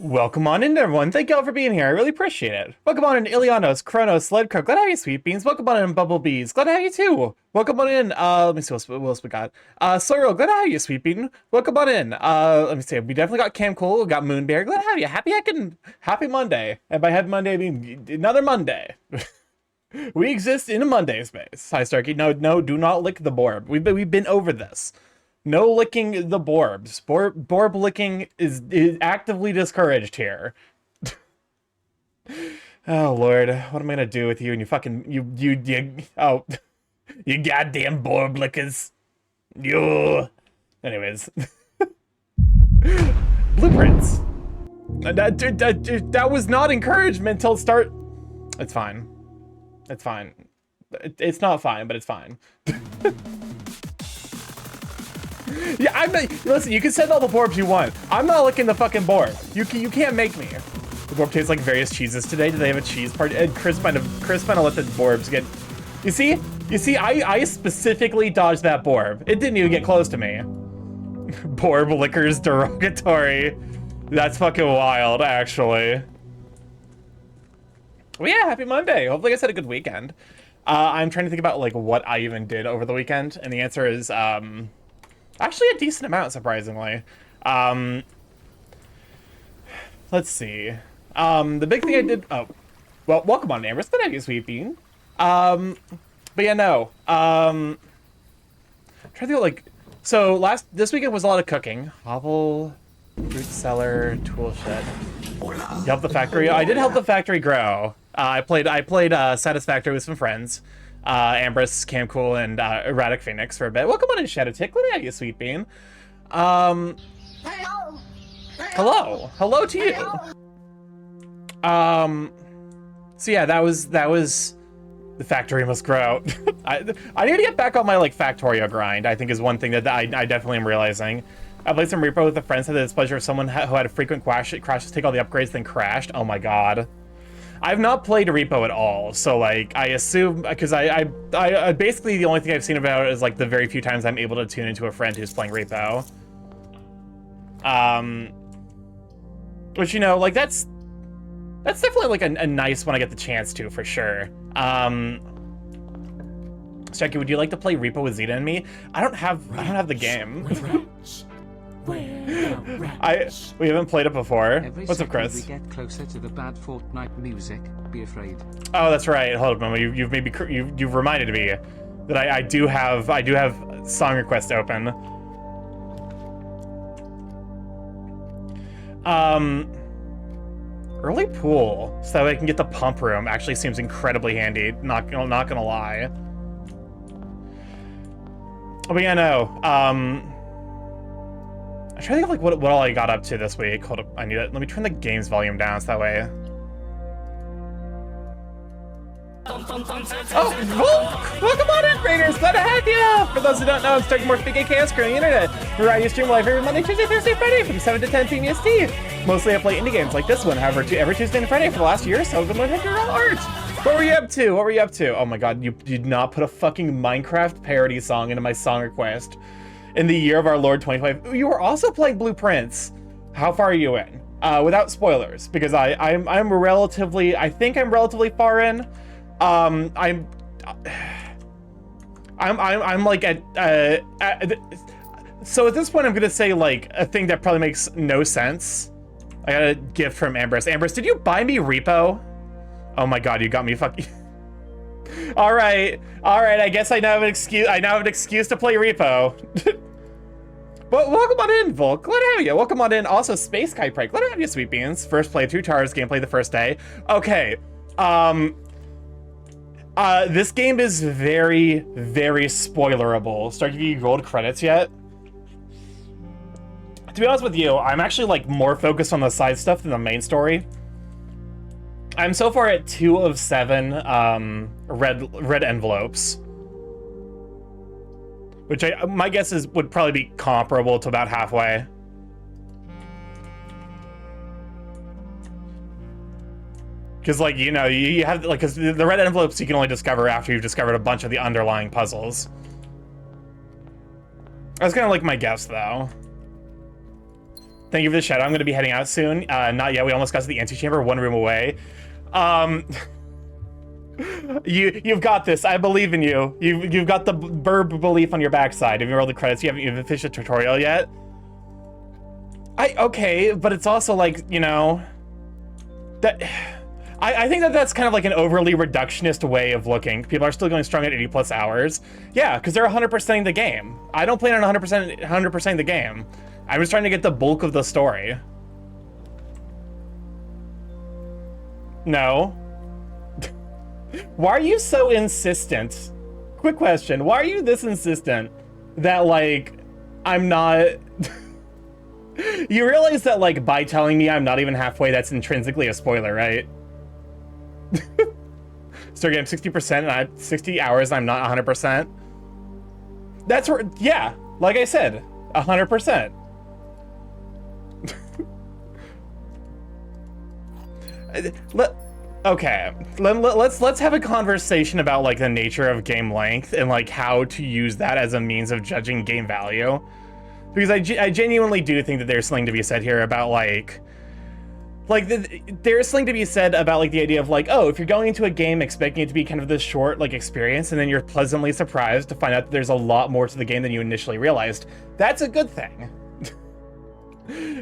Welcome on in, everyone. Thank y'all for being here. I really appreciate it. Welcome on in, Ilianos, Kronos, Sledcrow. Glad to have you, Sweet Beans. Welcome on in, Bumblebees. Glad to have you, too. Welcome on in, let me see what else we got. Sorrel, glad to have you, Sweet Bean. Welcome on in. Let me see. We definitely got Cam Cool. We got Moonbear. Glad to have you. Happy Monday. And by Happy Monday, I mean another Monday. We exist in a Monday space. Hi, Starkey. No, do not lick the Borb. We've been over this. No licking the Borbs. Borb licking is actively discouraged here. Oh Lord, what am I gonna do with you and you fucking oh you goddamn Borb lickers. You. Anyways, blueprints. That was not encouragement till start. It's fine. It's fine. It's not fine, but it's fine. Yeah, I'm not. Listen, you can send all the Borbs you want. I'm not licking the fucking Borb. You can't make me. The Borb tastes like various cheeses today. Do they have a cheese party? Chris might have let the Borbs get. You see, I specifically dodged that Borb. It didn't even get close to me. Borb lickers derogatory. That's fucking wild, actually. Well, yeah, happy Monday. Hopefully, you guys had a good weekend. I'm trying to think about like what I even did over the weekend, and the answer is actually a decent amount, surprisingly. Let's see. The big thing I did. Oh, well, welcome on, Amber. Good idea, Sweet Bean. But yeah, no. I'm trying to think like. So this weekend was a lot of cooking. Hovel, fruit cellar, tool shed. You helped the factory. I did help the factory grow. I played Satisfactory with some friends. Ambrose, Cam Cool, and Erratic Phoenix for a bit. Welcome on in, Shadow Tick. Let me at you, Sweet Bean. Hello to you. So yeah, that was the factory must grow. I need to get back on my like Factorio grind. I think is one thing that I definitely am realizing. I played some Repo with a friend, had the displeasure of someone who had a frequent crashes, take all the upgrades, then crashed. Oh my god. I've not played Repo at all, so like I assume because I basically the only thing I've seen about it is like the very few times I'm able to tune into a friend who's playing Repo. Which you know, like that's definitely like a nice one I get the chance to for sure. Jackie, would you like to play Repo with Zeta and me? I don't have the game. We haven't played it before. What's up, Chris? We get closer to the bad Fortnite music. Be afraid. Oh, that's right. Hold on, you've reminded me that I do have song request open. Early pool, so that I can get the pump room. Actually, seems incredibly handy. Not gonna lie. But yeah, no. I'm trying to think of like what all I got up to this week. Hold up, let me turn the games volume down so that way. Oh, welcome on in, Raiders! Glad to have you! For those who don't know, I'm starting more Figgy Chaos on the internet, where I stream live every Monday, Tuesday, Thursday, Friday from 7 to 10 p.m. EST. Mostly I play indie games like this one, however, every Tuesday and Friday for the last year or so, I've been learning art. What were you up to? Oh my god, you did not put a fucking Minecraft parody song into my song request. In the year of our Lord 25, you were also playing Blueprints. How far are you in? Without spoilers, because I'm relatively far in. I'm like so at this point I'm gonna say like a thing that probably makes no sense. I got a gift from Ambrose. Ambrose, did you buy me Repo? Oh my god, you got me fucking. All right. I guess I now have an excuse to play Repo. But welcome on in, Volk. Glad to have you. Welcome on in. Also, Space Kite Prike. Glad to have you, Sweet Beans. First playthrough, Tara's gameplay the first day. Okay. This game is very, very spoilerable. Starting to give you gold credits yet? To be honest with you, I'm actually like more focused on the side stuff than the main story. I'm so far at 2 of 7 red envelopes, which my guess would probably be comparable to about halfway. Because like, you know, you have like, because the red envelopes you can only discover after you've discovered a bunch of the underlying puzzles. That's kind of like my guess though. Thank you for the shout out. I'm going to be heading out soon. Not yet. We almost got to the antechamber, one room away. You've got this. I believe in you. You've got the burb belief on your backside. Have you rolled the credits? You haven't even finished the tutorial yet. Okay, but it's also like, you know, that I think that that's kind of like an overly reductionist way of looking. People are still going strong at 80+ hours. Yeah, because they're 100%ing the game. I don't plan on 100%ing the game. I'm just trying to get the bulk of the story. No. Why are you so insistent? Quick question. Why are you this insistent that, like, I'm not... You realize that, like, by telling me I'm not even halfway, that's intrinsically a spoiler, right? So again, 60% and I have 60 hours and I'm not 100%. That's where, yeah, like I said, 100%. Okay, let's have a conversation about like the nature of game length and like how to use that as a means of judging game value, because I genuinely do think that there's something to be said here about there's something to be said about like the idea of like, oh, if you're going into a game expecting it to be kind of this short like experience and then you're pleasantly surprised to find out that there's a lot more to the game than you initially realized, that's a good thing.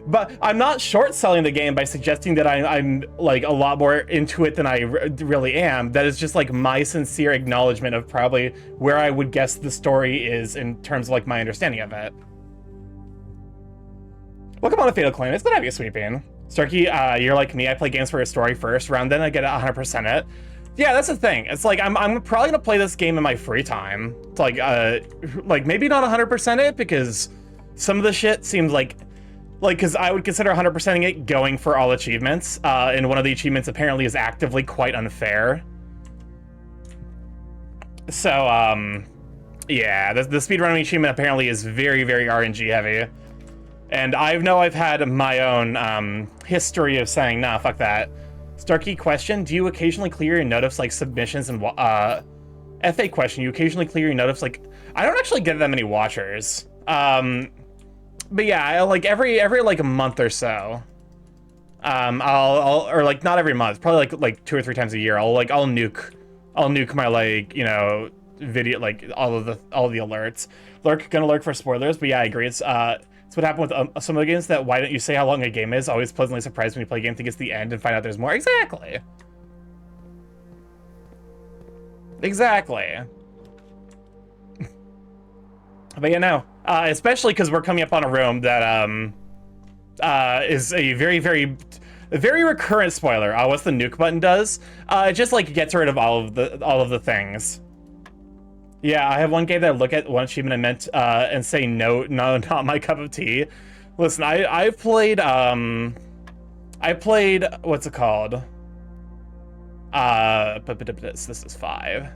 But I'm not short selling the game by suggesting that I'm like a lot more into it than I really am. That is just like my sincere acknowledgement of probably where I would guess the story is in terms of like my understanding of it. Welcome on a Fatal Claim. It's good to have you, Sweeping. Starkey, you're like me. I play games for a story first, round then I get 100% it. Yeah, that's the thing. It's like I'm probably gonna play this game in my free time. It's like maybe not 100% it, because some of the shit seems like because I would consider 100%ing it going for all achievements, and one of the achievements apparently is actively quite unfair. So yeah, the speedrunning achievement apparently is very, very RNG heavy. And I know I've had my own history of saying, nah, fuck that. Starkey question, do you occasionally clear your notifs like submissions and FA question, you occasionally clear your notifs like, I don't actually get that many watchers. But yeah, I, like every like a month or so, I'll or like not every month, probably like 2 or 3 times a year, I'll nuke my like, you know, video, like all of the alerts. Gonna lurk for spoilers, but yeah, I agree. It's what happened with some of the games that why don't you say how long a game is? Always pleasantly surprised when you play a game, think it's the end and find out there's more. Exactly. Exactly. But yeah, no. Especially because we're coming up on a room that is a very, very, very recurrent spoiler. What the nuke button does, it just like gets rid of all of the things. Yeah, I have one game that I look at one achievement I meant and say no, not my cup of tea. Listen, I played what's it called? This is 5.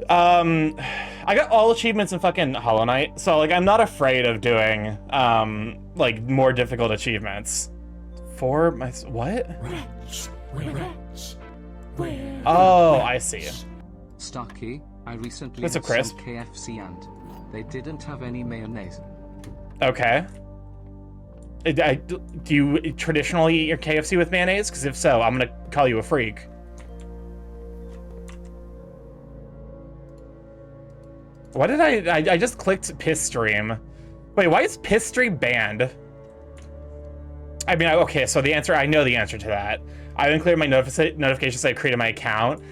I got all achievements in fucking Hollow Knight, so like I'm not afraid of doing like more difficult achievements. For my what? Oh, I see. Starkey, I recently That's a had crisp. some KFC and they didn't have any mayonnaise. Okay. Do you traditionally eat your KFC with mayonnaise? Because if so, I'm gonna call you a freak. Why did I just clicked piss stream? Wait, why is piss stream banned? I mean, okay, so the answer, I know the answer to that. I haven't cleared my notifications so I created my account.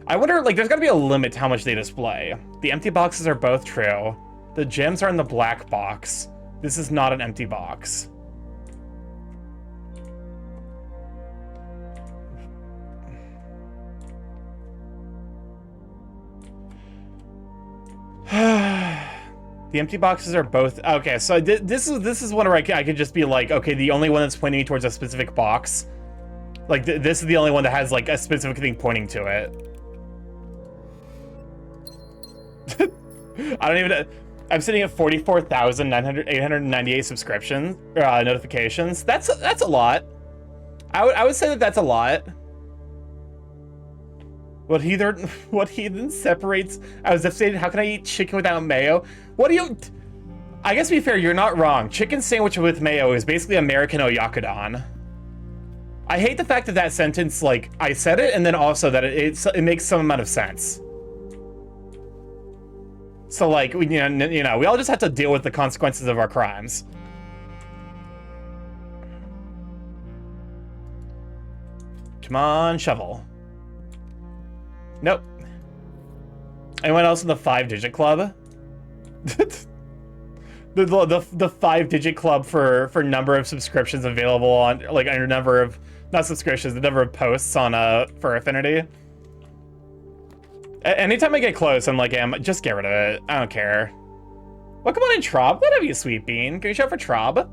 I wonder, like, there's gotta be a limit to how much they display. The empty boxes are both true. The gems are in the black box. This is not an empty box. The empty boxes are both okay. So this is one where I could just be like, okay, the only one that's pointing me towards a specific box, like this is the only one that has like a specific thing pointing to it. I don't even. I'm sitting at 44,898 subscriptions notifications. That's a lot. I would say that that's a lot. What heathen separates? I was devastated. How can I eat chicken without mayo? What do you? I guess to be fair, you're not wrong. Chicken sandwich with mayo is basically American oyakodon. I hate the fact that that sentence, like, I said it, and then also that it makes some amount of sense. So, like, we all just have to deal with the consequences of our crimes. Come on, shovel. Nope. Anyone else in the 5-digit club? the 5-digit club for number of subscriptions available on, like, a number of, not subscriptions, the number of posts on for Affinity. Anytime I get close, I'm like, just get rid of it. I don't care. Well, come on in, Trob. Glad to have you, Sweet Bean. Can you show for Trob?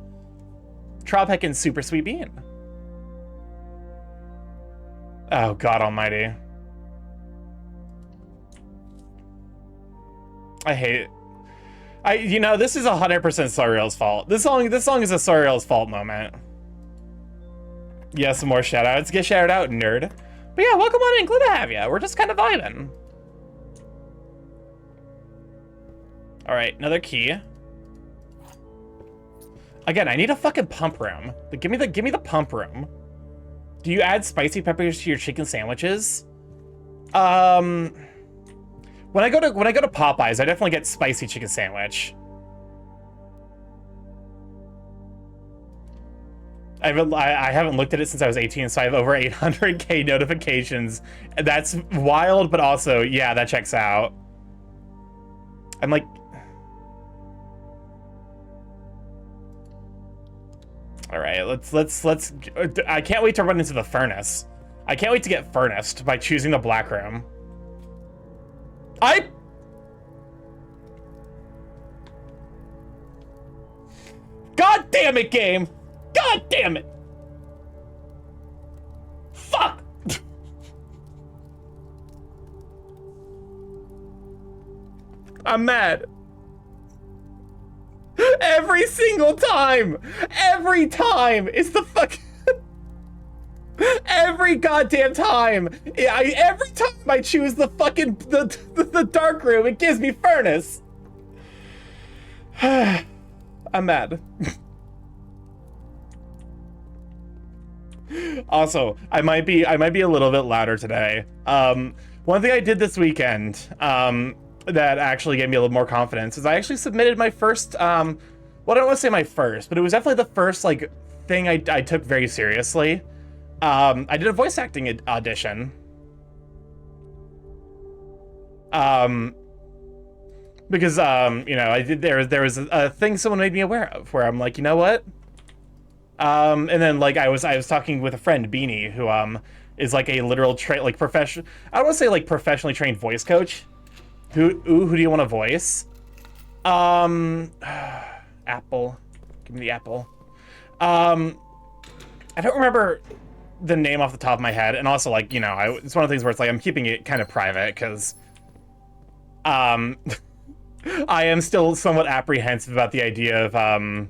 Trob heckin' super Sweet Bean. Oh, God almighty. I hate it. This is 100% Soriel's fault. This song is a Soriel's fault moment. Yeah, some more shoutouts. Get shouted out, nerd. But yeah, welcome on in. Glad to have you. We're just kind of vibing. All right, another key. Again, I need a fucking pump room. Give me the pump room. Do you add spicy peppers to your chicken sandwiches? When I go to Popeyes, I definitely get spicy chicken sandwich. I haven't looked at it since I was 18, so I have over 800k notifications. That's wild, but also, yeah, that checks out. I'm like... All right, let's... I can't wait to run into the furnace. I can't wait to get furnaced by choosing the black room. God damn it, game! God damn it! Fuck! I'm mad. Every single time! Every time! It's the fuck... Every goddamn time! Every time I choose the fucking... the dark room, it gives me furnace! I'm mad. Also, I might be a little bit louder today. One thing I did this weekend, that actually gave me a little more confidence is I actually submitted my first, well, I don't want to say my first, but it was definitely the first, like, thing I took very seriously. I did a voice acting audition. Because, there was a thing someone made me aware of where I'm like, you know what? And then, like, I was talking with a friend, Beanie, who, is like a literal professional, I don't want to say like professionally trained voice coach. Who do you want to voice? Apple. Give me the apple. I don't remember the name off the top of my head, and also, like, it's one of the things where it's like I'm keeping it kind of private because I am still somewhat apprehensive about the idea of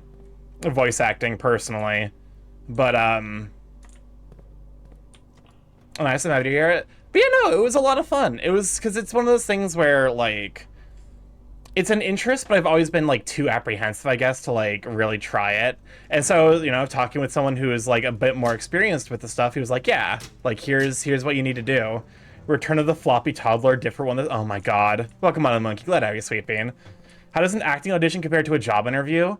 voice acting personally, but and I still have to hear it. But yeah, no, it was a lot of fun. It was because it's one of those things where, like, it's an interest, but I've always been, like, too apprehensive, I guess, to, like, really try it. And so, talking with someone who is, like, a bit more experienced with the stuff, he was like, yeah, like, here's what you need to do. Return of the Floppy Toddler, different one. Oh my god. Welcome on, Monkey. Glad to have you, Sweet Bean. How does an acting audition compare to a job interview?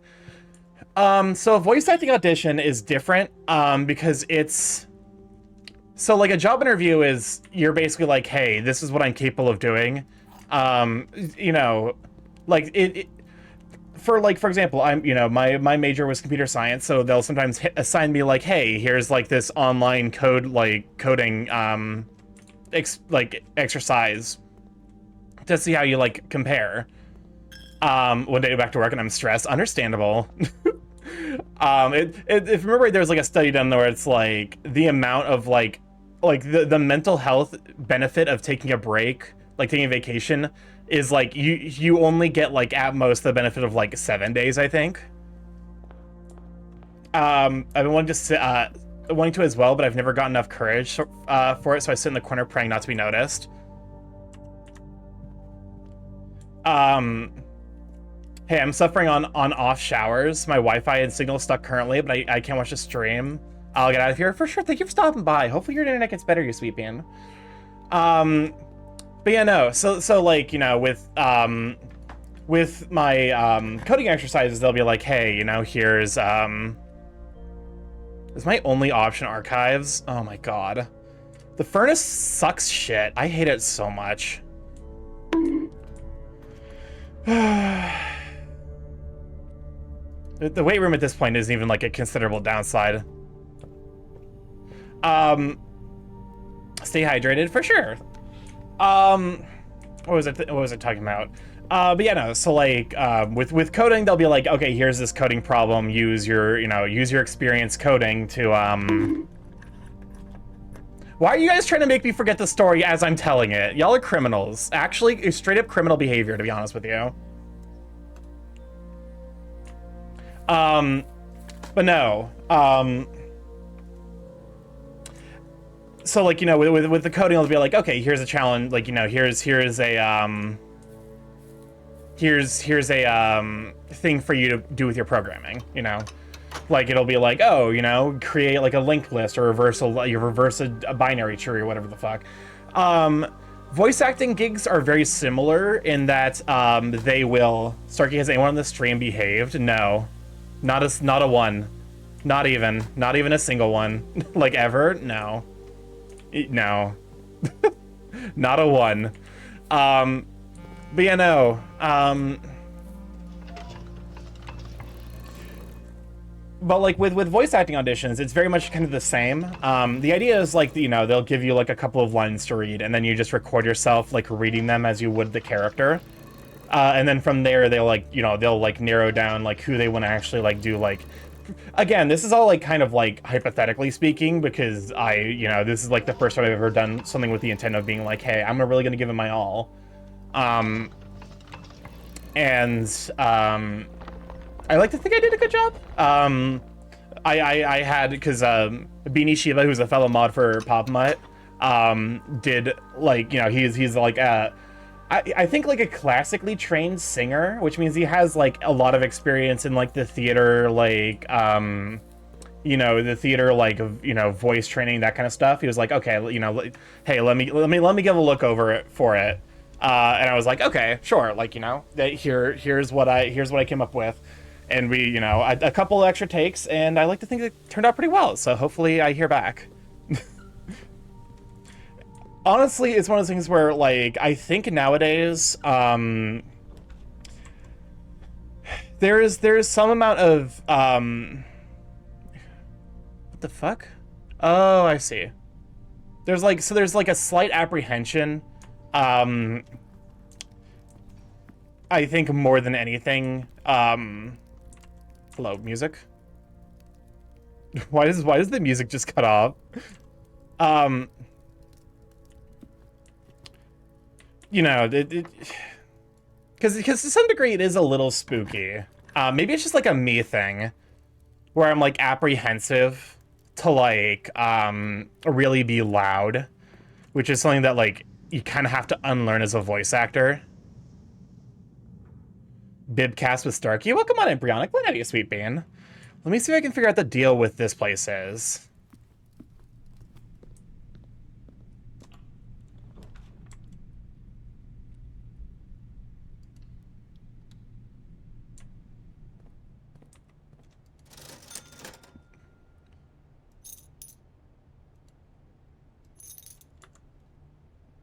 So a voice acting audition is different, because it's... So, like, a job interview is, you're basically like, hey, this is what I'm capable of doing. Like, for example, my major was computer science, so they'll sometimes assign me, like, hey, here's, like, this online coding, exercise to see how you, like, compare. One day back to work and I'm stressed. Understandable. If you remember, there's, like, a study done where it's, like, the amount of, like the mental health benefit of taking a break, like taking a vacation, is like you only get, like, at most the benefit of, like, 7 days, I think. I've been wanting to as well, but I've never gotten enough courage for it, so I sit in the corner praying not to be noticed. Hey, I'm suffering on off showers. My Wi-Fi and signal stuck currently, but I can't watch the stream. I'll get out of here for sure. Thank you for stopping by. Hopefully your internet gets better, you sweet bean. But yeah, no. So like, you know, with my coding exercises, they'll be like, hey, you know, here's is my only option archives? Oh my god. The furnace sucks shit. I hate it so much. The weight room at this point isn't even like a considerable downside. Stay hydrated for sure. What was I talking about? But yeah, no. So like, with coding, they'll be like, okay, here's this coding problem. Use your experience coding to Why are you guys trying to make me forget the story as I'm telling it? Y'all are criminals. Actually, straight up criminal behavior, to be honest with you. But no. So like, you know, with the coding, it'll be like, okay, here's a challenge. Like, you know, here's a thing for you to do with your programming. You know, like it'll be like, oh, you know, create like a linked list or reverse a binary tree or whatever the fuck. Voice acting gigs are very similar in that they will. Starkey, has anyone on the stream behaved? No. Not a one. Not even a single one. Like ever? No. No. Not a one. But yeah, no. But like with voice acting auditions, it's very much kind of the same. The idea is like, you know, they'll give you like a couple of lines to read, and then you just record yourself like reading them as you would the character. And then from there, they'll like, you know, they'll like narrow down like who they want to actually like do like. Again, this is all like kind of like hypothetically speaking, because this is like the first time I've ever done something with the intent of being like, hey, I'm really gonna give it my all. I like to think I did a good job. I had, because Beanie Shiva, who's a fellow mod for Pop Mutt, did like, you know, he's like I think like a classically trained singer, which means he has like a lot of experience in like the theater, like you know, the theater, like, you know, voice training, that kind of stuff. He was like, okay, you know, hey, let me give a look over it for it. And I was like, okay, sure, like, you know, here's what I came up with. And we, you know, a couple of extra takes, and I like to think it turned out pretty well. So hopefully I hear back. Honestly, it's one of those things where, like, I think nowadays, there's some amount of, what the fuck? Oh, I see. There's like a slight apprehension, I think more than anything, hello, music? Why does the music just cut off? You know, because to some degree it is a little spooky. Maybe it's just like a me thing, where I'm like apprehensive to like really be loud, which is something that like you kind of have to unlearn as a voice actor. Bibcast with Starkey. Welcome on, Embryonic. Let out you, sweet bean. Let me see if I can figure out the deal with this place is.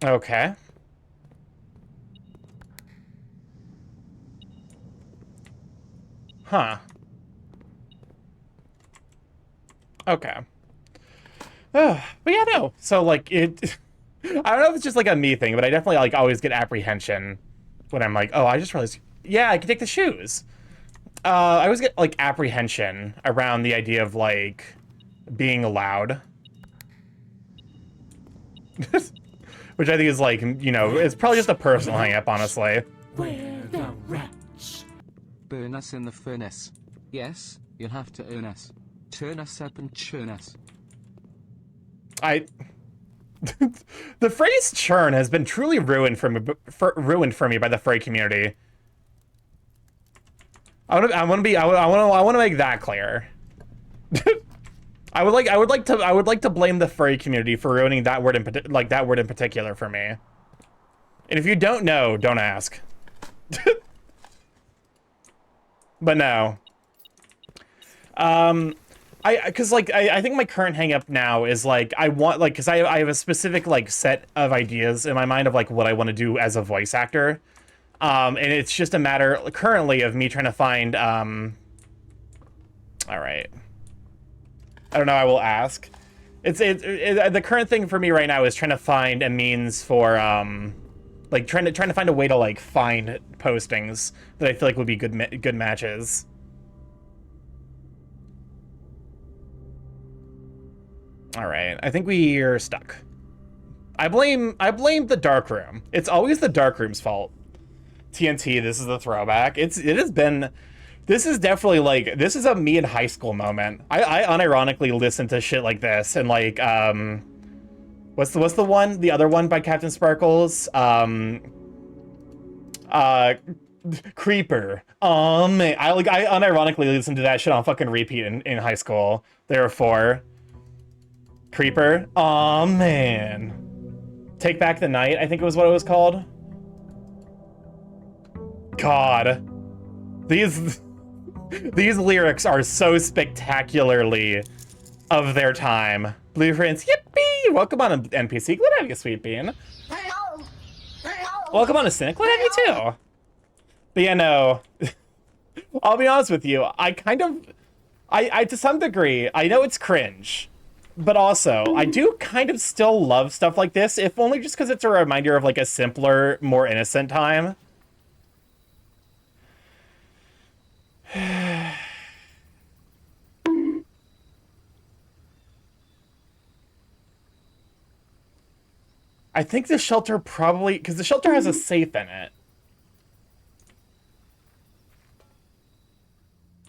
Okay. Huh. Okay. But yeah, no. So like it, I don't know if it's just like a me thing, but I definitely like always get apprehension when I'm like, oh, I just realized, yeah, I can take the shoes. I always get like apprehension around the idea of like being loud. Which I think is like, you know, it's probably just a personal hang-up, honestly. Where the rats? Burn us in the furnace. Yes, you'll have to own us. Turn us up and churn us. The phrase churn has been truly ruined for me by the furry community. I want to make that clear. I would like to blame the furry community for ruining that word that word in particular for me. And if you don't know, don't ask. But no. Cause like I think my current hang up now is like I want like cause I have a specific like set of ideas in my mind of like what I want to do as a voice actor. And it's just a matter currently of me trying to find all right. I don't know, I will ask. The current thing for me right now is trying to find a means for like trying to find a way to like find postings that I feel like would be good matches. All right, I think we're stuck. I blame the dark room. It's always the dark room's fault. TNT, this is the throwback. This is definitely like, this is a me in high school moment. I unironically listen to shit like this and like what's the other one by Captain Sparkles? Creeper. Man, I unironically listened to that shit on fucking repeat in high school. Therefore, Creeper. Oh man. Take Back the Night, I think it was what it was called. God. These lyrics are so spectacularly of their time. Blueprints, yippee! Welcome on NPC, glad to have you, Sweet Bean. Welcome on a Cynic, glad to have you too. But yeah, no. I'll be honest with you, I to some degree, I know it's cringe. But also, I do kind of still love stuff like this, if only just because it's a reminder of like a simpler, more innocent time. I think the shelter probably, because the shelter has a safe in it.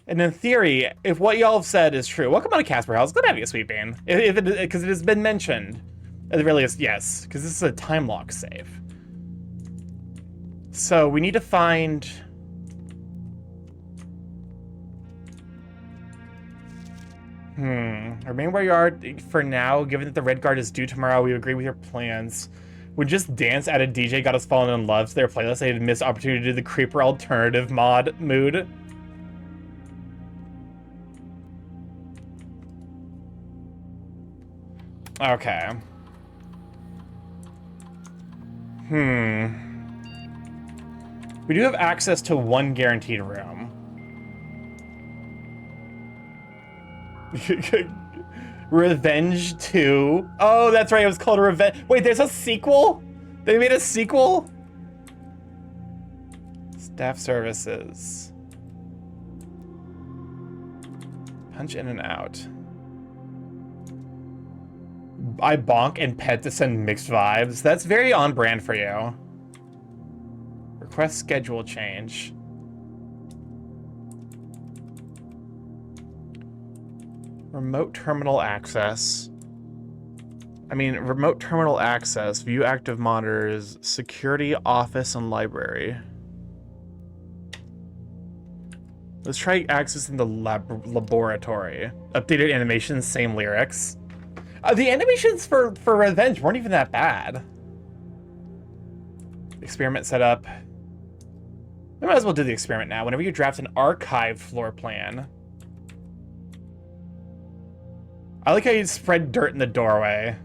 And in theory, if what y'all have said is true, welcome on to Casper House. Glad to have you, Sweet Bean. Because it has been mentioned. At the very least, yes, because this is a time lock save. So we need to find... Remain where you are for now. Given that the Red Guard is due tomorrow, we agree with your plans. Would Just Dance added DJ Got Us Falling in Love to their playlist? They had missed opportunity to do the Creeper alternative mood. Okay. We do have access to one guaranteed room. Revenge 2. Oh, that's right. It was called Revenge. Wait, there's a sequel? They made a sequel? Staff services. Punch in and out. I bonk and pet to send mixed vibes. That's very on brand for you. Request schedule change. Remote terminal access. I mean, remote terminal access, view active monitors, security, office, and library. Let's try accessing the laboratory. Updated animations, same lyrics. The animations for Revenge weren't even that bad. Experiment setup. We might as well do the experiment now. Whenever you draft an archive floor plan. I like how you spread dirt in the doorway.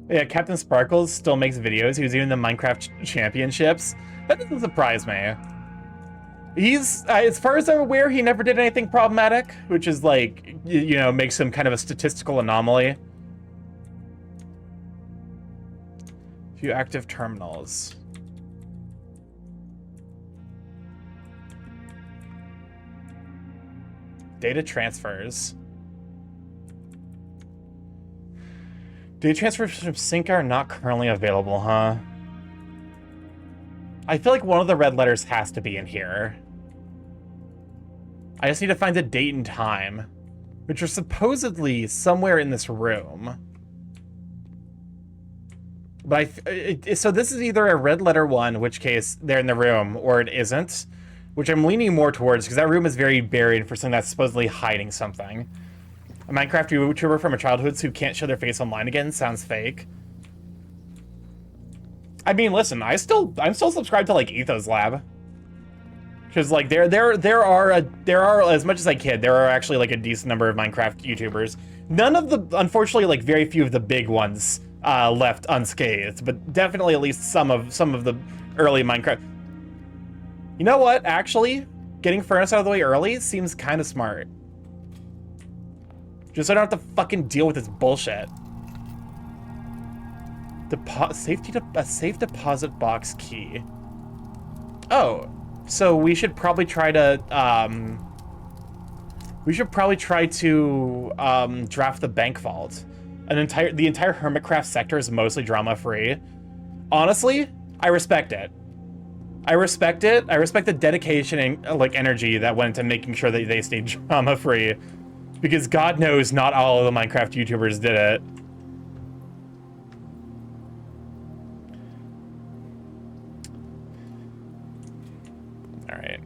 Yeah, Captain Sparkles still makes videos. He was even in the Minecraft championships. That doesn't surprise me. He's, as far as I'm aware, he never did anything problematic, which is like, you know, makes him kind of a statistical anomaly. Few active terminals. Data transfers. Data transfers from Sync are not currently available, huh? I feel like one of the red letters has to be in here. I just need to find the date and time, which are supposedly somewhere in this room. But so this is either a red letter one, in which case they're in the room, or it isn't, which I'm leaning more towards because that room is very buried for something that's supposedly hiding something. A Minecraft YouTuber from a childhood who can't show their face online again sounds fake. I mean, listen, I'm still subscribed to like Ethos Lab, because like there are as much as I kid, there are actually like a decent number of Minecraft YouTubers. None of the, unfortunately, like very few of the big ones left unscathed, but definitely at least some of the early Minecraft. You know what? Actually, getting Furnace out of the way early seems kind of smart. Just so I don't have to fucking deal with this bullshit. A safe deposit box key. Oh, so we should probably try to draft the bank vault. The entire Hermitcraft sector is mostly drama free. Honestly, I respect it. I respect it. I respect the dedication and like energy that went into making sure that they stayed drama free, because God knows not all of the Minecraft YouTubers did it. All right.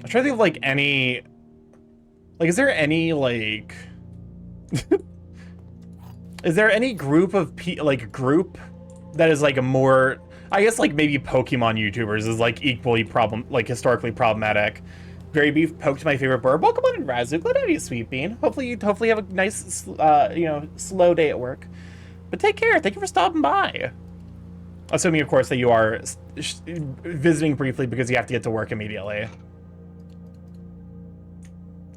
I'm trying to think of like any, like, is there any like, is there any group of group that is like a more, I guess like maybe Pokemon YouTubers is like equally historically problematic. Very Beef poked my favorite bird. Welcome on in, Razu. Glad to have you, Sweet Bean. Hopefully you have a nice, slow day at work. But take care. Thank you for stopping by. Assuming, of course, that you are visiting briefly because you have to get to work immediately.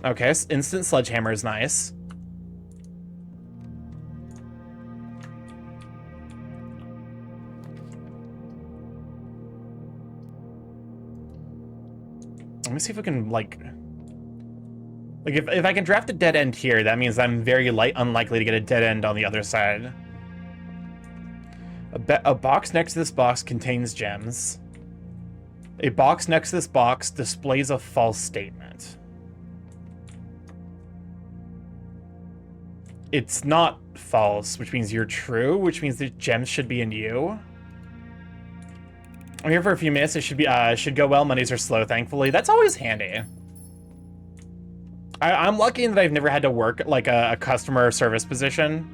Okay, instant sledgehammer is nice. Let me see if we can, like if I can draft a dead end here, that means I'm very unlikely to get a dead end on the other side. A box next to this box contains gems. A box next to this box displays a false statement. It's not false, which means you're true, which means the gems should be in you. I'm here for a few minutes. It should go well. Mondays are slow, thankfully. That's always handy. I'm lucky in that I've never had to work like a customer service position.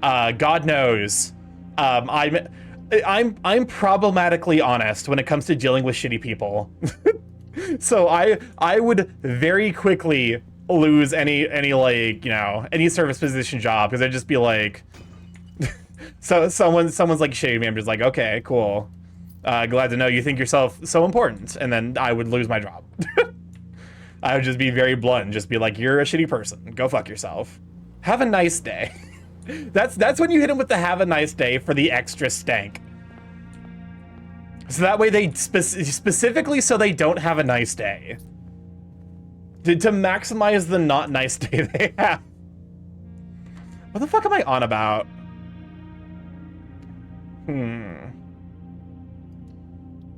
God knows, I'm problematic honest when it comes to dealing with shitty people. So I would very quickly lose any like, any service position job, because I'd just be like, so someone's like shading me. I'm just like, okay, cool. Glad to know you think yourself so important. And then I would lose my job. I would just be very blunt and just be like, you're a shitty person. Go fuck yourself. Have a nice day. That's when you hit them with the have a nice day for the extra stank. So that way they specifically so they don't have a nice day. To maximize the not nice day they have. What the fuck am I on about?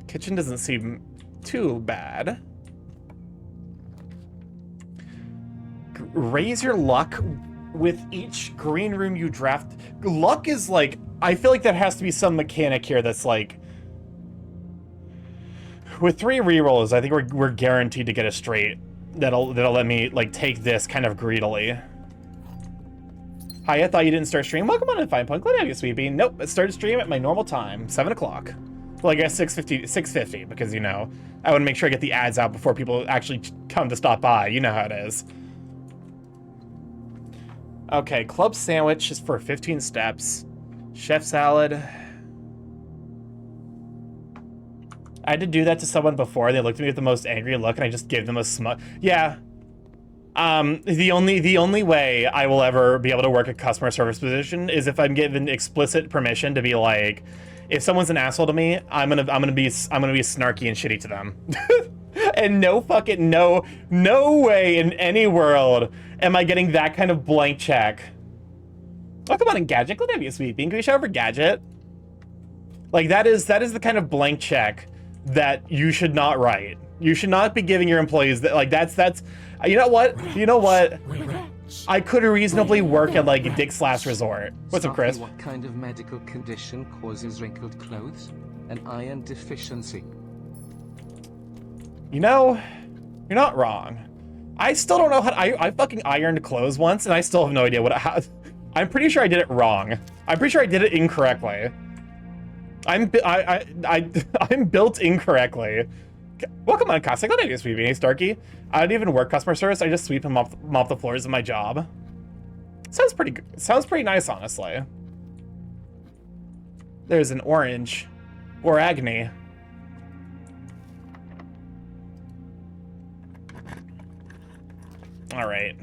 Kitchen doesn't seem too bad. Raise your luck with each green room you draft. Luck is like, I feel like there has to be some mechanic here that's like, with 3 rerolls, I think we're guaranteed to get a straight. That'll let me like take this kind of greedily. Hi, I thought you didn't start stream. Welcome on in Fine Point. Glad to have you, Sweet Bean. Nope, it started stream at my normal time, 7 o'clock. Well, I guess 6:50, because I want to make sure I get the ads out before people actually come to stop by. You know how it is. Okay, club sandwich is for 15 steps. Chef salad. I had to do that to someone before. They looked at me with the most angry look, and I just gave them a smug. Yeah. The only way I will ever be able to work a customer service position is if I'm given explicit permission to be like, if someone's an asshole to me, I'm gonna be snarky and shitty to them. And no way in any world am I getting that kind of blank check Oh, come on, and Gadget. Glad to have you, sweet bean. Can we shout out for Gadget? Like, that is the kind of blank check that you should not write. You should not be giving your employees that. Like, that's. You know what? You know what? I could reasonably work at like Dick's Last Resort. What's up, Chris? What kind of medical condition causes wrinkled clothes? An iron deficiency. You know, you're not wrong. I still don't know how to, I fucking ironed clothes once, and I still have no idea I'm pretty sure I did it wrong. I'm pretty sure I did it incorrectly. I'm built incorrectly. Welcome on, Cossack. Glad to be sweeping. Hey, Starkey. I don't even work customer service. I just sweep and mop the floors of my job. Sounds pretty good. Sounds pretty nice, honestly. There's an orange. Or Agni. All right.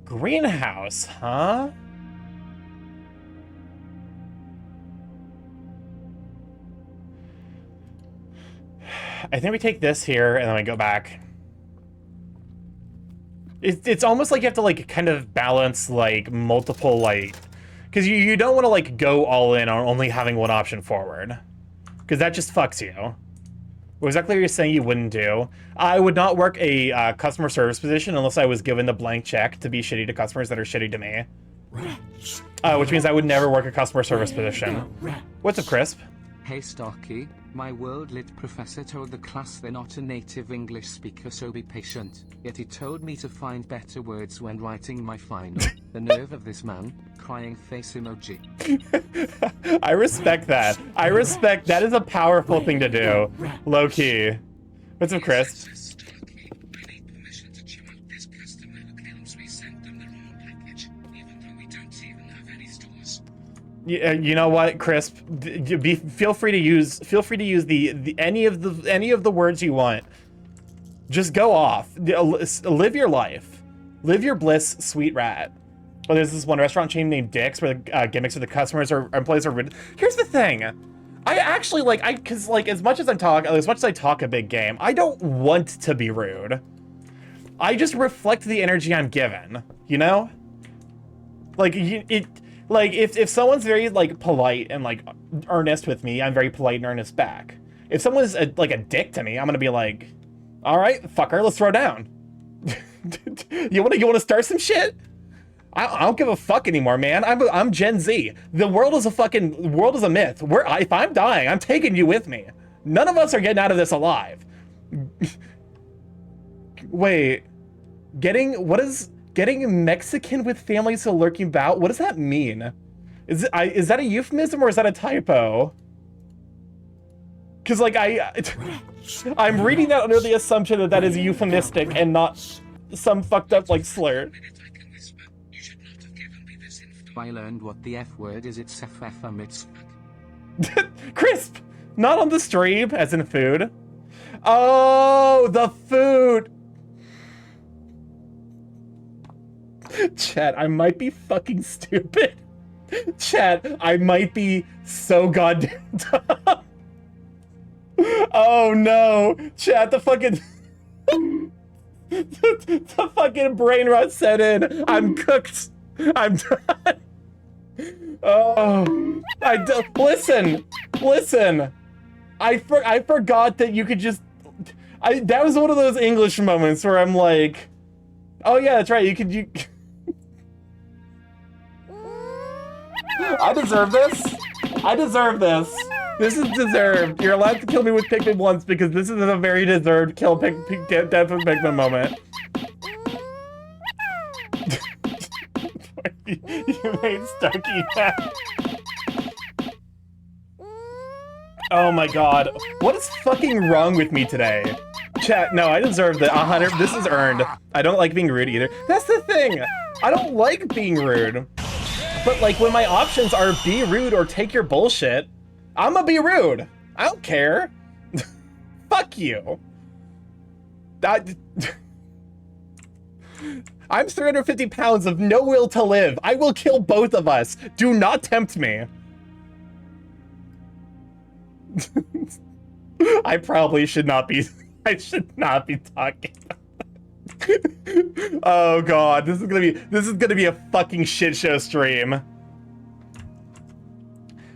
Greenhouse, huh? I think we take this here and then we go back. It's almost like you have to like kind of balance like multiple like, because you don't want to like go all in on only having one option forward, because that just fucks you. What exactly you're saying you wouldn't do? I would not work a customer service position unless I was given the blank check to be shitty to customers that are shitty to me. Which means I would never work a customer service position. What's up, Crisp? Hey Starkey, my world lit professor told the class they're not a native English speaker, so be patient. Yet he told me to find better words when writing my final. The nerve of this man. Crying face emoji. I respect that. I respect that is a powerful thing to do. Low key. What's up, Chris? You know what, Crisp? Feel free to use any of the words you want. Just go off. Live your life. Live your bliss, sweet rat. Oh, there's this one restaurant chain named Dick's where the gimmicks of the customers or employees are rude. Here's the thing. I actually because as much as I talk a big game, I don't want to be rude. I just reflect the energy I'm given, you know? Like if someone's very like polite and like earnest with me, I'm very polite and earnest back. If someone's like a dick to me, I'm gonna be like, all right, fucker, let's throw down. You wanna start some shit? I don't give a fuck anymore, man. I'm Gen Z. The world is a myth. If I'm dying, I'm taking you with me. None of us are getting out of this alive. Wait, getting Mexican with families to lurking bout? What does that mean? Is that a euphemism or is that a typo? Because like I'm reading that under the assumption that is euphemistic and not some fucked up like slur. I learned what the F word is. It's mitzvah. Crisp! Not on the stream, as in food. Oh, the food! Chat, I might be fucking stupid. Chat, I might be so goddamn dumb. Oh no! Chat, the fucking... the fucking brain rot set in. I'm cooked. I'm done. Oh, listen. I forgot that you could just. That was one of those English moments where I'm like, oh yeah, that's right. You. I deserve this. I deserve this. This is deserved. You're allowed to kill me with Pikmin once because this is a very deserved death with Pikmin moment. You made Starkey mad. Oh my god. What is fucking wrong with me today? Chat, no, I deserve that. 100. This is earned. I don't like being rude either. That's the thing. I don't like being rude. But like when my options are be rude or take your bullshit, I'm gonna be rude. I don't care. Fuck you. I'm 350 pounds of no will to live. I will kill both of us. Do not tempt me. I probably should not be. I should not be talking. Oh god, this is gonna be a fucking shit show stream.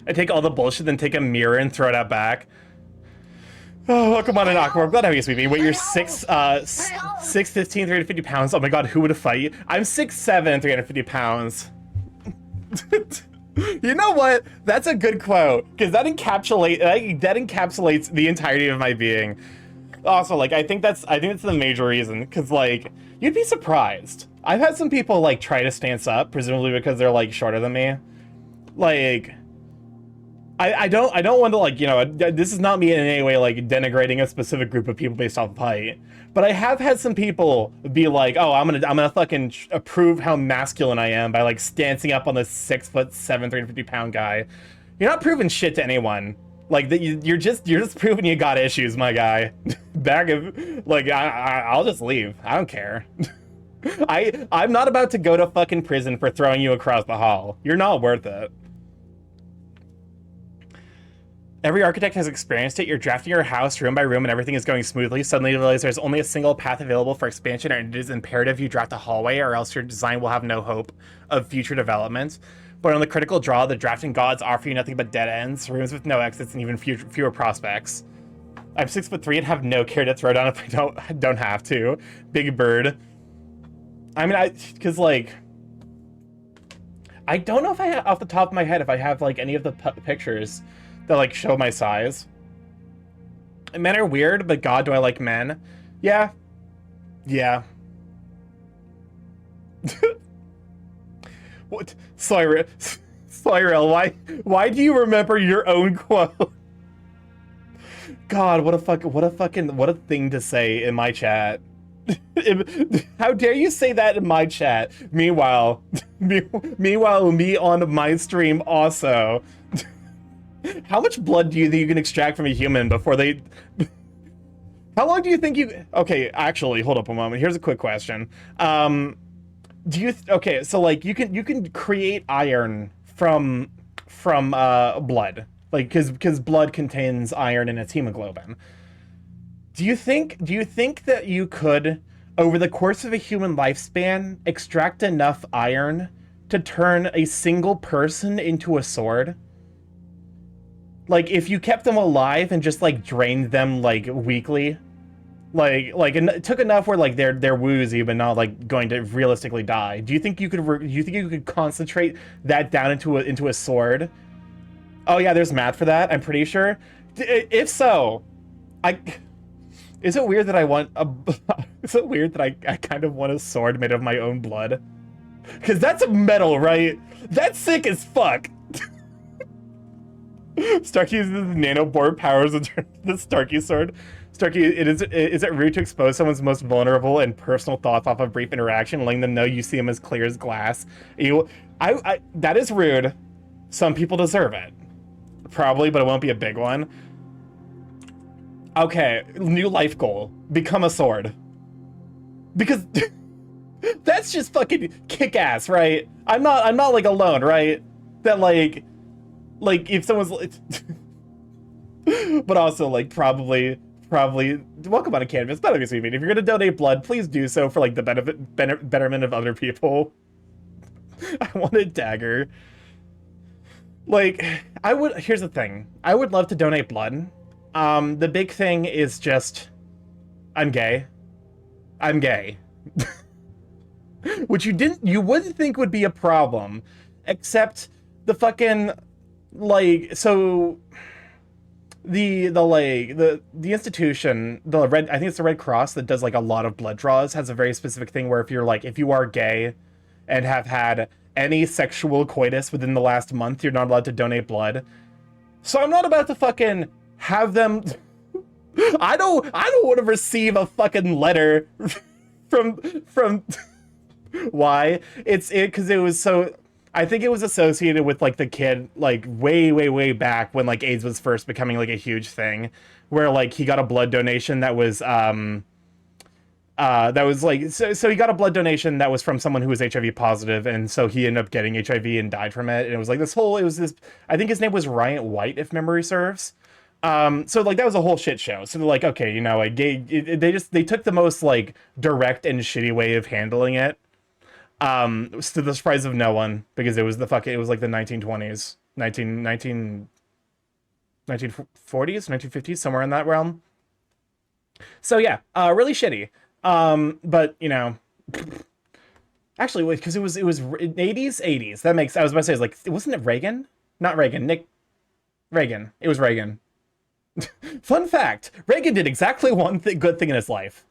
I take all the bullshit, then take a mirror and throw it out back. Oh, come on, Aqua. I'm glad to have you, sweetie. Wait, you're 6'15", 350 pounds. Oh my god, who would fight you? I'm 6'7", 350 pounds. You know what? That's a good quote, because that encapsulates the entirety of my being. Also, like, I think that's the major reason, because, like, you'd be surprised. I've had some people, like, try to stance up, presumably because they're, like, shorter than me. Like, I don't want to, like, you know, this is not me in any way, like, denigrating a specific group of people based off of height, but I have had some people be like, oh, I'm gonna fucking prove how masculine I am by, like, stancing up on this 6'7", 350-pound guy. You're not proving shit to anyone. Like, you're just proving you got issues, my guy. I'll just leave. I don't care. I'm not about to go to fucking prison for throwing you across the hall. You're not worth it. Every architect has experienced it. You're drafting your house room by room and everything is going smoothly. Suddenly you realize there's only a single path available for expansion, and it is imperative you draft a hallway, or else your design will have no hope of future development. But on the critical draw, the drafting gods offer you nothing but dead ends, rooms with no exits, and even fewer prospects. I'm 6'3" and have no care to throw down if I don't have to. Big Bird. I mean, because, like, I don't know if I have, off the top of my head, if I have, like, any of the pictures that, like, show my size. Men are weird, but god, do I like men? Yeah. Yeah. What? Cyril, why do you remember your own quote? God, what a thing to say in my chat. How dare you say that in my chat? Meanwhile, me on my stream also. How much blood do you think you can extract from a human before they... How long do you think you... Okay, actually, hold up a moment. Here's a quick question. Do you... Okay, so, like, you can create iron from blood. Like, because blood contains iron in its hemoglobin. Do you think that you could, over the course of a human lifespan, extract enough iron to turn a single person into a sword? Like, if you kept them alive and just, like, drained them, like, weekly, it took enough where, like, they're woozy but not, like, going to realistically die. Do you think you could concentrate that down into a sword? Oh yeah, there's math for that, I'm pretty sure. If so, is it weird that I want a... Is it weird that I kind of want a sword made of my own blood? Because that's metal, right? That's sick as fuck! Starkey uses the nanobore powers to turn the Starkey sword. Starkey, is it rude to expose someone's most vulnerable and personal thoughts off a brief interaction, letting them know you see them as clear as glass? That is rude. Some people deserve it. Probably, but it won't be a big one. Okay, new life goal. Become a sword. Because that's just fucking kick-ass, right? I'm not like alone, right? That like if someone's but also like probably welcome on a canvas. But obviously, if you're gonna donate blood, please do so for like the betterment of other people. I want a dagger. Like, here's the thing. I would love to donate blood. The big thing is just, I'm gay. I'm gay. Which you wouldn't think would be a problem, except the fucking, like, so the institution, I think it's the Red Cross that does like a lot of blood draws, has a very specific thing where if you are gay and have had any sexual coitus within the last month, you're not allowed to donate blood. So I'm not about to fucking have them... I don't want to receive a fucking letter from why? Because it was so... I think it was associated with like the kid like way back when like AIDS was first becoming like a huge thing, where like he got a blood donation that was like, so he got a blood donation that was from someone who was HIV positive, and so he ended up getting HIV and died from it. And it was like this, I think his name was Ryan White, if memory serves. So like that was a whole shit show. So they're like, okay, you know, like they took the most like direct and shitty way of handling it. To the surprise of no one, because it was like the 1920s. 1940s, 1950s, somewhere in that realm. So yeah, really shitty. But you know, actually, wait, because it was 80s. That makes, I was about to say, like, wasn't it Reagan? Not Reagan, Nick Reagan. It was Reagan. Fun fact: Reagan did exactly one good thing in his life.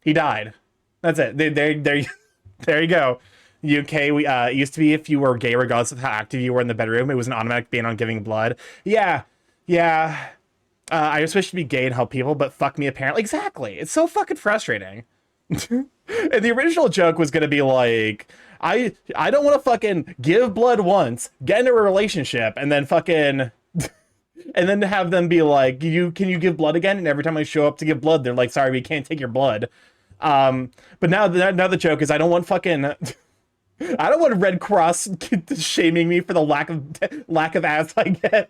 He died. That's it. There you go. UK, we it used to be if you were gay, regardless of how active you were in the bedroom, it was an automatic ban on giving blood. Yeah, yeah. I just wish to be gay and help people, but fuck me apparently. Exactly. It's so fucking frustrating. And the original joke was gonna be like, I don't want to fucking give blood once, get into a relationship, and then fucking and then have them be like, can you give blood again? And every time I show up to give blood, they're like, sorry, we can't take your blood. But now the joke is I don't want fucking I don't want Red Cross shaming me for the lack of ass I get.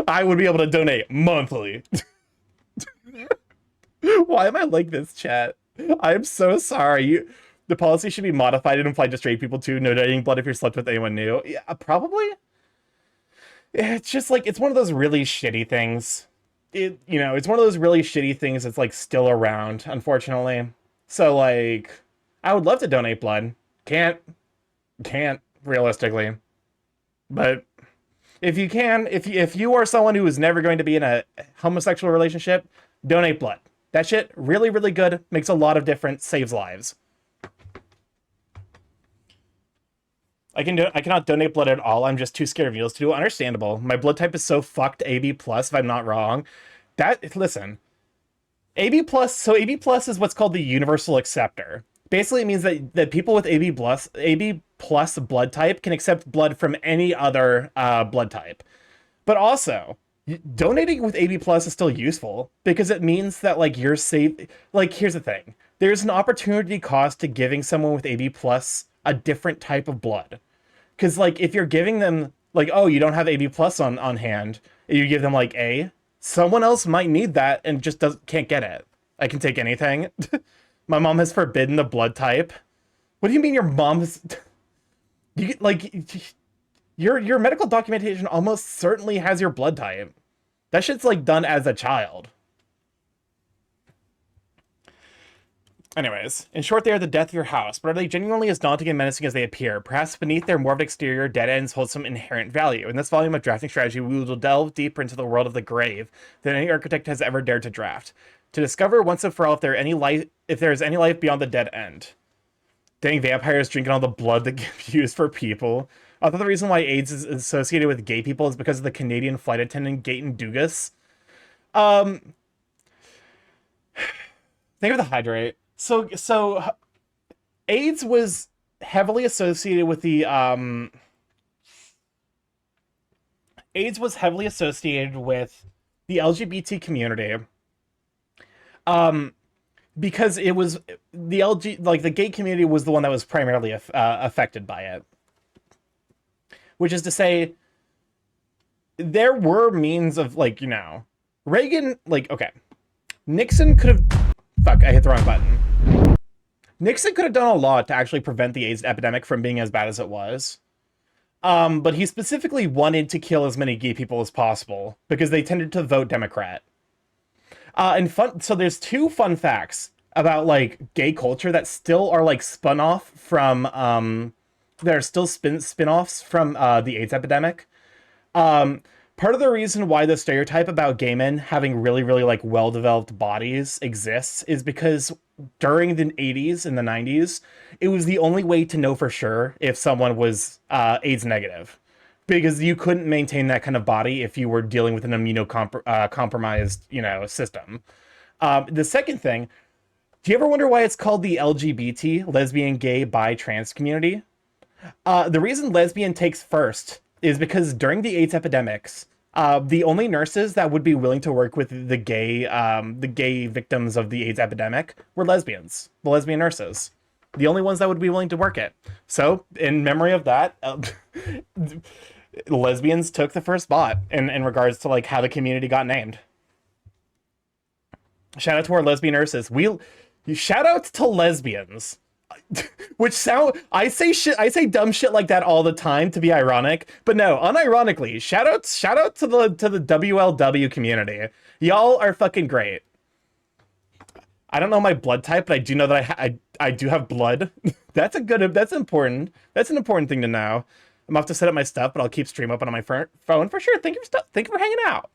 I would be able to donate monthly. Why am I like this, chat? I am so sorry. The policy should be modified and applied to straight people too. No donating blood if you're slept with anyone new. Yeah, probably. It's just like, it's one of those really shitty things. It's one of those really shitty things that's like still around, unfortunately. So like, I would love to donate blood. Can't realistically. But if you can, if you are someone who is never going to be in a homosexual relationship, donate blood. That shit, really, really good. Makes a lot of difference. Saves lives. I cannot donate blood at all. I'm just too scared of needles to do it. Understandable. My blood type is so fucked AB plus, if I'm not wrong. Listen. AB plus, so AB plus is what's called the universal acceptor. Basically, it means that people with AB plus blood type can accept blood from any other blood type. But also, donating with AB plus is still useful because it means that like you're safe. Like, here's the thing: there's an opportunity cost to giving someone with AB plus a different type of blood. Because like if you're giving them like, oh, you don't have AB plus on hand, and you give them like A, someone else might need that and just can't get it. I can take anything. My mom has forbidden the blood type. What do you mean your mom's? You like your medical documentation almost certainly has your blood type. That shit's like done as a child. Anyways, in short, they are the death of your house, but are they genuinely as daunting and menacing as they appear? Perhaps beneath their morbid exterior, dead ends hold some inherent value. In this volume of drafting strategy, we will delve deeper into the world of the grave than any architect has ever dared to draft, to discover once and for all if there is any life beyond the dead end. Dang vampires drinking all the blood that gets used for people. I thought the reason why AIDS is associated with gay people is because of the Canadian flight attendant Gaten Dugas. Think of the hydrate. So AIDS was heavily associated with the LGBT community. Because it was the gay community was the one that was primarily affected by it. Which is to say, there were means of Reagan, okay. Nixon could have, fuck, I hit the wrong button. Nixon could have done a lot to actually prevent the AIDS epidemic from being as bad as it was. But he specifically wanted to kill as many gay people as possible because they tended to vote Democrat. So there's two fun facts about gay culture that still are spun off from that are still spin-offs from the AIDS epidemic. Part of the reason why the stereotype about gay men having really, really well-developed bodies exists is because during the 80s and the 90s, it was the only way to know for sure if someone was AIDS negative. Because you couldn't maintain that kind of body if you were dealing with an immunocompromised, system. The second thing, do you ever wonder why it's called the LGBT, lesbian, gay, bi, trans community? The reason lesbian takes first is because during the AIDS epidemics, the only nurses that would be willing to work with the gay victims of the AIDS epidemic were lesbians, the lesbian nurses. The only ones that would be willing to work it. So, in memory of that, lesbians took the first spot in regards to how the community got named. Shout out to our lesbian nurses. Shout out to lesbians. Which I say dumb shit like that all the time to be ironic, but no, unironically, shout out to the WLW community. Y'all are fucking great. I don't know my blood type, but I do know that I do have blood. That's important. That's an important thing to know. I'm off to set up my stuff, but I'll keep stream open on my phone for sure. Thank you for hanging out.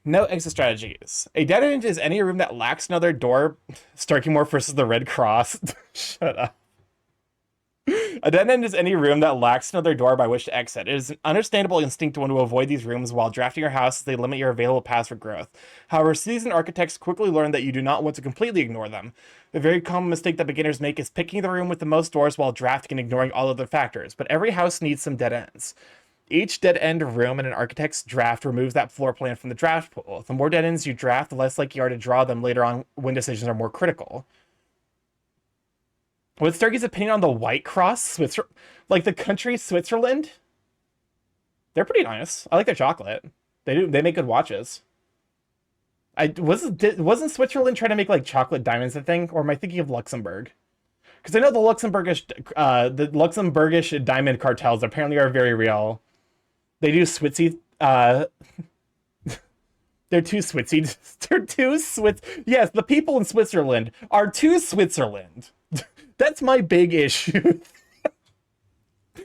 No exit strategies. A dead end is any room that lacks another door. Starkymore versus the Red Cross. Shut up. A dead end is any room that lacks another door by which to exit. It is an understandable instinct to want to avoid these rooms while drafting your house as they limit your available paths for growth. However, seasoned architects quickly learn that you do not want to completely ignore them. A very common mistake that beginners make is picking the room with the most doors while drafting and ignoring all other factors, but every house needs some dead ends. Each dead end room in an architect's draft removes that floor plan from the draft pool. The more dead ends you draft, the less likely you are to draw them later on when decisions are more critical. What's Sturkey's opinion on the White Cross, like the country Switzerland? They're pretty nice. I like their chocolate. They make good watches. Wasn't Switzerland trying to make like chocolate diamonds a thing, or am I thinking of Luxembourg? Because I know the Luxembourgish diamond cartels apparently are very real. They do Switzy. They're too Switzy. Yes, the people in Switzerland are too Switzerland. That's my big issue.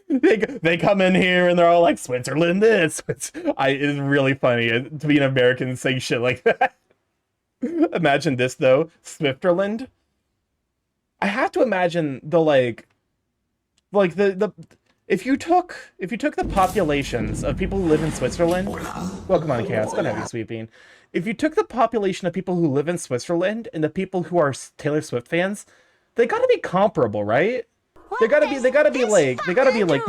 They come in here and they're all like, Switzerland this. It's really funny to be an American saying shit like that. Imagine this though, Swifterland. I have to imagine the if you took the populations of people who live in Switzerland, welcome on Chaos, gonna have you sweeping. If you took the population of people who live in Switzerland and the people who are Taylor Swift fans, they gotta be comparable, right? They gotta be like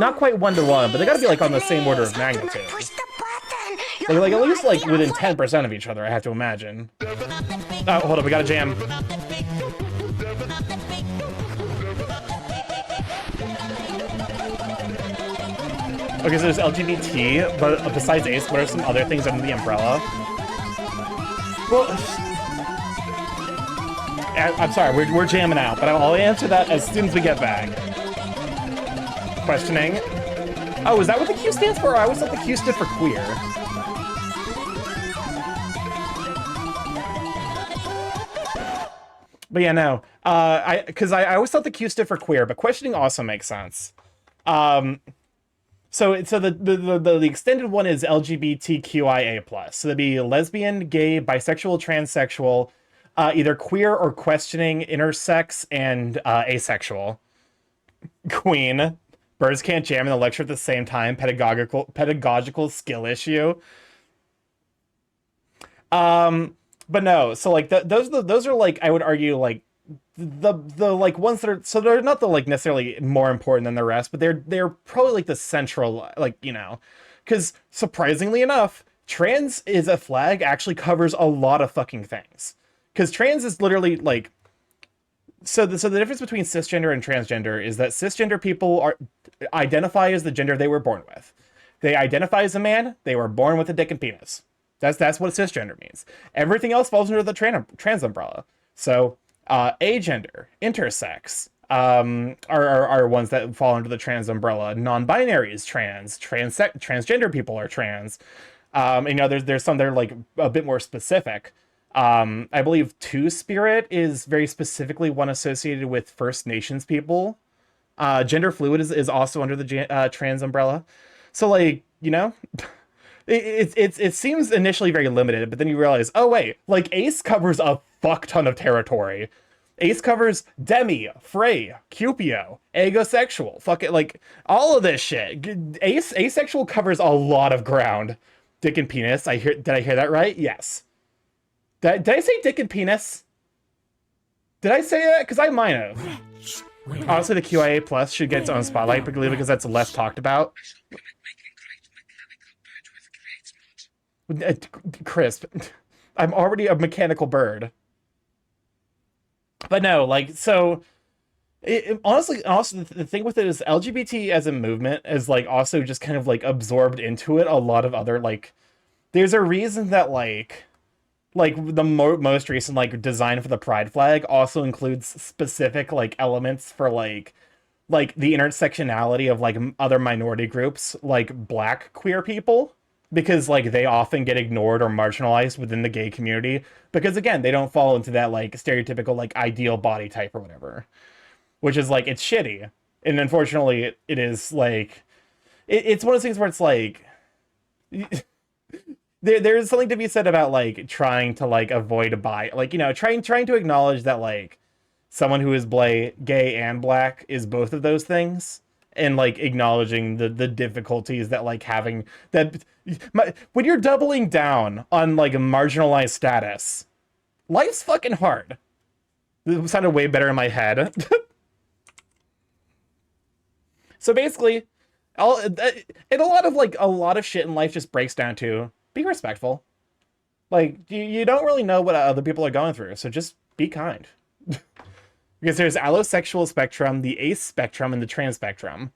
not quite 1-to-1, but they gotta be like on the same order of magnitude. Like at least like within 10% of each other, I have to imagine. Oh, hold up, we got a jam. Okay, so there's LGBT, but besides Ace, what are some other things under the umbrella? Well, I'm sorry, we're jamming out, but I'll answer that as soon as we get back. Questioning. Oh, is that what the Q stands for? I always thought the Q stood for queer. But yeah, no. Because I always thought the Q stood for queer, but questioning also makes sense. So the extended one is LGBTQIA+. So that'd be lesbian, gay, bisexual, transsexual, either queer or questioning, intersex, and asexual. Queen. Birds can't jam in the lecture at the same time. Pedagogical skill issue. But no, so like those are like, I would argue like the like ones that are, so they're not the like necessarily more important than the rest, but they're probably like the central, like, you know, because surprisingly enough, trans is a flag actually covers a lot of fucking things. Because trans is literally like, so the difference between cisgender and transgender is that cisgender people identify as the gender they were born with. They identify as a man, they were born with a dick and penis. That's what cisgender means. Everything else falls under the trans umbrella. So agender, intersex are ones that fall under the trans umbrella. Non-binary is trans. Transgender people are trans. You know, there's some that are like a bit more specific. I believe Two-Spirit is very specifically one associated with First Nations people. Gender fluid is also under the trans umbrella. So like, you know, it seems initially very limited, but then you realize, oh wait, like Ace covers a fuck ton of territory. Ace covers Demi, Frey, Cupio, Agosexual, fuck it, like all of this shit. Asexual covers a lot of ground. Dick and penis. Did I hear that right? Yes. Did I say dick and penis? Did I say that? Because I might have. Honestly, the QIA plus should get its own spotlight, because that's less talked about. Crisp. I'm already a mechanical bird. But no, like, so honestly, also the thing with it is LGBT as a movement is like also just kind of like absorbed into it a lot of other, like, there's a reason that like like the most recent like design for the pride flag also includes specific like elements for like the intersectionality of like other minority groups like black queer people, because like they often get ignored or marginalized within the gay community because again they don't fall into that like stereotypical like ideal body type or whatever, which is like it's shitty. And unfortunately it is like it's one of those things where it's like there's something to be said about like trying to like avoid a bias, like, you know, trying to acknowledge that like someone who is gay and black is both of those things, and like acknowledging the difficulties that like having that when you're doubling down on like a marginalized status, life's fucking hard. It sounded way better in my head. So basically, and a lot of shit in life just breaks down to be respectful. Like you don't really know what other people are going through, so just be kind. Because there's allosexual spectrum, the ace spectrum, and the trans spectrum.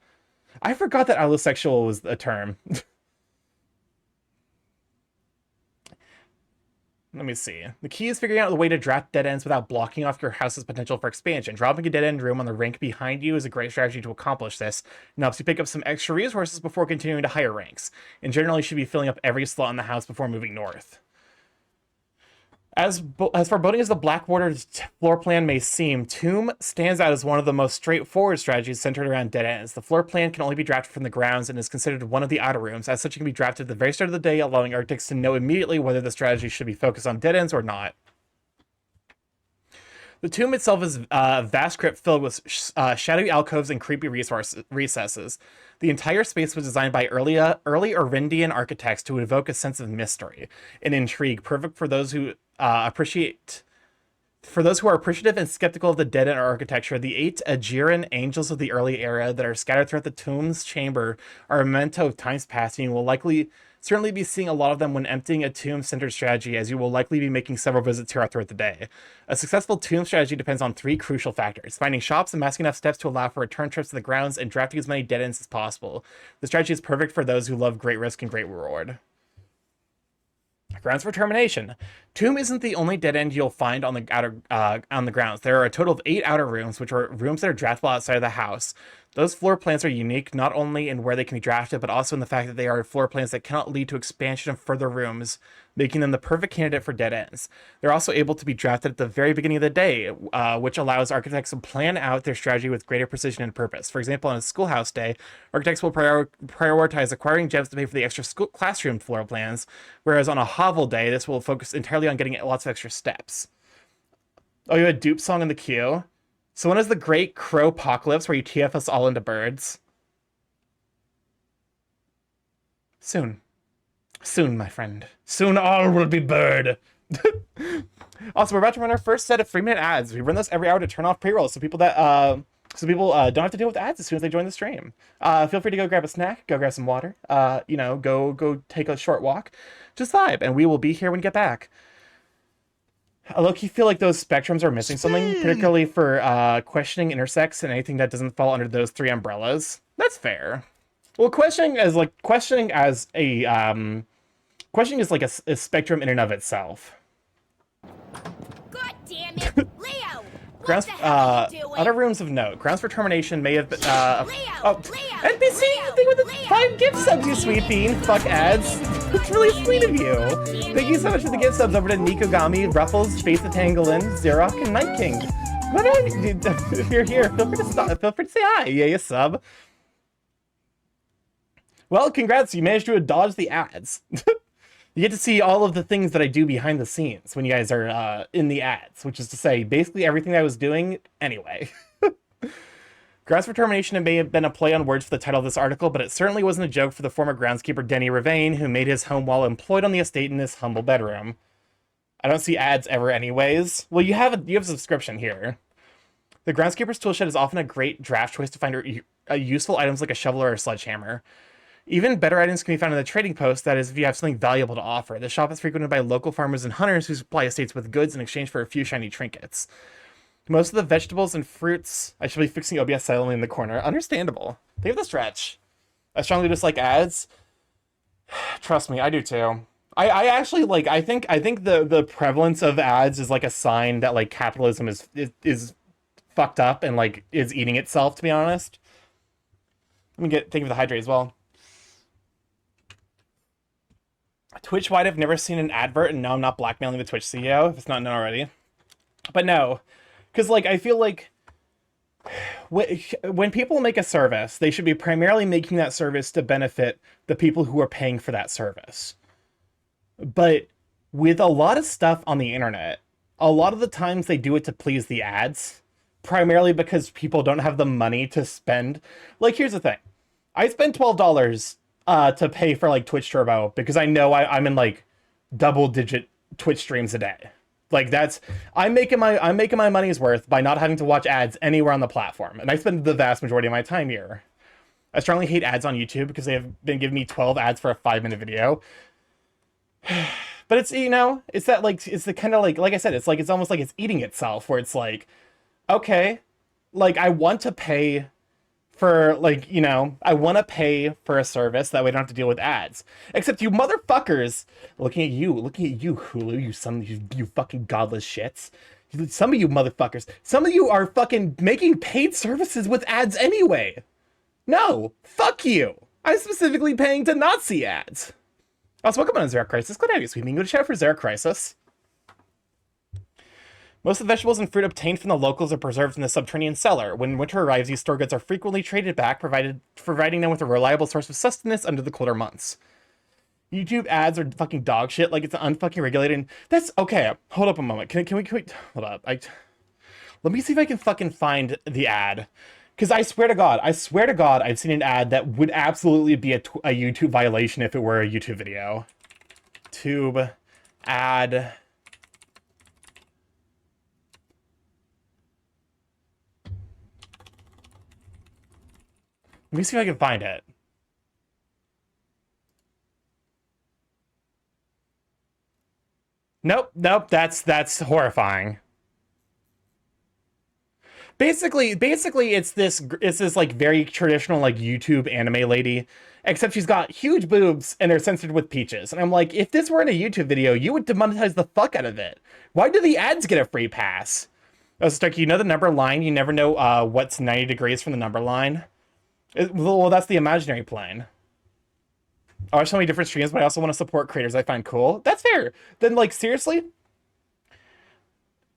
I forgot that allosexual was a term. Let me see. The key is figuring out the way to draft dead ends without blocking off your house's potential for expansion. Dropping a dead end room on the rank behind you is a great strategy to accomplish this, and helps you pick up some extra resources before continuing to higher ranks. And generally, you should be filling up every slot in the house before moving north. As foreboding as the black bordered floor plan may seem, Tomb stands out as one of the most straightforward strategies centered around dead ends. The floor plan can only be drafted from the grounds and is considered one of the outer rooms. As such, it can be drafted at the very start of the day, allowing architects to know immediately whether the strategy should be focused on dead ends or not. The tomb itself is a vast crypt filled with shadowy alcoves and creepy recesses. The entire space was designed by early Arindian architects to evoke a sense of mystery and intrigue, perfect for those who are appreciative and skeptical of the dead end architecture. The 8 Aegeran angels of the early era that are scattered throughout the tomb's chamber are a memento of times past, and you will certainly be seeing a lot of them when emptying a tomb-centered strategy, as you will likely be making several visits here throughout the day. A successful tomb strategy depends on 3 crucial factors: finding shops, amassing enough steps to allow for return trips to the grounds, and drafting as many dead ends as possible. The strategy is perfect for those who love great risk and great reward. Grounds for termination. Tomb isn't the only dead end you'll find on the grounds. There are a total of 8 outer rooms, which are rooms that are draftable outside of the house. Those floor plans are unique not only in where they can be drafted, but also in the fact that they are floor plans that cannot lead to expansion of further rooms, making them the perfect candidate for dead ends. They're also able to be drafted at the very beginning of the day, which allows architects to plan out their strategy with greater precision and purpose. For example, on a schoolhouse day, architects will prioritize acquiring gems to pay for the extra classroom floor plans, whereas on a hovel day, this will focus entirely on getting lots of extra steps. Oh, you had dupe song in the queue? So when is the Great Crow Apocalypse where you TF us all into birds? Soon. Soon, my friend. Soon all will be bird. Also, we're about to run our first set of 3-minute ads. We run this every hour to turn off pre-rolls so people don't have to deal with ads as soon as they join the stream. Feel free to go grab a snack, go grab some water, go take a short walk. Just vibe, and we will be here when you get back. I low-key feel like those spectrums are missing something, particularly for questioning intersex and anything that doesn't fall under those 3 umbrellas. That's fair. Well, questioning is like a spectrum in and of itself. God damn it, Leo! Grounds, other rooms of note. Grounds for termination may have been, NPC, thing with the 5 gift subs, you sweet bean. Fuck ads. It's really sweet of you. Thank you so much for the gift subs over to Nikogami, Ruffles, Face the Tangolin, Xerox, and Night King. If you're here, feel free to say hi. Yeah, you sub. Well, congrats, you managed to dodge the ads. You get to see all of the things that I do behind the scenes when you guys are in the ads, which is to say, basically everything I was doing anyway. Grounds for termination may have been a play on words for the title of this article, but it certainly wasn't a joke for the former groundskeeper Denny Ravane, who made his home while employed on the estate in his humble bedroom. I don't see ads ever anyways. Well, you have a subscription here. The groundskeeper's toolshed is often a great draft choice to find useful items like a shovel or a sledgehammer. Even better items can be found in the trading post, that is, if you have something valuable to offer. The shop is frequented by local farmers and hunters who supply estates with goods in exchange for a few shiny trinkets. Most of the vegetables and fruits... I should be fixing OBS silently in the corner. Understandable. They have the stretch. I strongly dislike ads. Trust me, I do too. I actually like I think the prevalence of ads is like a sign that like capitalism is fucked up and like is eating itself, to be honest. Let me think of the hydrate as well. Twitch wide, I've never seen an advert, and no, I'm not blackmailing the Twitch CEO if it's not known already. But no, because like I feel like when people make a service, they should be primarily making that service to benefit the people who are paying for that service. But with a lot of stuff on the internet, a lot of the times they do it to please the ads, primarily because people don't have the money to spend. Like, here's the thing. I spend $12 to pay for like Twitch Turbo because I know I'm in like double digit Twitch streams a day. Like I'm making my money's worth by not having to watch ads anywhere on the platform. And I spend the vast majority of my time here. I strongly hate ads on YouTube because they have been giving me 12 ads for a 5-minute video. But it's, you know, it's that like, it's the kind of like I said, it's like, it's almost like it's eating itself, where it's like, okay, like I want to pay for like, you know, I want to pay for a service that way I don't have to deal with ads. Except you motherfuckers, looking at you, Hulu, you fucking godless shits. Some of you motherfuckers, some of you are fucking making paid services with ads anyway. No, fuck you. I'm specifically paying to not see ads. Also, welcome on Xeric Crisis. Glad to have you, sweet. Go to chat for Xeric Crisis. Most of the vegetables and fruit obtained from the locals are preserved in the subterranean cellar. When winter arrives, these store goods are frequently traded back, providing them with a reliable source of sustenance under the colder months. YouTube ads are fucking dog shit. Like, it's unfucking regulated. That's okay. Hold up a moment. Can we hold up? Let me see if I can fucking find the ad. Because I swear to God, I've seen an ad that would absolutely be a YouTube violation if it were a YouTube video. Tube ad. Let me see if I can find it. Nope, that's horrifying. Basically, it's this like very traditional like YouTube anime lady, except she's got huge boobs and they're censored with peaches. And I'm like, if this were in a YouTube video, you would demonetize the fuck out of it. Why do the ads get a free pass? Oh, Stark, you know the number line. You never know what's 90 degrees from the number line. Well, that's the imaginary plane. I watch so many different streams, but I also want to support creators I find cool. That's fair. Then, like, seriously,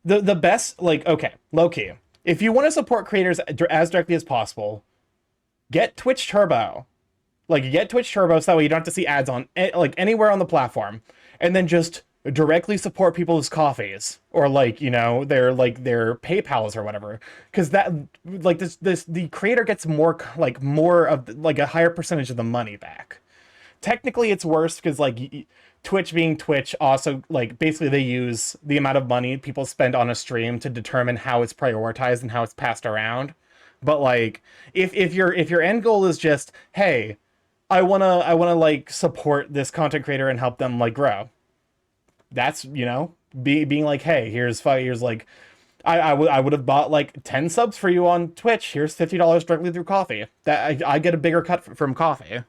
the best, like, okay, low key. If you want to support creators as directly as possible, get Twitch Turbo. Like, get Twitch Turbo so that way you don't have to see ads on like anywhere on the platform, and then just directly support people's coffees or like, you know, their PayPals or whatever. Because that, like, the creator gets more of like a higher percentage of the money back. Technically, it's worse because like Twitch being Twitch, also like basically they use the amount of money people spend on a stream to determine how it's prioritized and how it's passed around. But like if your end goal is just, hey, I wanna like support this content creator and help them like grow, that's, you know, being like, hey, here's like I would have bought like 10 subs for you on Twitch. Here's $50 directly through coffee. That I get a bigger cut from coffee.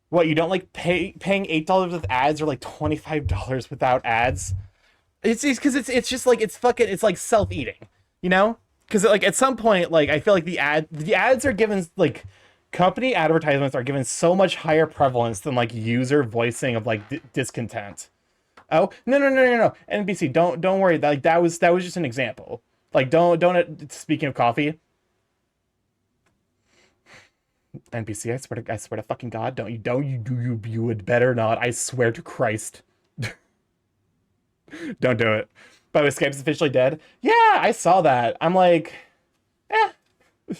What, you don't like paying $8 with ads or like $25 without ads? It's because it's just like it's like self-eating, you know? Because like at some point, like I feel like the ads are given, like company advertisements are given so much higher prevalence than like user voicing of like discontent. Oh, no. NBC, don't worry. Like that was just an example. Like don't. Speaking of coffee, NPC, I swear to fucking God, you would better not. I swear to Christ. Don't do it. By the way, Skype's officially dead. Yeah, I saw that. I'm like, to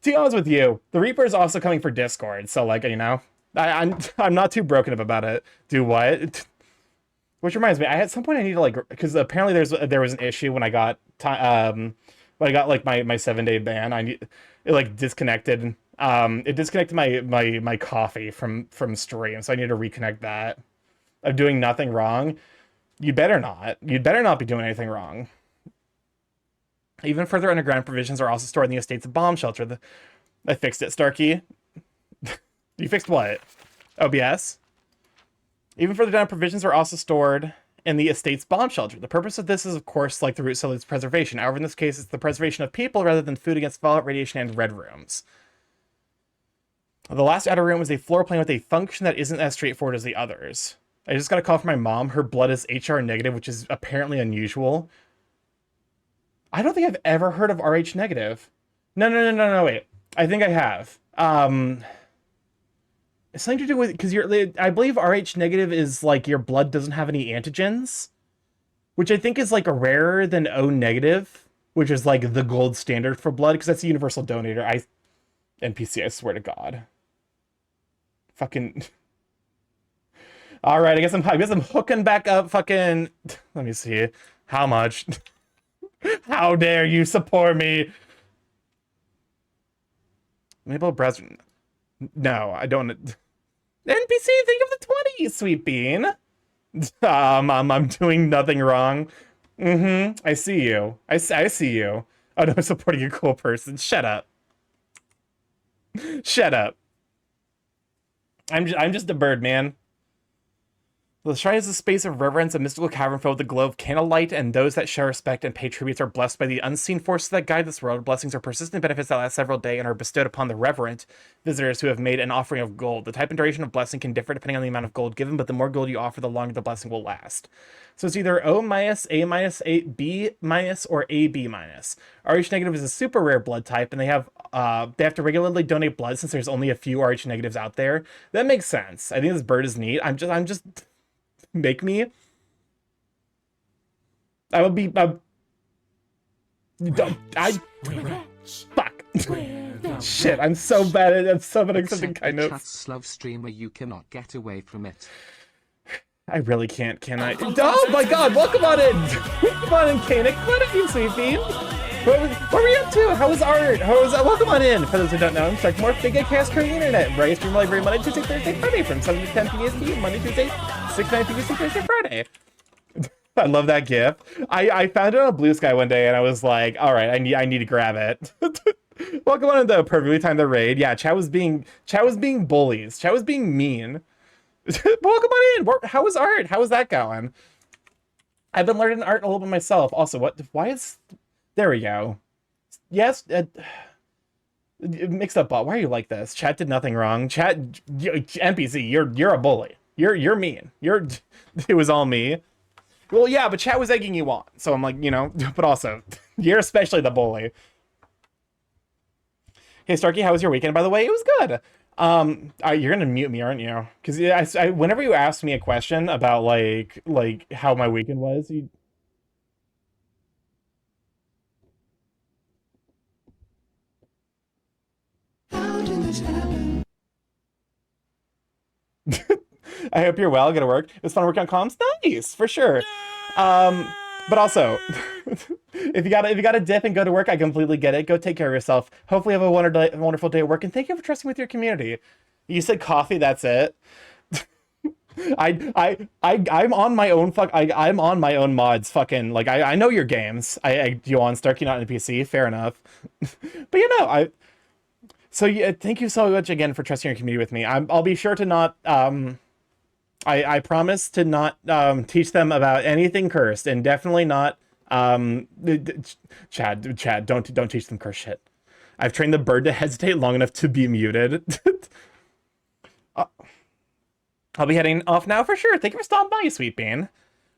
be honest with you, the Reaper is also coming for Discord, so like, you know, I'm not too broken up about it. Do what? Which reminds me, at some point I need to like, because apparently there was an issue when I got when I got like my 7-day ban. It like disconnected. It disconnected my coffee from stream, so I need to reconnect that. I'm doing nothing wrong. You'd better not be doing anything wrong. Even further underground provisions are also stored in the estate's bomb shelter. I fixed it, Starkey. You fixed what? OBS? Even further down, provisions are also stored in the estate's bomb shelter. The purpose of this is, of course, like the root cellar's preservation. However, in this case, it's the preservation of people rather than food against fallout, radiation, and red rooms. The last outer room is a floor plan with a function that isn't as straightforward as the others. I just got a call from my mom. Her blood is HR negative, which is apparently unusual. I don't think I've ever heard of RH negative. No, wait. I think I have. It's something to do with, because I believe RH negative is like your blood doesn't have any antigens, which I think is like a rarer than O negative, which is like the gold standard for blood, because that's a universal donator. NPC, I swear to God. Fucking. All right, I guess I'm hooking back up. Fucking. Let me see. How much? How dare you support me? Mabel Browser. No, I don't. NPC, think of the 20, sweet bean. I'm doing nothing wrong. I see you. I see you. Oh no, I'm supporting a cool person. Shut up. Shut up. I'm just a bird, man. The shrine is a space of reverence, a mystical cavern filled with the glow of candlelight, and those that show respect and pay tributes are blessed by the unseen forces that guide this world. Blessings are persistent benefits that last several days and are bestowed upon the reverent visitors who have made an offering of gold. The type and duration of blessing can differ depending on the amount of gold given, but the more gold you offer, the longer the blessing will last. So it's either O-, A-, B-, or AB-. RH negative is a super rare blood type, and they have to regularly donate blood since there's only a few RH negatives out there. That makes sense. I think this bird is neat. I'm just make me. I will be. Fuck. Shit, I'm so bad at accepting kindness. Chat's love streamer, you cannot get away from it. I really can't, can I? Oh my god, welcome on in! Welcome on in, Kanik. Glad to you, sweet bean. What were you up to? How was art? Welcome on in. For those who don't know, I'm Starkmore, Big Chaos Curry Internet. Where I stream live every Monday, Tuesday, Thursday, Friday from 7 to 10 PST, Monday, Tuesday, 6 to 9 PST, Thursday, Friday. I love that GIF. I found it on Blue Sky one day and I was like, all right, I need to grab it. Welcome on in the perfectly timed the raid. Yeah, chat was being bullies. Chat was being mean. Welcome on in. How was art? How is that going? I've been learning art a little bit myself. Also, there we go. Yes, mixed up bot. Why are you like this? Chat did nothing wrong. Chat, NPC, you're a bully. You're mean. It was all me. Well, yeah, but chat was egging you on. So I'm like, but also, you're especially the bully. Hey, Starkey, how was your weekend, by the way? It was good. You're gonna mute me, aren't you? Because whenever you ask me a question about like how my weekend was, How did this happen? I hope you're well. Go to work. It was fun working on comms. Nice, for sure. But also, if you got to dip and go to work, I completely get it. Go take care of yourself. Hopefully, have a wonderful day at work, and thank you for trusting with your community. You said coffee. That's it. I'm on my own. I'm on my own mods. Fucking like I know your games. You on Starkey, not NPC. Fair enough. But So yeah, thank you so much again for trusting your community with me. I'll be sure to not. I promise to not teach them about anything cursed, and definitely not. Chad, don't teach them curse shit. I've trained the bird to hesitate long enough to be muted. I'll be heading off now for sure. Thank you for stopping by, sweet bean.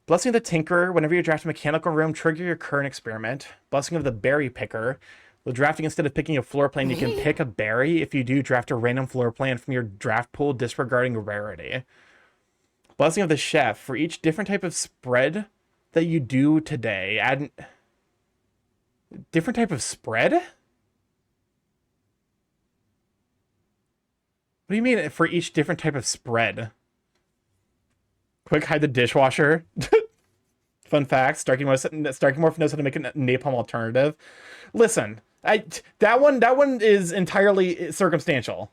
Blessing of the Tinkerer. Whenever you draft a mechanical room, trigger your current experiment. Blessing of the Berry Picker. The drafting, instead of picking a floor plan, you can pick a berry. If you do, draft a random floor plan from your draft pool, disregarding rarity. Blessing of the Chef. For each different type of spread that you do today, add different type of spread? What do you mean for each different type of spread? Quick, hide the dishwasher. Fun fact, Starkymorph knows how to make a napalm alternative. Listen, that one is entirely circumstantial.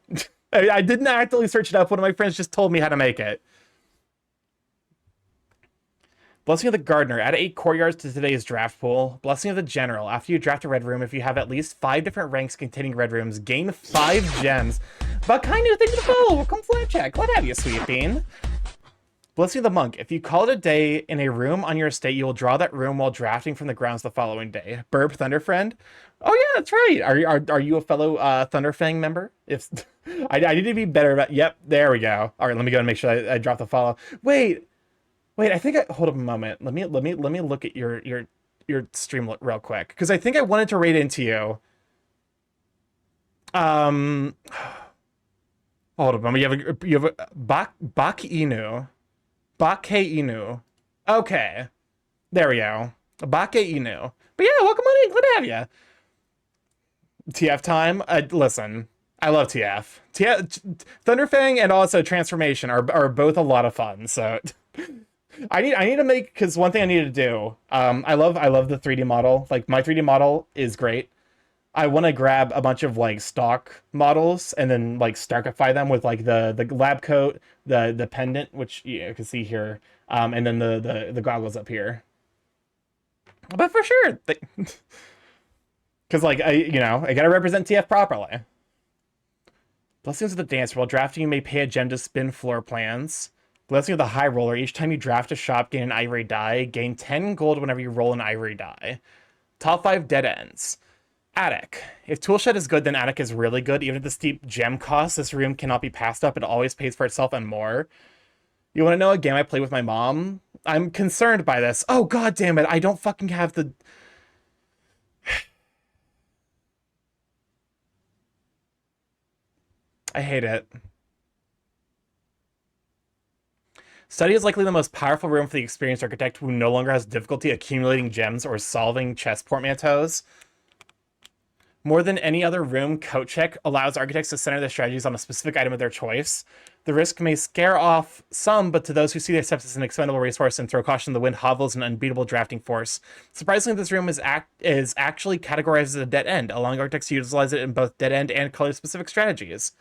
I didn't actively search it up. One of my friends just told me how to make it. Blessing of the Gardener. Add 8 courtyards to today's draft pool. Blessing of the General. After you draft a red room, if you have at least 5 different ranks containing red rooms, gain 5 gems. But kind of thing to follow. Welcome, Flapjack. Glad to have you, sweet bean. Blessing of the Monk. If you call it a day in a room on your estate, you will draw that room while drafting from the grounds the following day. Burp Thunder Friend. Oh yeah, that's right. Are you a fellow Thunderfang member? If I need to be better about. Yep, there we go. All right, let me go and make sure I drop the follow. Wait. I think hold up a moment. Let me look at your stream real quick because I think I wanted to raid into you. Hold up a moment. You have a Bak Inu. Bake Inu. Okay. There we go. Bake Inu. But yeah, welcome on in. Glad to have you. TF time. Listen, I love TF. Thunderfang and also Transformation are both a lot of fun. So I need to make, because one thing I need to do. I love the 3D model. Like my 3D model is great. I want to grab a bunch of like stock models and then like Starkify them with like the lab coat, the pendant, which you can see here, and then the goggles up here. But for sure, because like I gotta represent TF properly. Blessings of the Dancer. While drafting, you may pay a gem to spin floor plans. Blessing of the High Roller. Each time you draft a shop, gain an ivory die. Gain 10 gold whenever you roll an ivory die. Top 5 dead ends. Attic. If Toolshed is good, then Attic is really good. Even at the steep gem cost, this room cannot be passed up. It always pays for itself and more. You want to know a game I played with my mom? I'm concerned by this. Oh, god damn it. I don't fucking have the... I hate it. Study is likely the most powerful room for the experienced architect who no longer has difficulty accumulating gems or solving chess portmanteaus. More than any other room, Coat Check allows architects to center their strategies on a specific item of their choice. The risk may scare off some, but to those who see their steps as an expendable resource and throw caution to the wind, Hovel is an unbeatable drafting force. Surprisingly, this room is actually categorized as a dead end, allowing architects to utilize it in both dead end and color-specific strategies.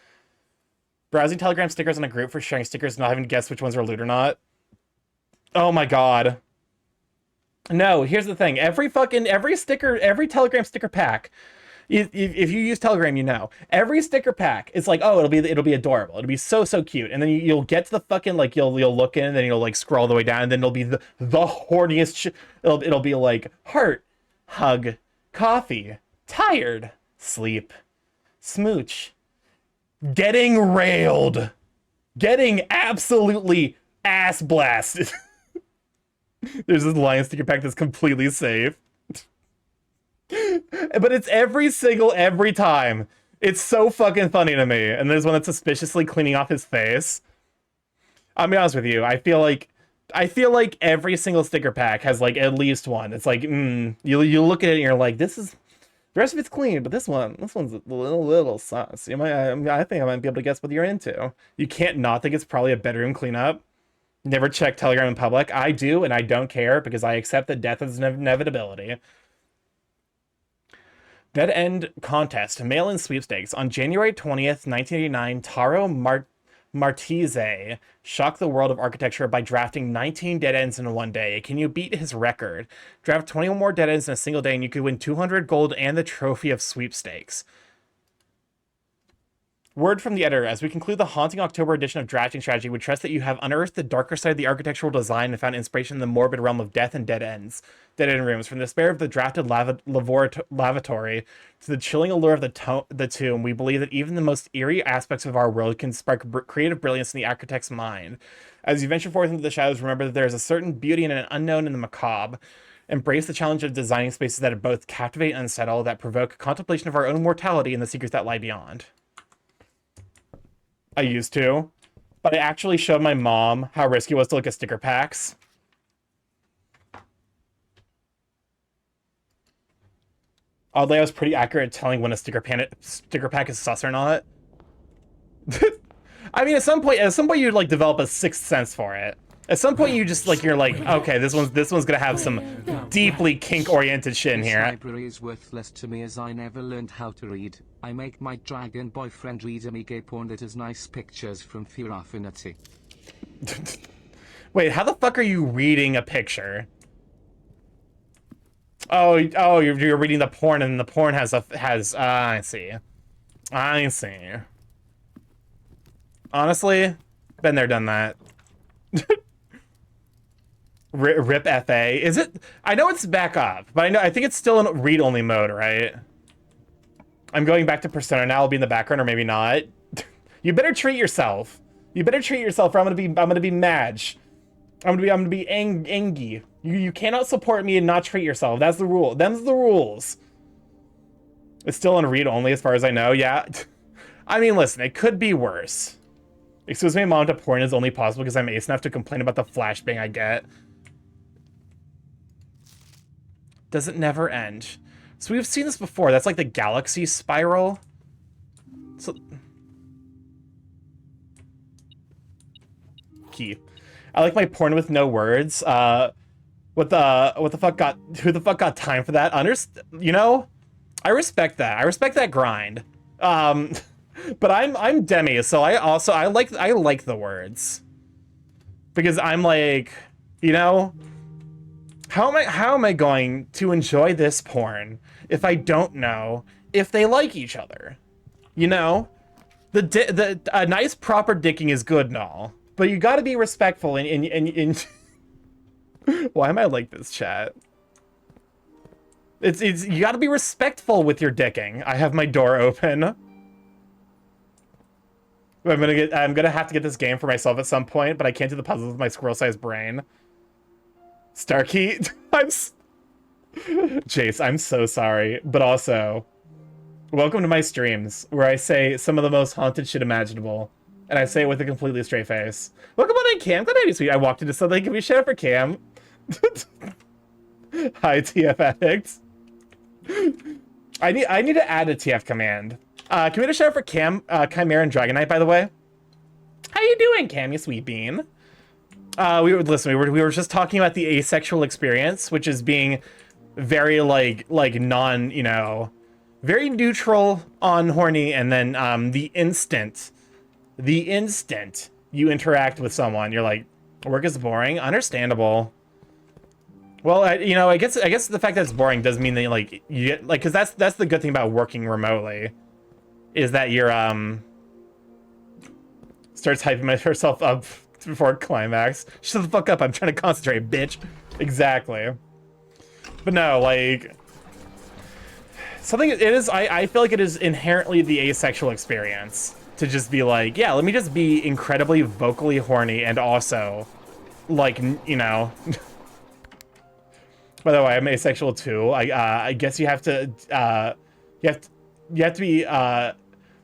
Browsing Telegram stickers on a group for sharing stickers, not having to guess which ones are loot or not. Oh my god. No, here's the thing. Every Telegram sticker pack, if you use Telegram, you know. Every sticker pack, it's like, oh, it'll be adorable. It'll be so cute. And then you'll get to the fucking, like, you'll look in, and then you'll like scroll all the way down, and then it'll be the horniest it'll be like heart, hug, coffee, tired, sleep, smooch, getting railed, getting absolutely ass blasted. There's this lion sticker pack that's completely safe. But it's every time. It's so fucking funny to me. And there's one that's suspiciously cleaning off his face. I'll be honest with you. I feel like every single sticker pack has like at least one. It's like, you look at it and you're like, this is, the rest of it's clean, but this one's a little sus. I think I might be able to guess what you're into. You can't not think it's probably a bedroom cleanup. Never check Telegram in public. I do, and I don't care because I accept that death is an inevitability. Dead End Contest, mail-in sweepstakes. On January 20th, 1989, Taro Martise shocked the world of architecture by drafting 19 dead ends in one day. Can you beat his record? Draft 21 more dead ends in a single day and you could win 200 gold and the trophy of sweepstakes. Word from the editor. As we conclude the haunting October edition of Drafting Strategy, we trust that you have unearthed the darker side of the architectural design and found inspiration in the morbid realm of death and dead ends. Dead end rooms. From the despair of the drafted lavatory to the chilling allure of the tomb, we believe that even the most eerie aspects of our world can spark creative brilliance in the architect's mind. As you venture forth into the shadows, remember that there is a certain beauty in an unknown in the macabre. Embrace the challenge of designing spaces that both captivate and unsettle, that provoke contemplation of our own mortality and the secrets that lie beyond. I used to, but I actually showed my mom how risky it was to look at sticker packs. Oddly, I was pretty accurate at telling when a sticker pack is sus or not. I mean, at some point you like develop a sixth sense for it. At some point, you just like you're like, okay, this one's gonna have some deeply kink-oriented shit in This here. library is worthless to me as I never learned how to read. I make my dragon boyfriend read me gay porn that has nice pictures from Fear Affinity. Wait, how the fuck are you reading a picture? Oh, you're reading the porn, and the porn has I see. Honestly, been there, done that. Rip FA. Is it? I know it's back up, but I think it's still in read-only mode, right? I'm going back to Persona now. I'll be in the background, or maybe not. You better treat yourself. You better treat yourself, or I'm gonna be Madge. I'm gonna be Angie. You cannot support me and not treat yourself. That's the rule. Them's the rules. It's still on read-only, as far as I know. Yeah. I mean, listen, it could be worse. Excuse me, amount of porn is only possible because I'm ace enough to complain about the flashbang I get. Does it never end? So we've seen this before. That's like the galaxy spiral. So key. I like my porn with no words. What the fuck got? Who the fuck got time for that? You know, I respect that. I respect that grind. But I'm Demi, so I like the words because I'm like, you know. How am I going to enjoy this porn if I don't know if they like each other? You know, a nice proper dicking is good and all, but you got to be respectful in Why am I like this, chat? It's you got to be respectful with your dicking. I have my door open. I'm gonna have to get this game for myself at some point, but I can't do the puzzles with my squirrel-sized brain. Starkey, Jace, I'm so sorry, but also, welcome to my streams, where I say some of the most haunted shit imaginable, and I say it with a completely straight face. Welcome on in, Cam. Glad to have you, sweet. I walked into something. Can we shout out for Cam? Hi, TF Addicts. I need to add a TF command. Can we get a shout out for Cam, Chimera, and Dragonite, by the way? How you doing, Cam, you sweet bean? We were just talking about the asexual experience, which is being very like non, you know, very neutral on horny, and then the instant you interact with someone, you're like, work is boring. Understandable. Well, I guess the fact that it's boring does mean that like you get like, because that's the good thing about working remotely, is that you're starts hyping herself up before climax. Shut the fuck up, I'm trying to concentrate, bitch. Exactly. But no, like, I feel like it is inherently the asexual experience to just be like, yeah, let me just be incredibly vocally horny and also, like, you know. By the way, I'm asexual too. I guess you have to,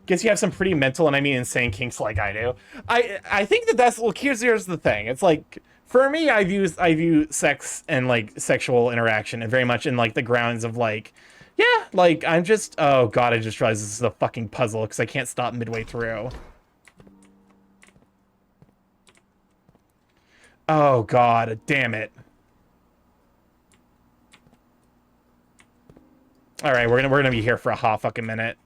guess you have some pretty mental, and I mean insane, kinks like I do. I think that's, look, here's the thing. It's like, for me, I view sex and like sexual interaction and very much in like the grounds of like, yeah, like I'm just, oh god, I just realized this is a fucking puzzle because I can't stop midway through. Oh god, damn it. All right, we're gonna be here for a hot fucking minute.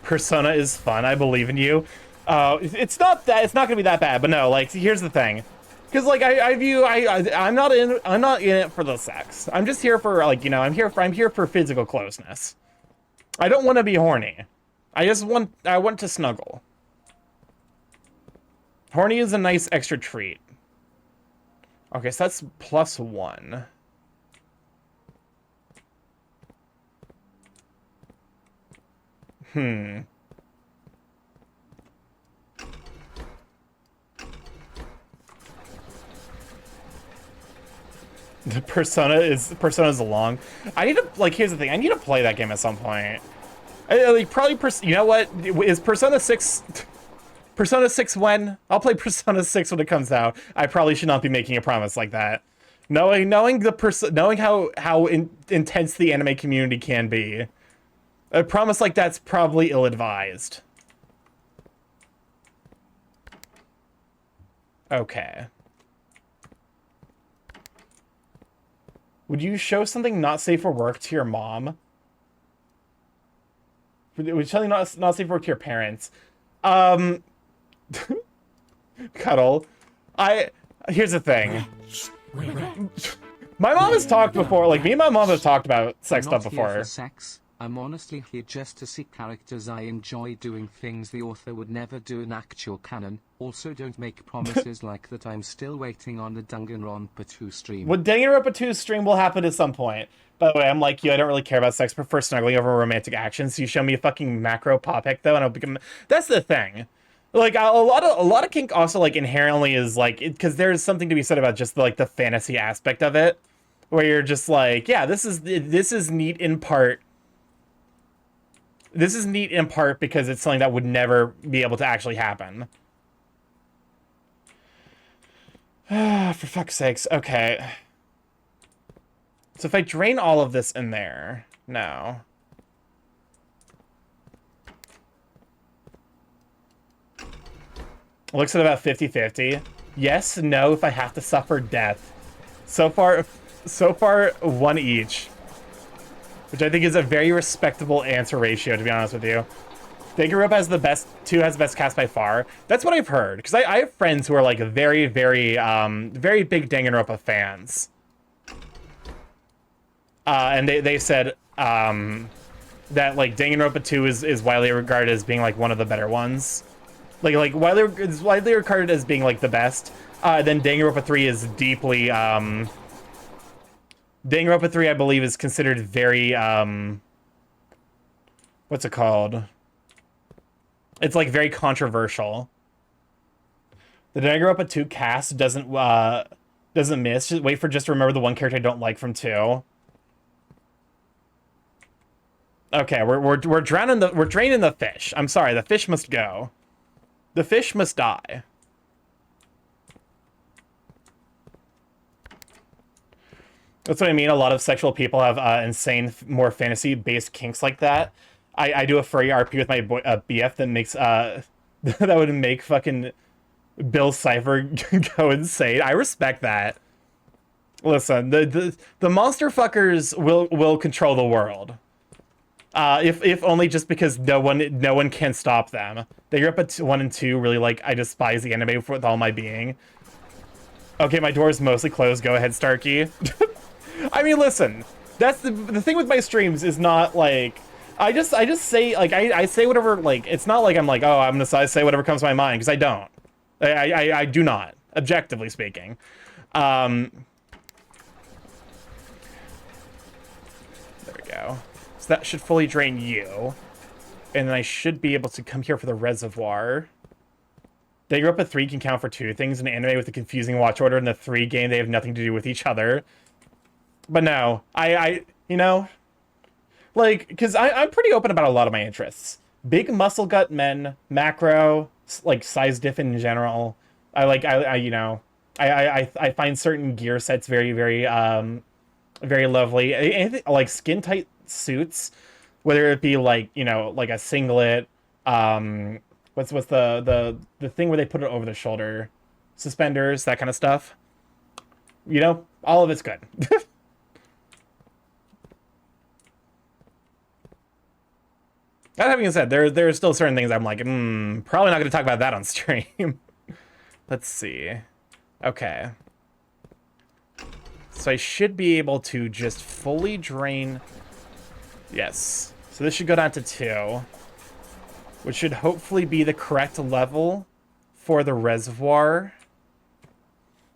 Persona is fun. I believe in you. It's not gonna be that bad, but no. Like, here's the thing, because like I'm not in it for the sex. I'm just here for, like, you know, I'm here for physical closeness. I don't want to be horny. I want to snuggle. Horny is a nice extra treat. Okay, so that's +1. The Persona's long. I need to, like, here's the thing. I need to play that game at some point. Like, probably, you know what? Is Persona 6... Persona 6 when? I'll play Persona 6 when it comes out. I probably should not be making a promise like that. Knowing how intense the anime community can be, a promise like that's probably ill-advised. Okay. Would you show something not safe for work to your mom? Would you tell you not safe for work to your parents? Cuddle. Here's the thing. My mom has talked before, like, me and my mom have talked about sex I'm stuff not here before. for sex. I'm honestly here just to see characters I enjoy doing things the author would never do in actual canon. Also, don't make promises like that. I'm still waiting on the Danganronpa 2 stream. What Danganronpa 2 stream will happen at some point. By the way, I'm like you, I don't really care about sex, prefer snuggling over romantic actions. So you show me a fucking macro pop pic though, and I'll become. That's the thing. Like a lot of kink also like inherently is like because there's something to be said about just like the fantasy aspect of it, where you're just like, yeah, this is neat in part. This is neat in part because it's something that would never be able to actually happen. For fuck's sakes. Okay. So if I drain all of this in there, no. Looks at about 50-50. Yes, no, if I have to suffer death. So far, one each. Which I think is a very respectable answer ratio, to be honest with you. Danganronpa has the best, 2 has the best cast by far. That's what I've heard, because I have friends who are like very, very, very big Danganronpa fans. And they said that like Danganronpa 2 is widely regarded as being like one of the better ones. Like widely regarded as being like the best. Then Danganronpa 3 is deeply Danganronpa 3, I believe, is considered very, what's it called? It's, like, very controversial. The Danganronpa 2 cast doesn't miss. Just wait for just to remember the one character I don't like from 2. Okay, we're draining the fish. I'm sorry, the fish must go. The fish must die. That's what I mean. A lot of sexual people have insane, more fantasy-based kinks like that. I do a furry RP with my BF that makes that would make fucking Bill Cipher go insane. I respect that. Listen, the monster fuckers will control the world. If only just because no one can stop them. They grew up at 1 and 2. Really, like, I despise the anime with all my being. Okay, my door is mostly closed. Go ahead, Starkey. I mean, listen, that's the thing with my streams is not like I just say like I say whatever, like it's not like I'm like, oh, I'm gonna say whatever comes to my mind, because I don't. I do not, objectively speaking. There we go. So that should fully drain you, and then I should be able to come here for the reservoir. Danganronpa 3 can count for 2 things: an anime with a confusing watch order, and the 3 game they have nothing to do with each other. But no, I you know, like, because I'm pretty open about a lot of my interests. Big muscle gut men, macro, like size diff in general. I you know, I find certain gear sets very, very, very lovely. Anything, like skin tight suits, whether it be like, you know, like a singlet, what's the thing where they put it over the shoulder, suspenders, that kind of stuff. You know, all of it's good. That having said, there are still certain things I'm like, probably not going to talk about that on stream. Let's see. Okay. So I should be able to just fully drain. Yes. So this should go down to 2, which should hopefully be the correct level for the reservoir.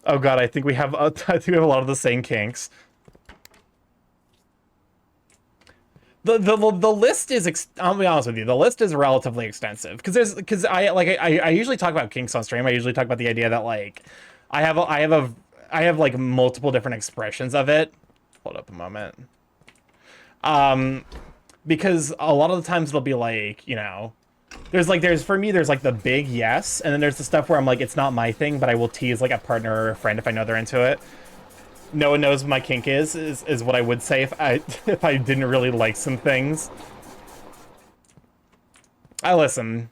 Oh god, I think we have a lot of the same kinks. The list is, I'll be honest with you, the list is relatively extensive, because I usually talk about kinks on stream. I usually talk about the idea that like I have like multiple different expressions of it. Hold up a moment. Because a lot of the times it'll be like, you know, for me there's like the big yes, and then there's the stuff where I'm like, it's not my thing, but I will tease like a partner or a friend if I know they're into it. No one knows what my kink is what I would say if I didn't really like some things. I listen.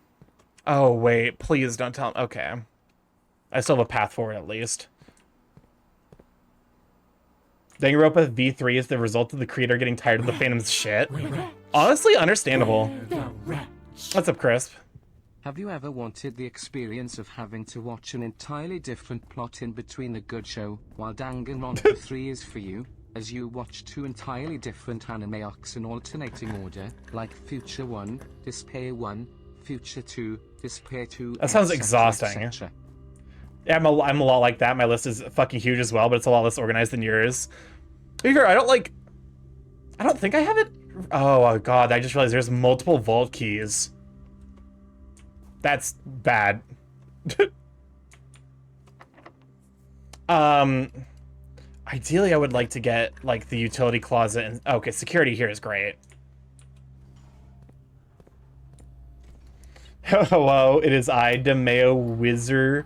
Oh wait, please don't tell me. Okay. I still have a path forward at least. Danganronpa V3 is the result of the creator getting tired of the Phantom's shit. Honestly, understandable. What's up, Crisp? Have you ever wanted the experience of having to watch an entirely different plot in between a good show, while Danganronpa 3 is for you, as you watch two entirely different anime arcs in alternating order, like Future 1, Despair 1, Future 2, Despair 2, That sounds etc., exhausting. etc. Yeah, I'm a lot like that. My list is fucking huge as well, but it's a lot less organized than yours. To be fair, I don't think I have it. Oh god, I just realized there's multiple vault keys. That's bad. Ideally I would like to get like the utility closet and okay, security here is great. Hello, it is I, DeMeo Wizard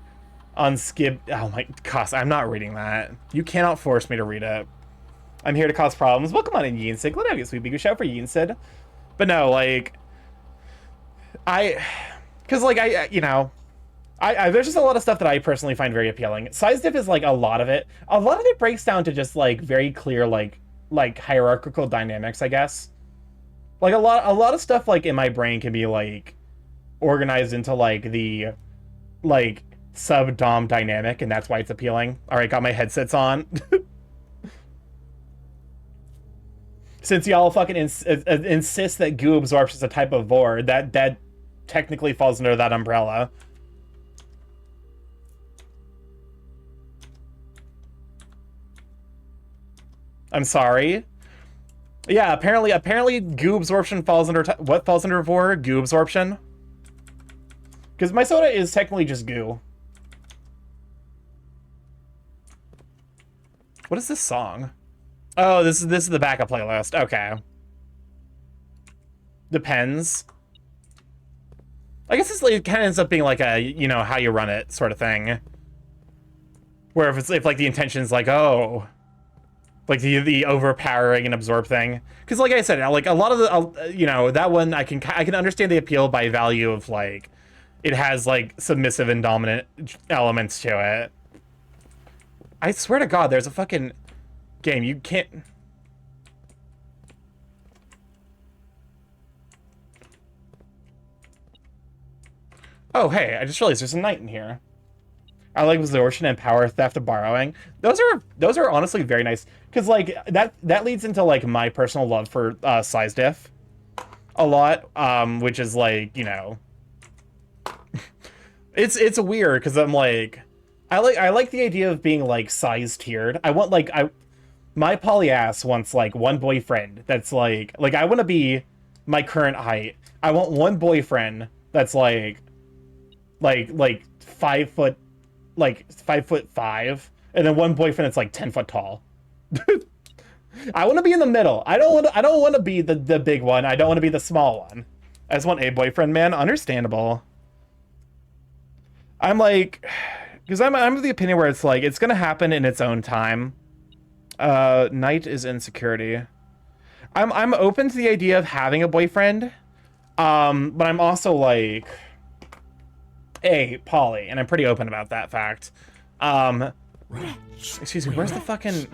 on Skip. Oh my gosh, I'm not reading that. You cannot force me to read it. I'm here to cause problems. Welcome on in, Yinsid. Glad to have you, sweet. Big shout for Yinsid. But no, like, because like you know, there's just a lot of stuff that I personally find very appealing. Size diff is like a lot of it. A lot of it breaks down to just like very clear like hierarchical dynamics, I guess. Like a lot of stuff like in my brain can be like organized into like the like sub-dom dynamic, and that's why it's appealing. All right, got my headsets on. Since y'all fucking insist that goo absorption is a type of vor, that technically falls under that umbrella. I'm sorry. Yeah, apparently goo absorption falls under what falls under vor? Goo absorption. Because my soda is technically just goo. What is this song? Oh, this is the backup playlist. Okay. Depends. I guess this like, kind of ends up being like a, you know, how you run it sort of thing. Where if like the intention's like, oh, like the overpowering and absorb thing. Because like I said, like a lot of the, you know, that one I can understand the appeal by value of like, it has like submissive and dominant elements to it. I swear to God, there's a fucking game you can't. Oh hey, I just realized there's a knight in here. I like absorption and power theft of borrowing. Those are honestly very nice because like that leads into like my personal love for size diff a lot, which is like, you know, it's weird because I'm like I like the idea of being like size tiered. I want like my polyass wants like one boyfriend that's like I want to be my current height. I want one boyfriend that's like 5 foot, like 5'5", and then one boyfriend that's like 10 foot tall. I want to be in the middle. I don't want to be the big one. I don't want to be the small one. I just want a boyfriend, man. Understandable. I'm like, because I'm of the opinion where it's like it's gonna happen in its own time. Knight is insecurity. I'm open to the idea of having a boyfriend, but I'm also like poly, and I'm pretty open about that fact. Excuse me, where's the fucking...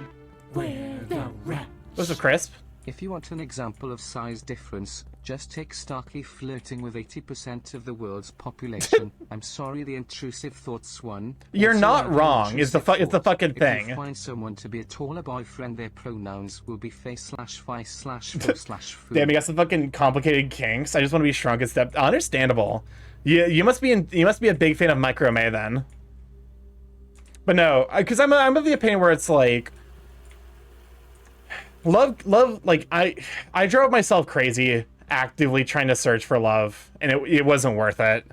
Where's the crisp? If you want an example of size difference, just take Starkly flirting with 80% of the world's population. I'm sorry, the intrusive thoughts one. You're Also, not have an wrong. It's the intrusive thought. fucking If thing. you find someone to be a taller boyfriend, their pronouns will be face/fi/fo/fu. Damn, you got some fucking complicated kinks. I just want to be shrunk and stepped. Understandable. You must be a big fan of Microme then. But no, because I'm of the opinion where it's like love like I drove myself crazy actively trying to search for love, and it wasn't worth it.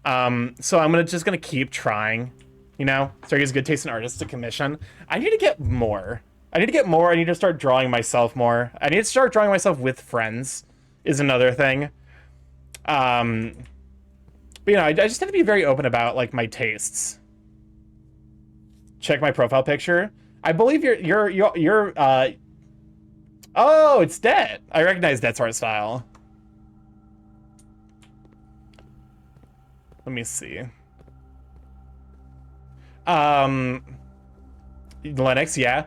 So I'm just gonna keep trying, you know. Start using good taste in artists to commission. I need to get more. I need to start drawing myself more. I need to start drawing myself with friends is another thing. But you know, I just have to be very open about like my tastes. Check my profile picture. I believe you're oh, it's Det. I recognize Det's art style. Let me see. Lennox, yeah.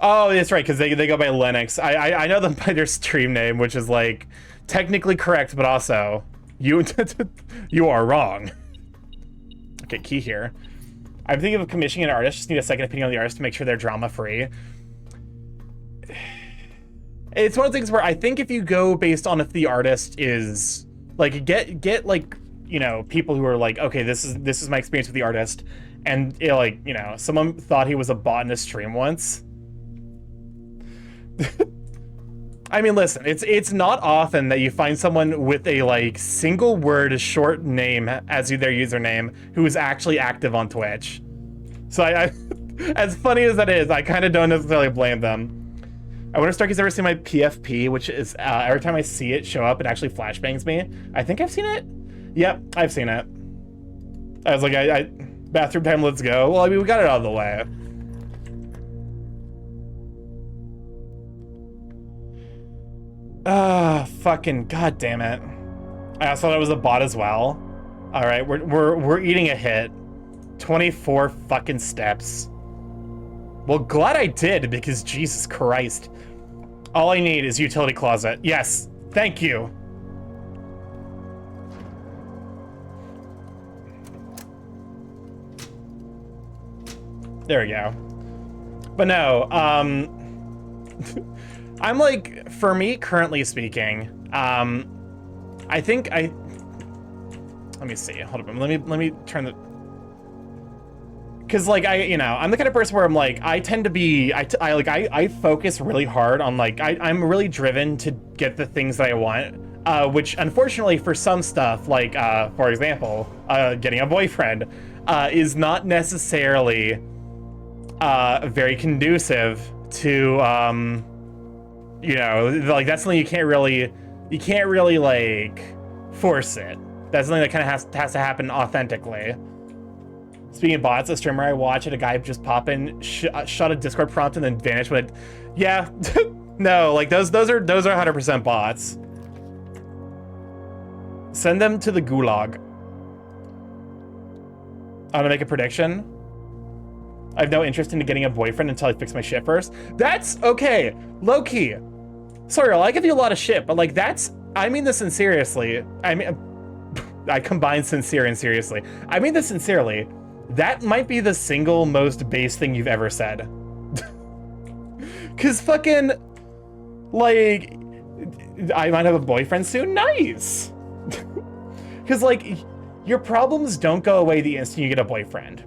Oh, that's right, because they go by Lennox. I know them by their stream name, which is like technically correct, but also You you are wrong. Okay, key here. I'm thinking of commissioning an artist. Just need a second opinion on the artist to make sure they're drama free. It's one of the things where I think if you go based on if the artist is like get like, you know, people who are like, okay, this is my experience with the artist, and it, like, you know, someone thought he was a bot in a stream once. I mean, listen, it's not often that you find someone with a like single word short name as their username who is actually active on Twitch. So I as funny as that is, I kind of don't necessarily blame them. I wonder if Starkey's ever seen my PFP, which is every time I see it show up, it actually flashbangs me. I think I've seen it. Yep, I've seen it. I was like, I bathroom time, let's go. Well, I mean, we got it out of the way. Fucking goddamn it. I also thought it was a bot as well. All right, we're eating a hit. 24 fucking steps. Well, glad I did, because Jesus Christ. All I need is utility closet. Yes, thank you. There we go. But no, I'm like, for me, currently speaking, I think let me see, hold on, let me turn the, because like I'm the kind of person where I'm like, I tend to be, I focus really hard on like, I'm really driven to get the things that I want, which unfortunately for some stuff, like for example, getting a boyfriend, is not necessarily very conducive to you know, like that's something you can't really like force it. That's something that kind of has to happen authentically. Speaking of bots, a streamer I watch had a guy just pop in, shot a Discord prompt and then vanish when it, yeah, no, like those are 100% bots. Send them to the gulag. I'm gonna make a prediction. I have no interest in getting a boyfriend until I fix my shit first. That's okay, low key. Sorry, I give you a lot of shit, but like I mean this sincerely. I mean, I combine sincere and seriously. I mean this sincerely. That might be the single most base thing you've ever said. Cause fucking, like, I might have a boyfriend soon, nice. Cause like, your problems don't go away the instant you get a boyfriend.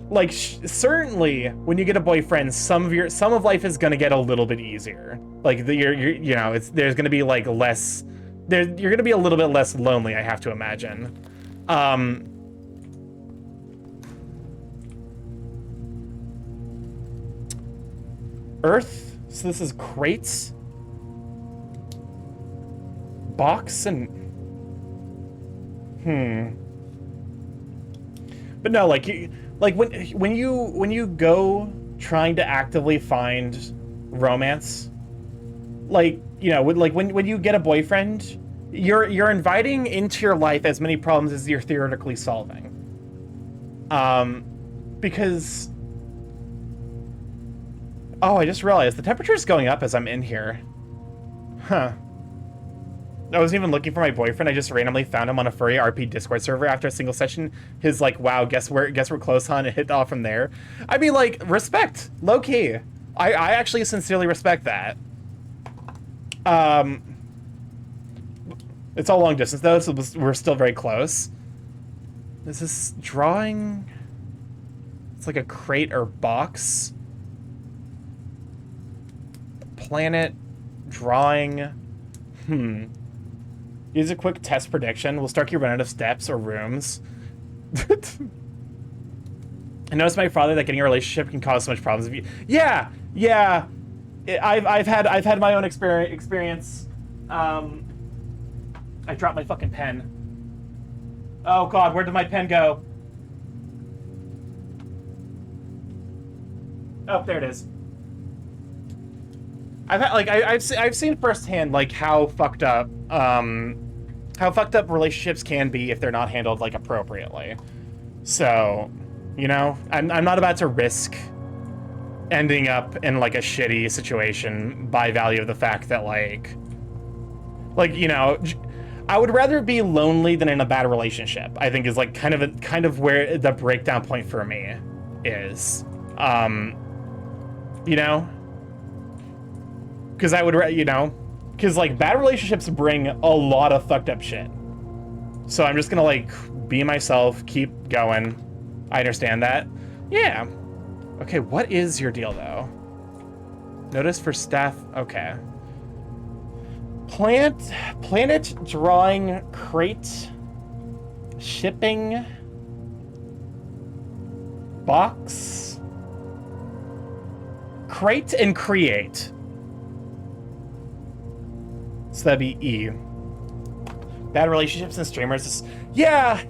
Like, certainly when you get a boyfriend, some of life is gonna get a little bit easier. Like you know, there's gonna be like less, you're gonna be a little bit less lonely, I have to imagine. Earth, so this is crates, box, and but no, like when you go trying to actively find romance, like, you know, when you get a boyfriend, you're inviting into your life as many problems as you're theoretically solving. Because, oh, I just realized the temperature is going up as I'm in here. Huh. I wasn't even looking for my boyfriend. I just randomly found him on a furry RP Discord server after a single session. His like, wow, guess we're close, huh? And it hit off from there. I mean, like, respect, low key. I actually sincerely respect that. It's all long distance though, so we're still very close. Is this drawing? It's like a crate or box. Planet drawing. Use a quick test prediction. Will Starkey run out of steps or rooms? I noticed my father that getting a relationship can cause so much problems. Yeah. I've had my own experience. I dropped my fucking pen. Oh God, where did my pen go? Oh, there it is. I've seen firsthand like how fucked up relationships can be if they're not handled like appropriately. So, you know, I'm not about to risk ending up in like a shitty situation by value of the fact that like, you know, I would rather be lonely than in a bad relationship, I think is like kind of where the breakdown point for me is. You know? Because I would, you know, because like bad relationships bring a lot of fucked up shit. So I'm just gonna like be myself, keep going. I understand that. Yeah. Okay, what is your deal though? Notice for staff, okay. Planet drawing crate shipping box crate and create. So that'd be E. Bad relationships and streamers. Yeah.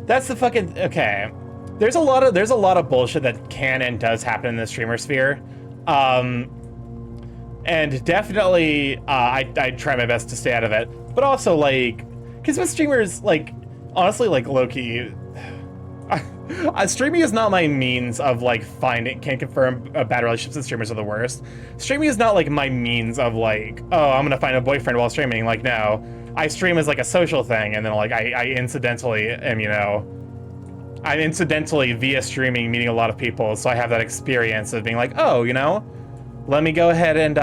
That's the fucking okay. There's a lot of bullshit that can and does happen in the streamer sphere. And definitely, I try my best to stay out of it. But also, like, because with streamers, like, honestly, like, low-key, streaming is not my means of, like, can't confirm bad relationships with streamers are the worst. Streaming is not, like, my means of, like, oh, I'm gonna find a boyfriend while streaming. Like, no. I stream as, like, a social thing, and then, like, I incidentally am, you know, I'm incidentally, via streaming, meeting a lot of people, so I have that experience of being like, oh, you know, let me go ahead and,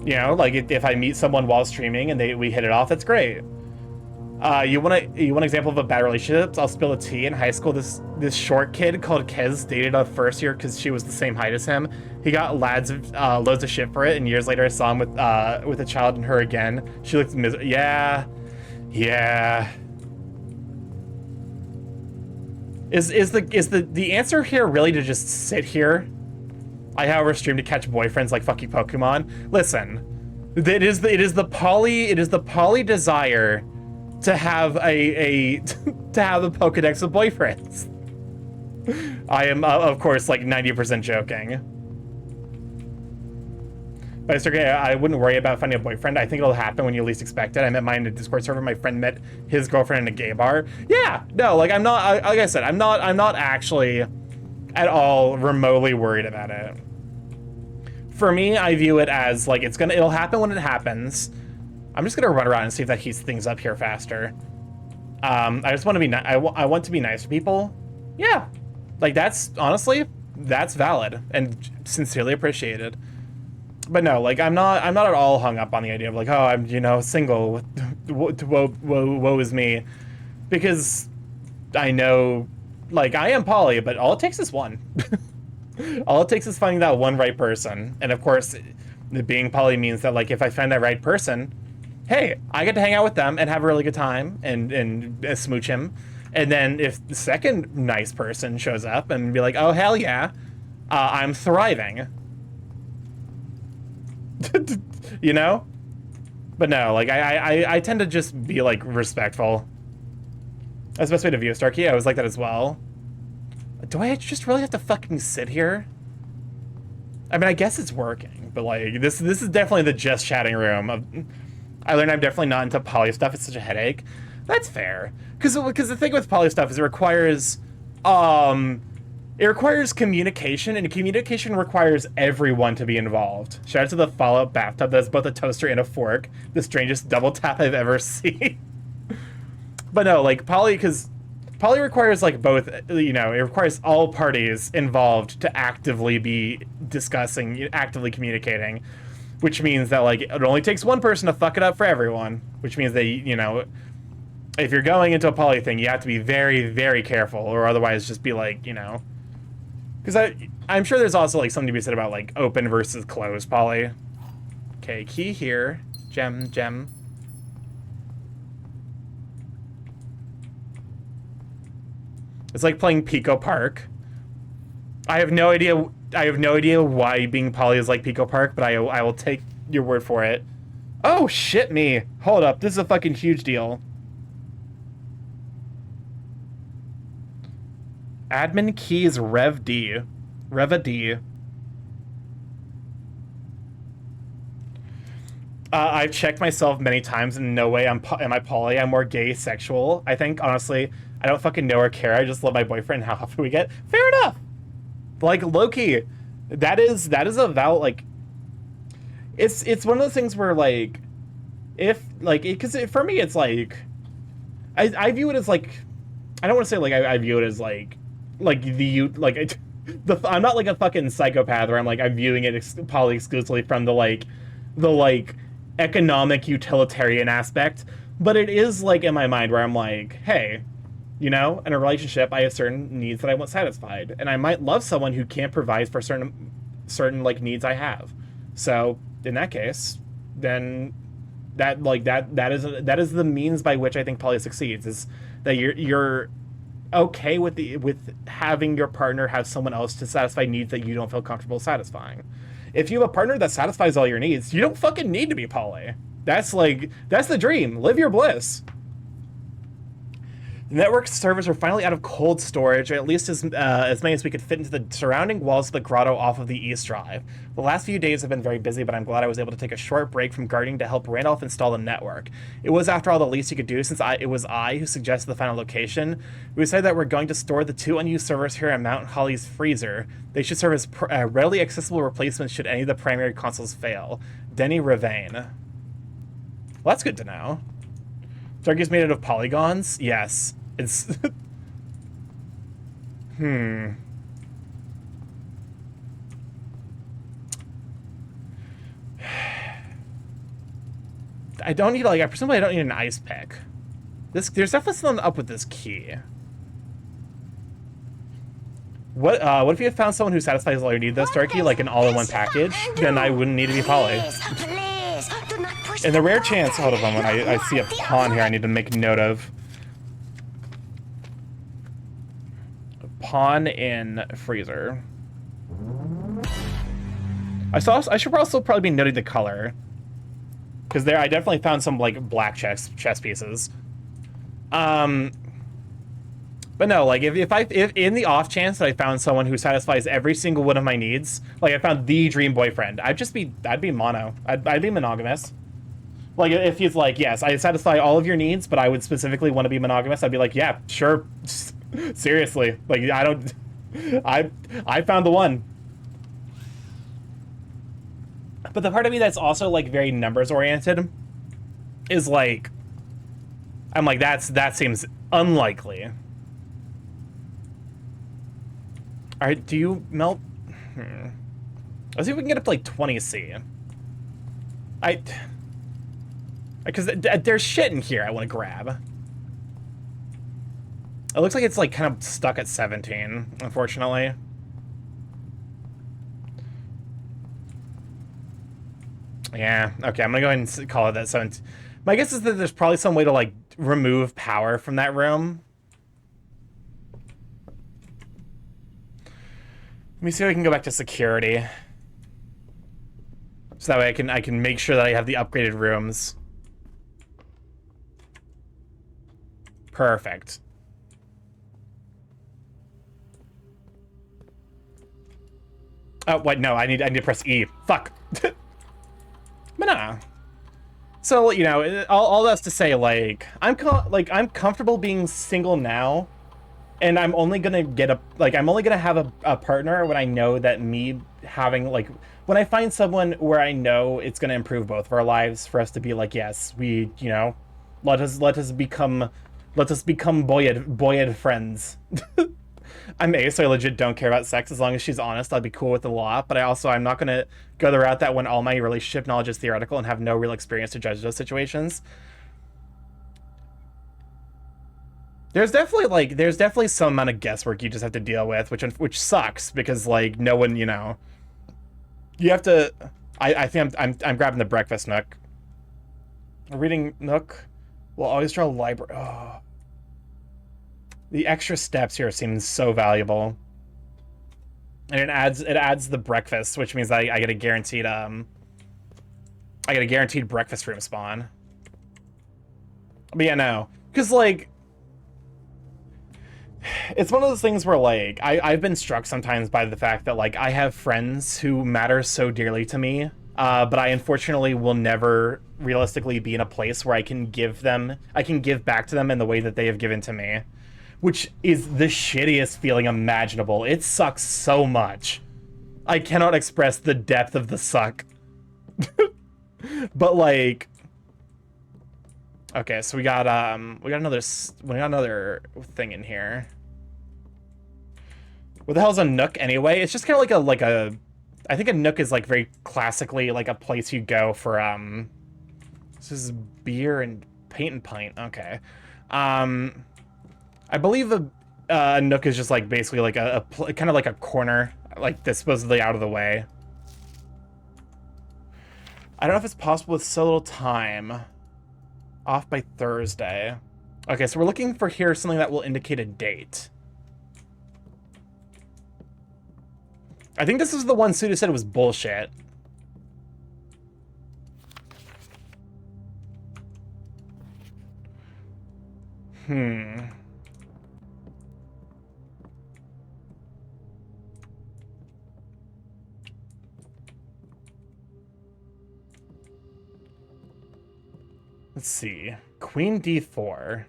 you know, like if I meet someone while streaming and we hit it off, that's great. You want an example of a bad relationship? I'll spill a tea. In high school, this short kid called Kez dated a first year because she was the same height as him. He got loads of shit for it, and years later I saw him with a child and her again. She looked miserable. Yeah. Is the answer here really to just sit here? I, however, stream to catch boyfriends like fucking Pokemon. Listen, it is the poly desire to have a Pokedex of boyfriends. I am of course like 90% joking. But it's okay, I wouldn't worry about finding a boyfriend. I think it'll happen when you least expect it. I met mine in a Discord server. My friend met his girlfriend in a gay bar. Yeah, no, like I'm not. Like I said, I'm not actually at all remotely worried about it. For me, I view it as like it'll happen when it happens. I'm just gonna run around and see if that heats things up here faster. I just want to be I want to be nice to people. Yeah, like that's honestly valid and sincerely appreciated. But no, like I'm not at all hung up on the idea of like, oh, I'm, you know, single. Woe is me, because I know, like, I am poly, but all it takes is one. All it takes is finding that one right person, and of course, being poly means that like if I find that right person, hey, I get to hang out with them and have a really good time and smooch him, and then if the second nice person shows up and be like, oh hell yeah, I'm thriving. You know? But no, like I tend to just be like respectful. That's the best way to view Starkey. I was like that as well. Do I just really have to fucking sit here? I mean, I guess it's working, but like this is definitely the just chatting room. I learned I'm definitely not into poly stuff. It's such a headache. That's fair, because the thing with poly stuff is it requires communication, and communication requires everyone to be involved. Shout out to the Fallout bathtub that's both a toaster and a fork. The strangest double tap I've ever seen. But no, like poly requires like both, you know, it requires all parties involved to actively be discussing, actively communicating, which means that like it only takes one person to fuck it up for everyone, which means that, you know, if you're going into a poly thing, you have to be very, very careful, or otherwise just be like, you know, because I'm sure there's also like something to be said about like open versus closed poly. Okay, key here, gem. It's like playing Pico Park. I have no idea why being poly is like Pico Park, but I will take your word for it. Oh shit me. Hold up, this is a fucking huge deal. Admin key is Rev D. I've checked myself many times, and no way am I poly. I'm more gay sexual. I think, honestly, I don't fucking know or care. I just love my boyfriend. How often we get? Fair enough. Like, low-key, that is a valid, like, it's one of those things where like, if like, because for me it's like, I view it as like, I don't want to say like I view it as like I'm not like a fucking psychopath where I'm viewing it probably exclusively from the economic utilitarian aspect, but it is like in my mind where I'm like, hey, you know, in a relationship I have certain needs that I want satisfied, and I might love someone who can't provide for certain like needs I have. So in that case, then that is the means by which I think poly succeeds, is that you're okay with having your partner have someone else to satisfy needs that you don't feel comfortable satisfying. If you have a partner that satisfies all your needs, you don't fucking need to be poly. That's the dream. Live your bliss. The network servers are finally out of cold storage, or at least as many as we could fit into the surrounding walls of the grotto off of the East Drive. The last few days have been very busy, but I'm glad I was able to take a short break from guarding to help Randolph install the network. It was, after all, the least you could do, since it was I who suggested the final location. We decided that we're going to store the 2 unused servers here in Mount Holly's freezer. They should serve as readily accessible replacements should any of the primary consoles fail. Denny Ravane. Well, that's good to know. Turkey's made out of polygons? Yes. It's... I don't need, I presumably I don't need an ice pick. There's definitely something up with this key. What if you found someone who satisfies all your needs, though, Starkey, like an all-in-one package? Then I wouldn't need to be poly. In the rare chance, hold on, when I see a pawn here I need to make note of. Pawn in freezer. I should also probably be noting the color, because I definitely found some black chess pieces. But no, if in the off chance that I found someone who satisfies every single one of my needs, I found the dream boyfriend, I'd be mono. I'd be monogamous. If he's yes, I satisfy all of your needs, but I would specifically want to be monogamous, I'd be like, yeah, sure. Seriously, I found the one. But the part of me that's also very numbers oriented is I'm that seems unlikely. All right, do you melt? Let's see if we can get up to 20C. Because there's shit in here I want to grab. It looks like it's kind of stuck at 17, unfortunately. Yeah, okay, I'm gonna go ahead and call it that 17. My guess is that there's probably some way to remove power from that room. Let me see if I can go back to security. So that way I can make sure that I have the upgraded rooms. Perfect. Oh, wait, no, I need to press E. Fuck. But nah. So, you know, all that's to say, I'm comfortable being single now, and I'm only gonna get I'm only gonna have a partner when I know that me having, when I find someone where I know it's gonna improve both of our lives for us to be yes, we, you know, let us become boyed friends. I'm ace, so I legit don't care about sex. As long as she's honest, I'd be cool with it a lot. But I'm not gonna go the route that when all my relationship knowledge is theoretical and have no real experience to judge those situations. There's definitely some amount of guesswork you just have to deal with, which sucks because no one, you know, you have to. I think I'm grabbing the breakfast nook. Reading nook will always draw library. Oh. The extra steps here seems so valuable, and it adds the breakfast, which means I get a guaranteed breakfast room spawn. But yeah, no, because it's one of those things where I've been struck sometimes by the fact that I have friends who matter so dearly to me, but I unfortunately will never realistically be in a place where I can give back to them in the way that they have given to me. Which is the shittiest feeling imaginable. It sucks so much. I cannot express the depth of the suck. But like, okay, so we got another thing in here. What the hell is a nook anyway? It's just kind of like a I think a nook is like very classically like a place you go for this is beer and paint and pint. Okay. I believe a nook is just like basically like a kind of like a corner, like that's supposedly out of the way. I don't know if it's possible with so little time. Off by Thursday. Okay, so we're looking for here something that will indicate a date. I think this is the one Suda said was bullshit. Let's see. Queen D4.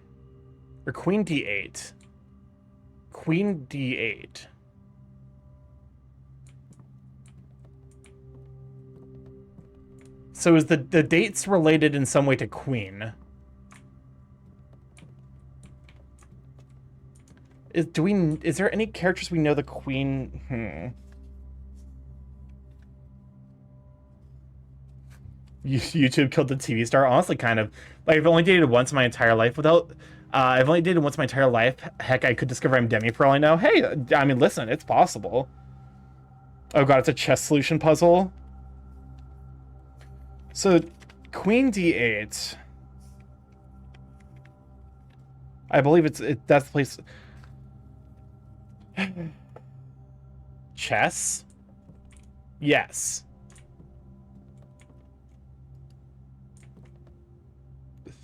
Or Queen D8. Queen D8. So is the dates related in some way to Queen? Is there any characters we know the Queen? YouTube killed the TV star. Honestly, kind of. Like, I've only dated once in my entire life without. I've only dated once in my entire life. Heck, I could discover I'm Demi for all I know. Hey, I mean, listen, it's possible. Oh god, it's a chess solution puzzle. So, Queen D8. I believe that's the place. Chess? Yes.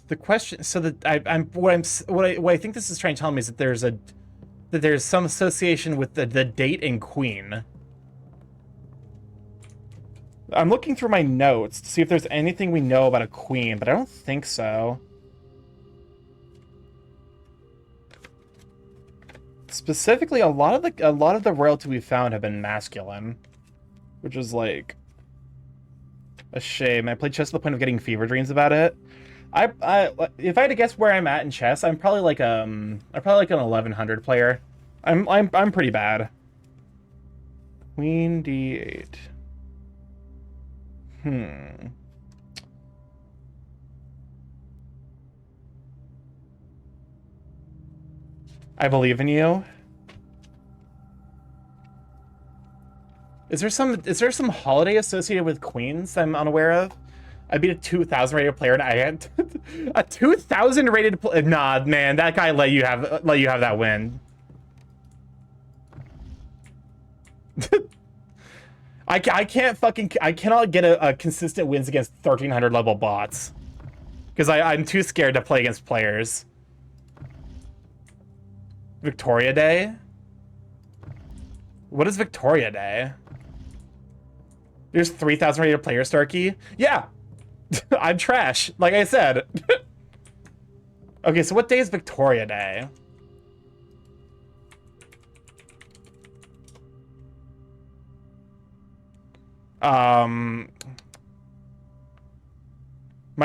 The question, so that what I think this is trying to tell me is that there's some association with the date and Queen. I'm looking through my notes to see if there's anything we know about a queen, but I don't think so. Specifically, a lot of the royalty we found have been masculine, which is like a shame. I played chess to the point of getting fever dreams about it. If I had to guess where I'm at in chess, I'm probably like an 1100 player. I'm pretty bad. Queen D8. I believe in you. Is there some holiday associated with queens I'm unaware of? I beat a 2,000 rated player and I had a 2,000 rated nah, man, that guy let you have that win. I cannot get a consistent wins against 1,300 level bots because I'm too scared to play against players. Victoria Day? What is Victoria Day? There's 3,000 rated players, Starkey? Yeah! I'm trash, like I said. Okay, so what day is Victoria Day? My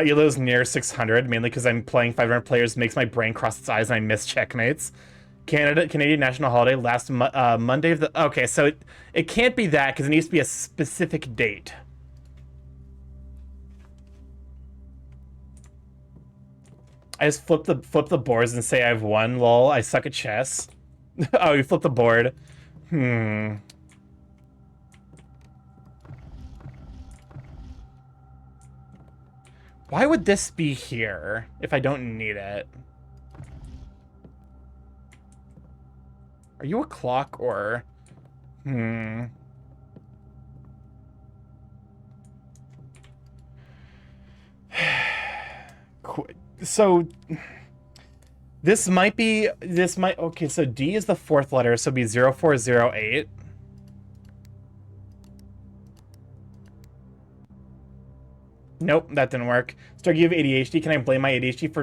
elo's near 600, mainly because I'm playing 500 players, makes my brain cross its eyes and I miss checkmates. Canadian national holiday last Monday of the... Okay, so it can't be that because it needs to be a specific date. I just flip the boards and say I've won, lol. I suck at chess. Oh, you flip the board. Why would this be here if I don't need it? Are you a clock or... So... Okay, so D is the fourth letter, so it'd be 0408. Nope, that didn't work. Stark, you have ADHD. Can I blame my ADHD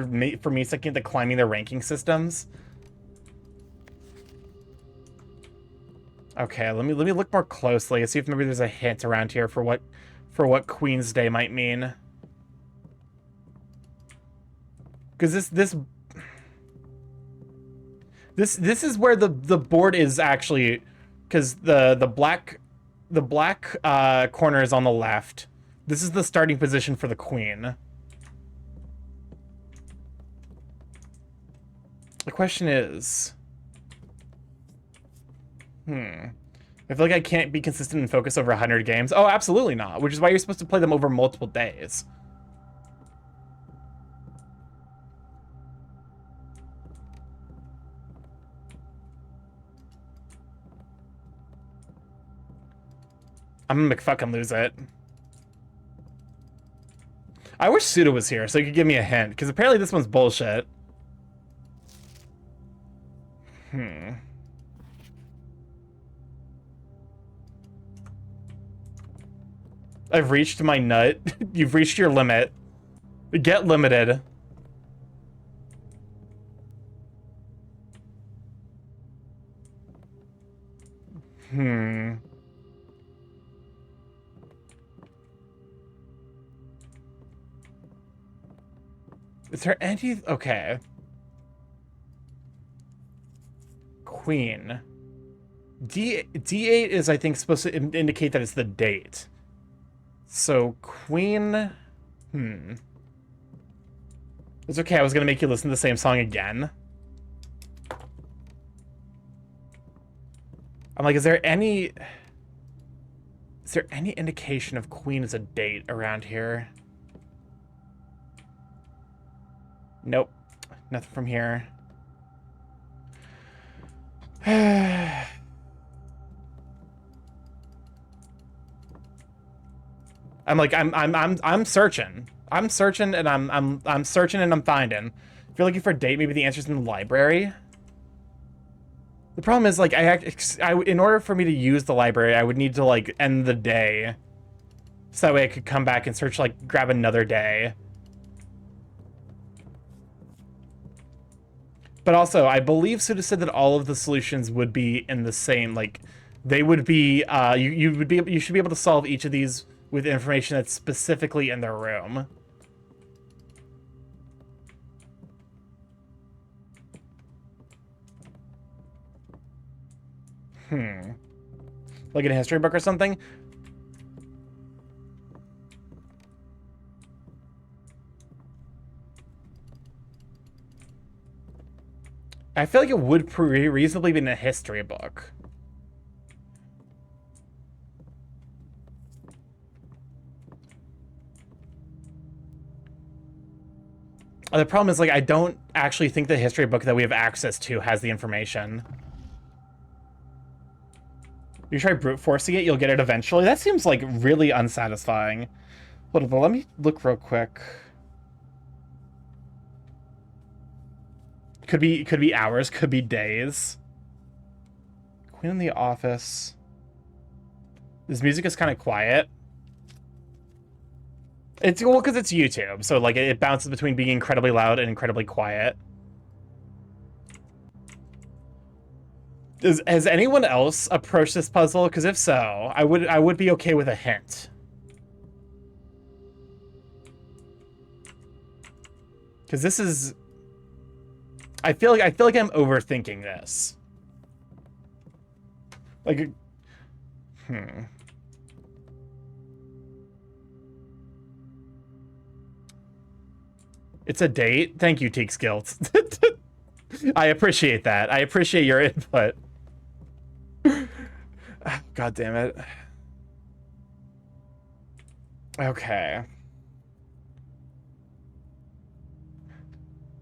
for me sucking at climbing the ranking systems? Okay, let me look more closely and see if maybe there's a hint around here for what Queen's Day might mean. Because this is where the board is actually, because the black corner is on the left. This is the starting position for the queen. The question is, I feel like I can't be consistent and focus over 100 games. Oh, absolutely not. Which is why you're supposed to play them over multiple days. I'm gonna fucking lose it. I wish Suda was here so he could give me a hint, because apparently this one's bullshit. I've reached my nut. You've reached your limit. Get limited. Is there any... Okay. Queen. D8 is, I think, supposed to indicate that it's the date. So, queen... It's okay, I was gonna make you listen to the same song again. I'm like, is there any indication of queen as a date around here? Nope. Nothing from here. I'm searching. I'm searching and I'm searching and I'm finding. If you're looking for a date, maybe the answer's in the library. The problem is, like, in order for me to use the library, I would need to, like, end the day. So that way I could come back and search, like, grab another day. But also, I believe Suda said that all of the solutions would be in the same, like, they would be, you should be able to solve each of these with information that's specifically in their room. Like in a history book or something? I feel like it would reasonably be in a history book. The problem is, like, I don't actually think the history book that we have access to has the information. You try brute forcing it, you'll get it eventually. That seems, like, really unsatisfying. Hold on, let me look real quick. Could be hours, could be days. Queen in the office. This music is kind of quiet. It's well because it's YouTube, so like it bounces between being incredibly loud and incredibly quiet. Has anyone else approached this puzzle? Because if so, I would be okay with a hint. Because this is, I feel like I'm overthinking this. Like, It's a date. Thank you, Teak Skills. I appreciate that. I appreciate your input. God damn it. Okay.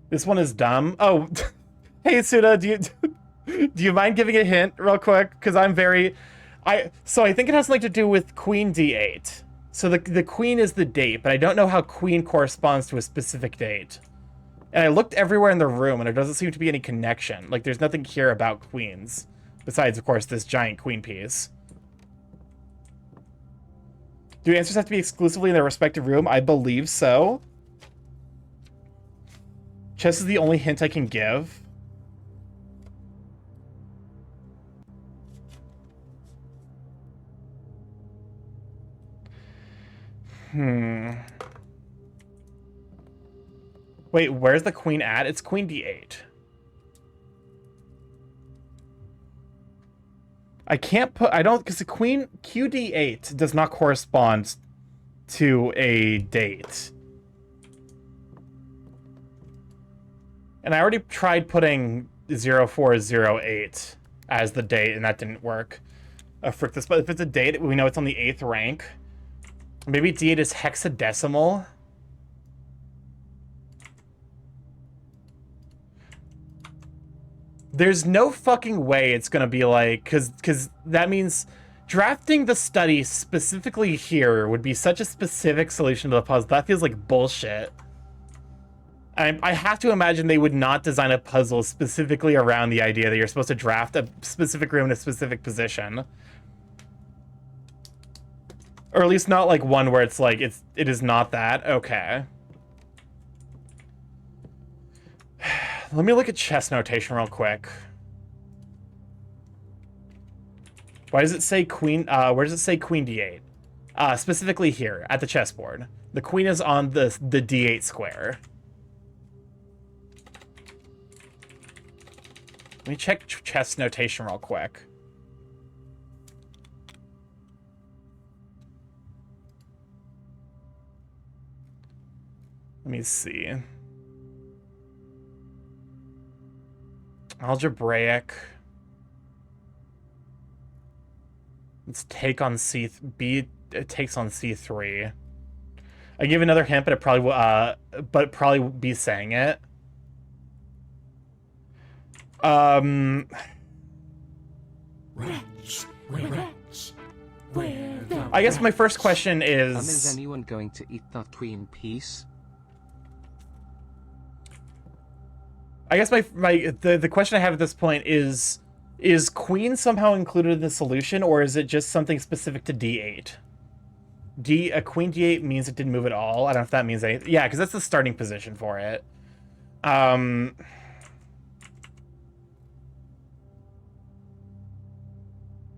This one is dumb. Oh, hey Suda, do you mind giving a hint real quick? Because I'm very, so I think it has something to do with Queen D8. So the queen is the date, but I don't know how queen corresponds to a specific date. And I looked everywhere in the room, and there doesn't seem to be any connection. Like, there's nothing here about queens. Besides, of course, this giant queen piece. Do answers have to be exclusively in their respective room? I believe so. Chess is the only hint I can give. Wait, where's the queen at? It's queen d8. I can't put, I don't, because the queen qd8 does not correspond to a date. And I already tried putting 0408 as the date, and that didn't work. Frick this, but if it's a date, we know it's on the 8th rank. Maybe d8 is hexadecimal. There's no fucking way it's gonna be like, because that means drafting the study specifically here would be such a specific solution to the puzzle. That feels like bullshit. I have to imagine they would not design a puzzle specifically around the idea that you're supposed to draft a specific room in a specific position. Or at least not like one where it's like, it is not that. Okay. Let me look at chess notation real quick. Why does it say queen, where does it say queen d8? Specifically here, at the chessboard. The queen is on the d8 square. Let me check chess notation real quick. Let me see. Algebraic. Let's take on B. It takes on C3. I give another hint, but it probably will. But it probably will be saying it. Rats, where rats, where the I guess my first question Is is. anyone going to eat that queen piece? I guess the question I have at this point is queen somehow included in the solution, or is it just something specific to d8? A queen d8 means it didn't move at all. I don't know if that means anything. Yeah, because that's the starting position for it.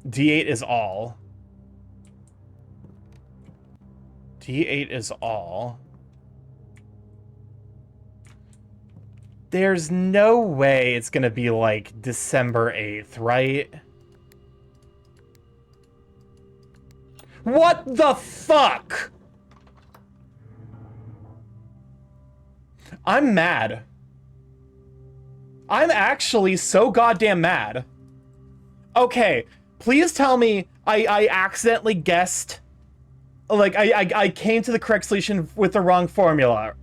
D8 is all. D8 is all. There's no way it's gonna be like December 8th, right? What the fuck? I'm mad. I'm actually so goddamn mad. Okay, please tell me I accidentally guessed. Like, I came to the correct solution with the wrong formula.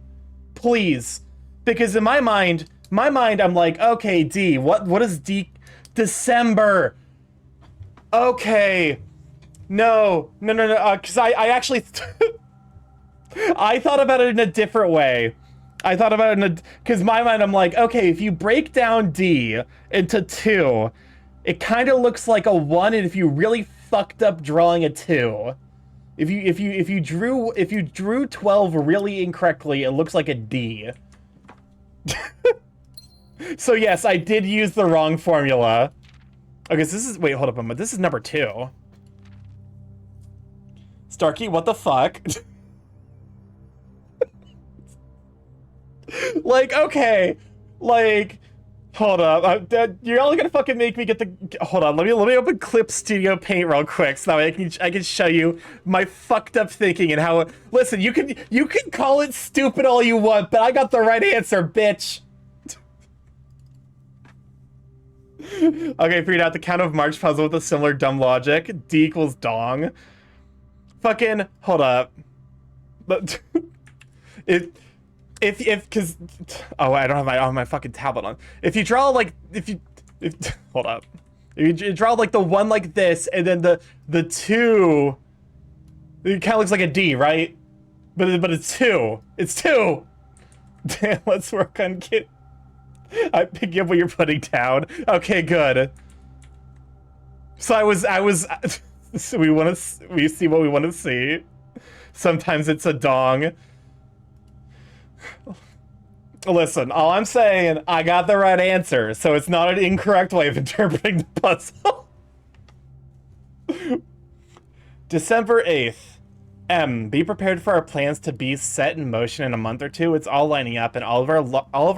Please. Because in my mind, I'm like, okay, D, what is D? December. Okay. No, because I actually, I thought about it in a different way. I thought about it in a, because my mind, I'm like, okay, if you break down D into 2, it kind of looks like a 1, and if you really fucked up drawing a 2, if you drew 12 really incorrectly, it looks like a D. So yes, I did use the wrong formula. Okay, so this is, wait, hold up a minute. This is number 2. Starkey, what the fuck? Like, okay, like, hold up. You're only gonna fucking make me get the. Hold on, let me open Clip Studio Paint real quick so that way I can show you my fucked up thinking and how. Listen, you can call it stupid all you want, but I got the right answer, bitch. Okay, figured out the Count of March puzzle with a similar dumb logic. D equals dong. Fucking hold up. But if because I don't have my fucking tablet on. If you draw like if hold up. If you draw like the 1 like this and then the 2, it kind of looks like a D, right? But it's 2. It's 2. Damn, let's work on kid. I pick up what you're putting down. Okay, good. So I was so we see what we want to see. Sometimes it's a dong. Listen, all I'm saying, I got the right answer, so it's not an incorrect way of interpreting the puzzle. December 8th. Be prepared for our plans to be set in motion in a month or two. It's all lining up, and all of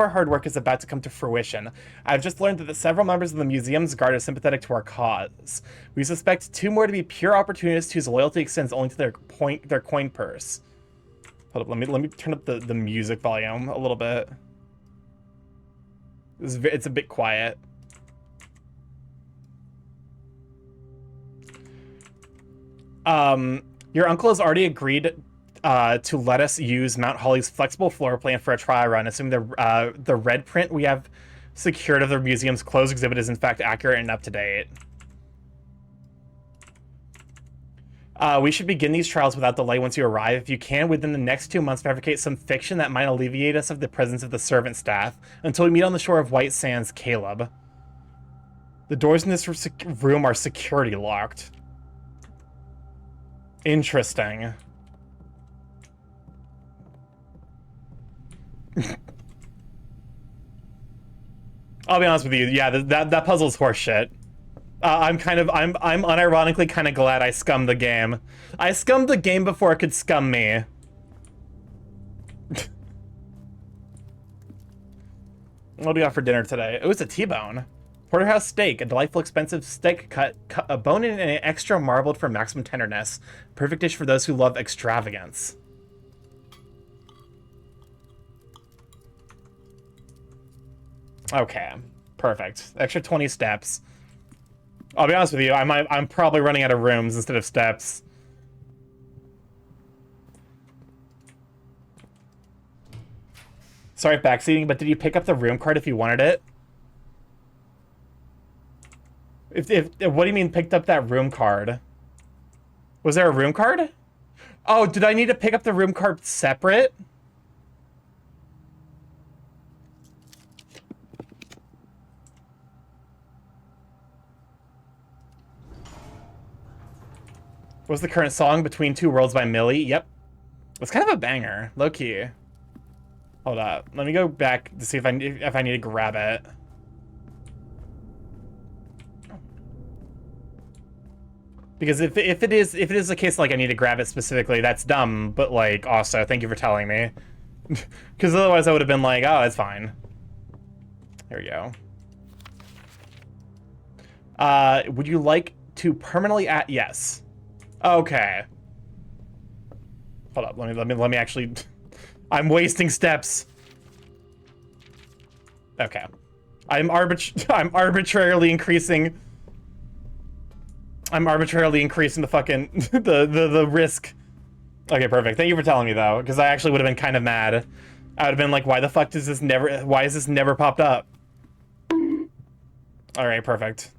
our hard work is about to come to fruition. I've just learned that several members of the museum's guard are sympathetic to our cause. We suspect 2 more to be pure opportunists whose loyalty extends only to their coin purse. Hold up, let me turn up the music volume a little bit. It's a bit quiet. Your uncle has already agreed to let us use Mount Holly's flexible floor plan for a trial run, assuming the red print we have secured of the museum's closed exhibit is in fact accurate and up to date. We should begin these trials without delay once you arrive. If you can, within the next 2 months, fabricate some fiction that might alleviate us of the presence of the servant staff until we meet on the shore of White Sands, Caleb. The doors in this room are security locked. Interesting. I'll be honest with you. Yeah, that puzzle's horseshit. I'm unironically kind of glad I scummed the game. I scummed the game before it could scum me. What do we got for dinner today? Oh, it's a T-bone. Porterhouse steak, a delightful, expensive steak cut a bone in and extra marbled for maximum tenderness. Perfect dish for those who love extravagance. Okay, perfect. Extra 20 steps. I'll be honest with you, I'm probably running out of rooms instead of steps. Sorry, backseating, but did you pick up the room card if you wanted it? What do you mean picked up that room card? Was there a room card? Oh, did I need to pick up the room card separate? What's the current song? Between Two Worlds by Millie? Yep. It's kind of a banger, low key. Hold up. Let me go back to see if I need to grab it. Because if it is the case like I need to grab it specifically, that's dumb, but like also thank you for telling me. Because otherwise I would have been like, oh, it's fine. There we go. Would you like to permanently add? Yes. Okay. Hold up. Let me actually. I'm wasting steps. Okay. I'm arbitrarily increasing. I'm arbitrarily increasing the fucking the risk. Okay, perfect. Thank you for telling me though, because I actually would have been kind of mad. I would have been like, why the fuck does this never? Why has this never popped up? All right, perfect.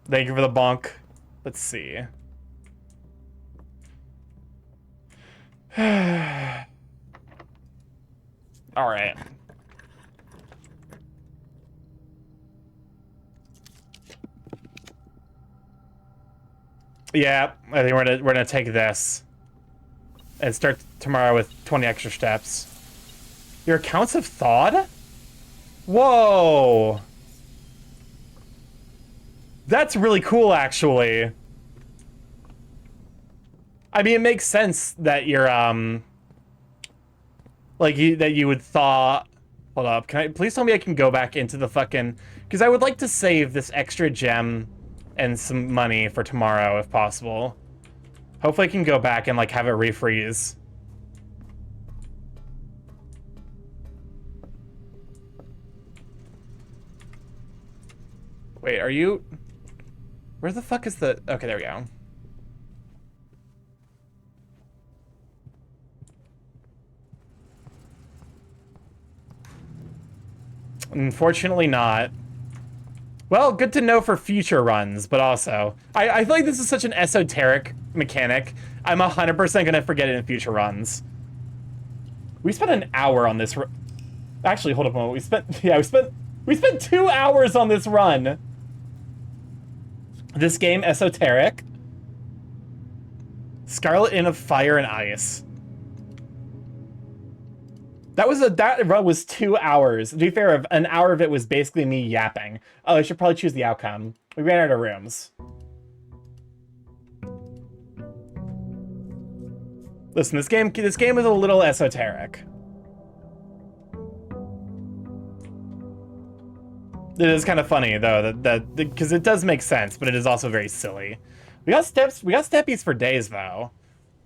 Thank you for the bonk. Let's see. All right. Yeah, I think we're gonna take this and start tomorrow with 20 extra steps. Your accounts have thawed? Whoa. That's really cool, actually. I mean, it makes sense that you're, like, that you would thaw... Hold up, please tell me I can go back into the fucking... Because I would like to save this extra gem and some money for tomorrow, if possible. Hopefully I can go back and, like, have it refreeze. Wait, are you... Where the fuck is the... Okay, there we go. Unfortunately not. Well, good to know for future runs, but also... I feel like this is such an esoteric mechanic. I'm 100% gonna forget it in future runs. We spent an hour on this... Actually, hold up a moment. We spent 2 hours on this run. This game, esoteric. Scarlet Inn of Fire and Ice. That run was 2 hours. To be fair, an hour of it was basically me yapping. Oh, I should probably choose the outcome. We ran out of rooms. Listen, this game is a little esoteric. It is kind of funny though that because it does make sense, but it is also very silly. We got steppies for days though.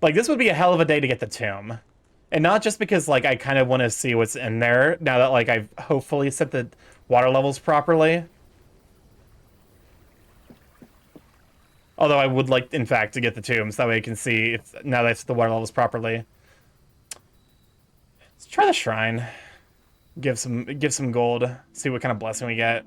Like this would be a hell of a day to get the tomb. And not just because like I kind of want to see what's in there now that like I've hopefully set the water levels properly. Although I would like in fact to get the tombs, that way I can see if now that I've set the water levels properly. Let's try the shrine. Give some gold. See what kind of blessing we get.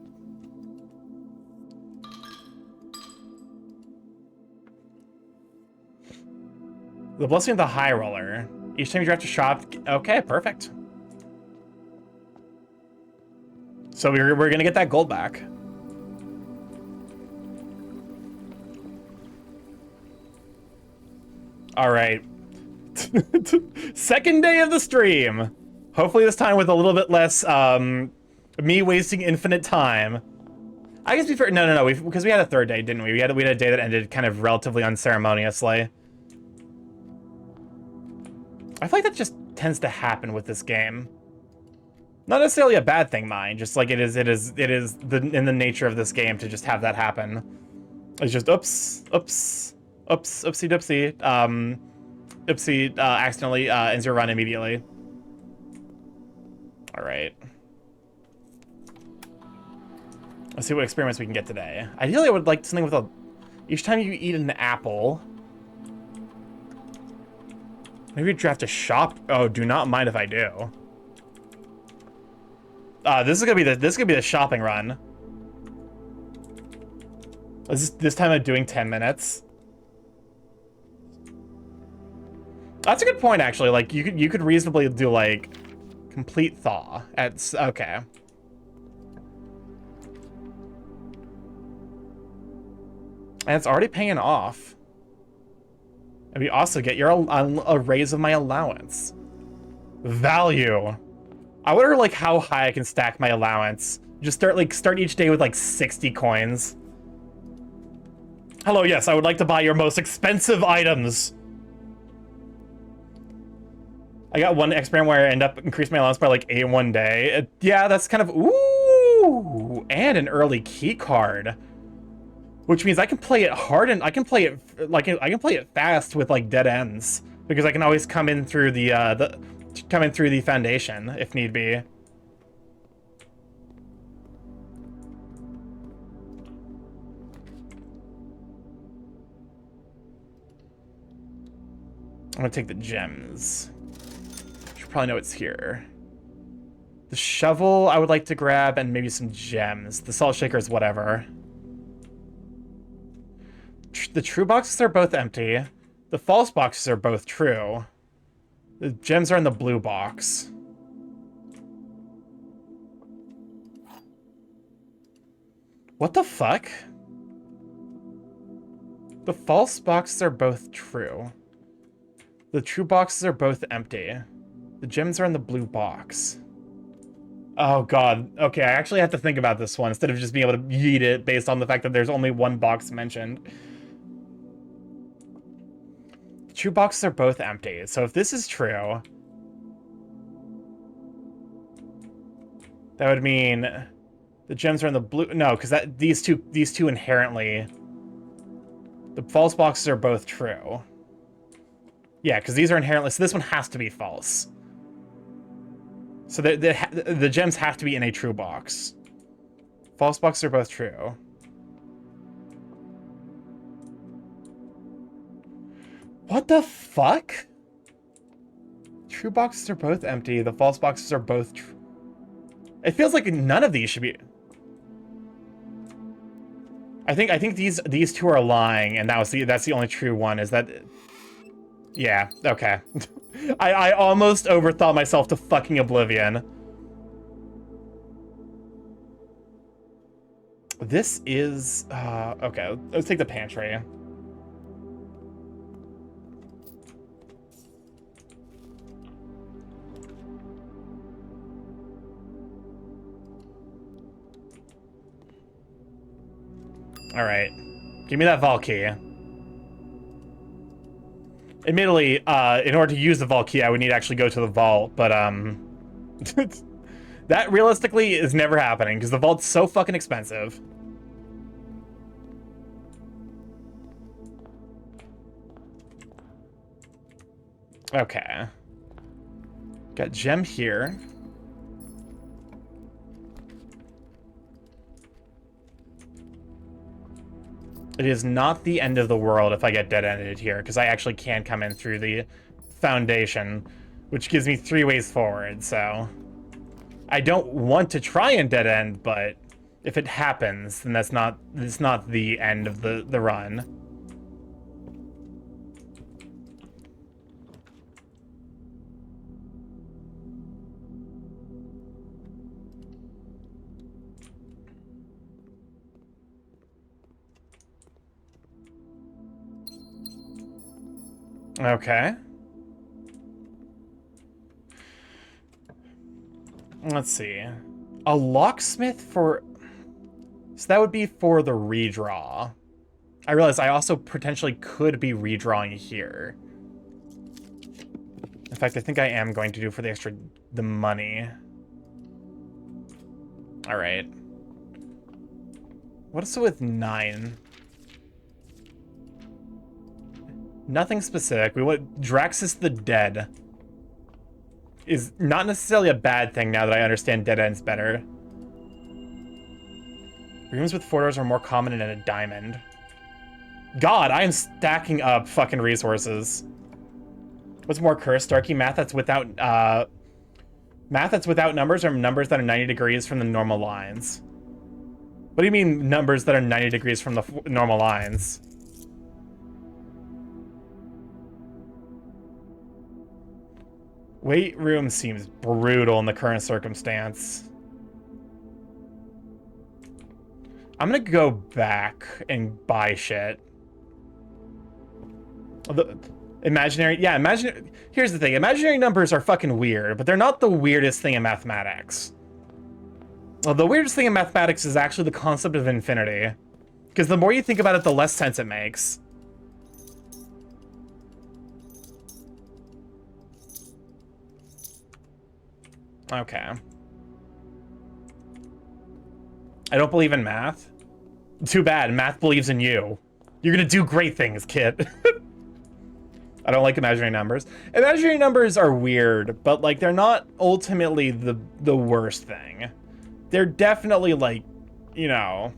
The blessing of the high roller. Each time you drive to shop. Okay, perfect. So we're gonna get that gold back. All right. Second day of the stream. Hopefully this time with a little bit less me wasting infinite time. I guess before no, because we had a third day, didn't we? We had a day that ended kind of relatively unceremoniously. I feel like that just tends to happen with this game. Not necessarily a bad thing, mind. Just like it is in the nature of this game to just have that happen. It's just oops, oopsie doopsie. Oopsie accidentally ends your run immediately. All right. Let's see what experiments we can get today. Ideally, I would like something with a... Each time you eat an apple... Maybe draft a shop... Oh, do not mind if I do. This is gonna be the shopping run. This time I'm doing 10 minutes. That's a good point, actually. Like, you could reasonably do, like... Complete thaw. Okay. And it's already paying off. And we also get a raise of my allowance. Value. I wonder like how high I can stack my allowance. Just start each day with like 60 coins. Hello, yes, I would like to buy your most expensive items. I got one experiment where I end up increasing my allowance by like 8 in one day. Yeah, that's kind of ooh, and an early key card, which means I can play it hard and I can play it fast with like dead ends because I can always come in through the foundation if need be. I'm gonna take the gems. Probably know it's here. The shovel I would like to grab and maybe some gems. The salt shakers, whatever. The true boxes are both empty. The false boxes are both true. The gems are in the blue box. What the fuck? The false boxes are both true. The true boxes are both empty. The gems are in the blue box. Oh god. Okay, I actually have to think about this one instead of just being able to yeet it based on the fact that there's only one box mentioned. The true boxes are both empty. So if this is true, that would mean the gems are in the blue. No, because these two inherently. The false boxes are both true. Yeah, because these are inherently. So this one has to be false. So the gems have to be in a true box. False boxes are both true. What the fuck? True boxes are both empty. The false boxes are both true. It feels like none of these should be... I think these two are lying, and that's the only true one. Is that... Yeah, okay. I almost overthought myself to fucking oblivion. This is... okay, let's take the pantry. Alright. Give me that Vault key. Admittedly, in order to use the vault key, I would need to actually go to the vault, but that realistically is never happening because the vault's so fucking expensive. Okay. Got gem here. It is not the end of the world if I get dead-ended here, because I actually can come in through the foundation, which gives me 3 ways forward, so... I don't want to try and dead-end, but if it happens, then it's not the end of the run. Okay. Let's see. A locksmith for... So that would be for the redraw. I realize I also potentially could be redrawing here. In fact, I think I am going to do for the money. All right. What's with 9? Nothing specific. We want Draxus the Dead. Is not necessarily a bad thing now that I understand dead ends better. Rooms with 4 doors are more common than a diamond. God, I am stacking up fucking resources. What's more cursed? Darky math that's without numbers, or numbers that are 90 degrees from the normal lines? What do you mean numbers that are 90 degrees from the normal lines? Weight room seems brutal in the current circumstance. I'm gonna go back and buy shit. Imaginary here's the thing, imaginary numbers are fucking weird, but they're not the weirdest thing in mathematics. Well, the weirdest thing in mathematics is actually the concept of infinity. Because the more you think about it, the less sense it makes. Okay. I don't believe in math. Too bad, math believes in you. You're gonna do great things, kid. I don't like imaginary numbers. Imaginary numbers are weird, but like they're not ultimately the worst thing. They're definitely like, you know,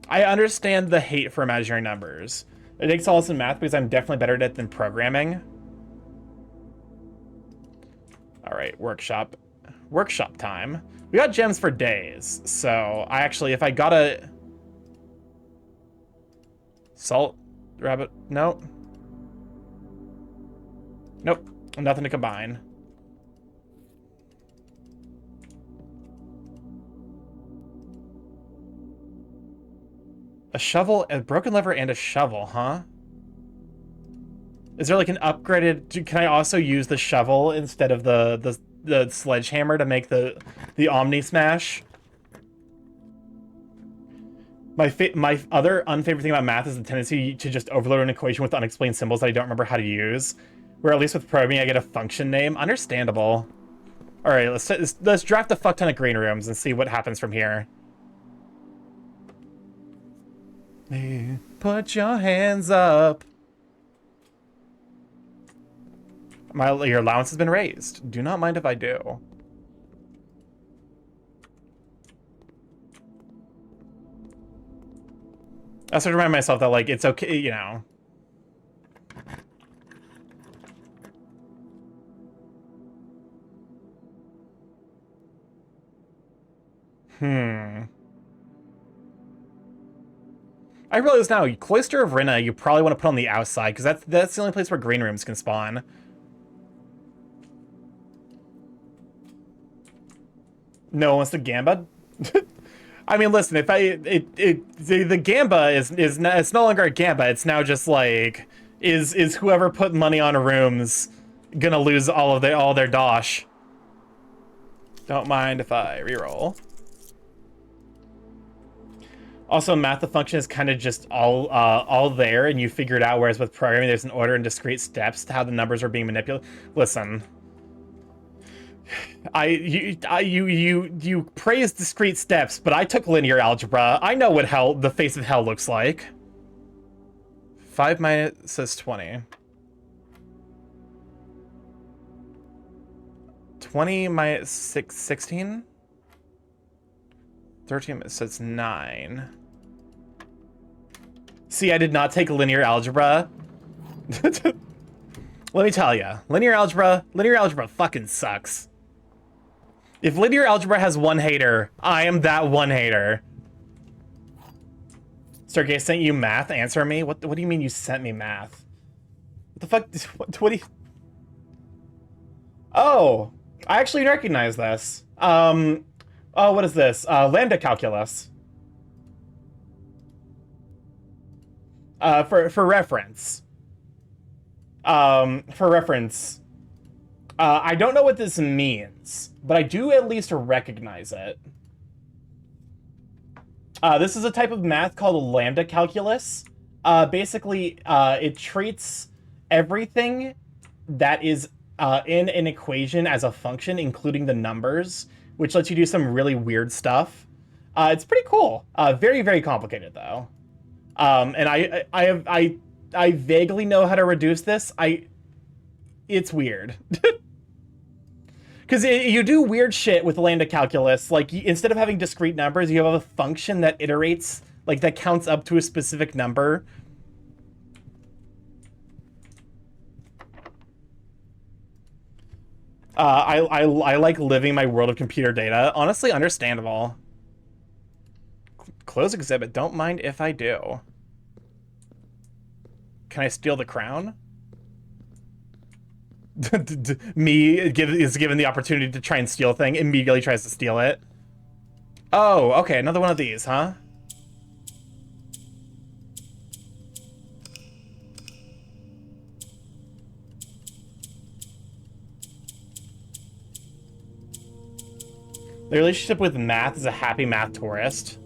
I understand the hate for imaginary numbers. It takes solace in math because I'm definitely better at it than programming. All right, workshop time. We got gems for days, so I actually, if I got a salt rabbit, nope, nothing to combine. A shovel, a broken lever, and a shovel, huh? Is there like an upgraded? Can I also use the shovel instead of the sledgehammer to make the Omni Smash? My other unfavorite thing about math is the tendency to just overload an equation with unexplained symbols that I don't remember how to use. Where at least with probing, I get a function name. Understandable. All right, let's draft a fuck ton of green rooms and see what happens from here. Hey, put your hands up. Your allowance has been raised. Do not mind if I do. I have to remind myself that, like, it's okay, you know. I realize now, Cloister of Rinna, you probably want to put on the outside, because that's the only place where green rooms can spawn. No one wants to Gamba? I mean, listen, if the Gamba it's no longer a Gamba, it's now just like, is whoever put money on rooms gonna lose all their dosh? Don't mind if I reroll. Also, math, the function is kind of just all there, and you figure it out. Whereas with programming, there's an order and discrete steps to how the numbers are being manipulated. Listen, you praise discrete steps, but I took linear algebra. I know what hell, the face of hell, looks like. 5 minus 20. 20 minus 16? 13, so it's 9. See, I did not take linear algebra. Let me tell you, linear algebra fucking sucks. If linear algebra has one hater, I am that one hater. Sergey sent you math, answer me? What do you mean you sent me math? What the fuck, what do you... Oh, I actually recognize this. Oh, what is this? Lambda calculus. For reference. I don't know what this means, but I do at least recognize it. This is a type of math called lambda calculus. Basically, it treats everything that is in an equation as a function, including the numbers, which lets you do some really weird stuff. It's pretty cool. Very, very complicated, though. And I vaguely know how to reduce this. It's weird. Because you do weird shit with lambda calculus. Like, instead of having discrete numbers, you have a function that iterates, like, that counts up to a specific number. I like living my world of computer data. Honestly, understandable. Close exhibit. Don't mind if I do. Can I steal the crown? Me is given the opportunity to try and steal a thing, immediately tries to steal it. Oh, okay, another one of these, huh? The relationship with math is a happy math tourist.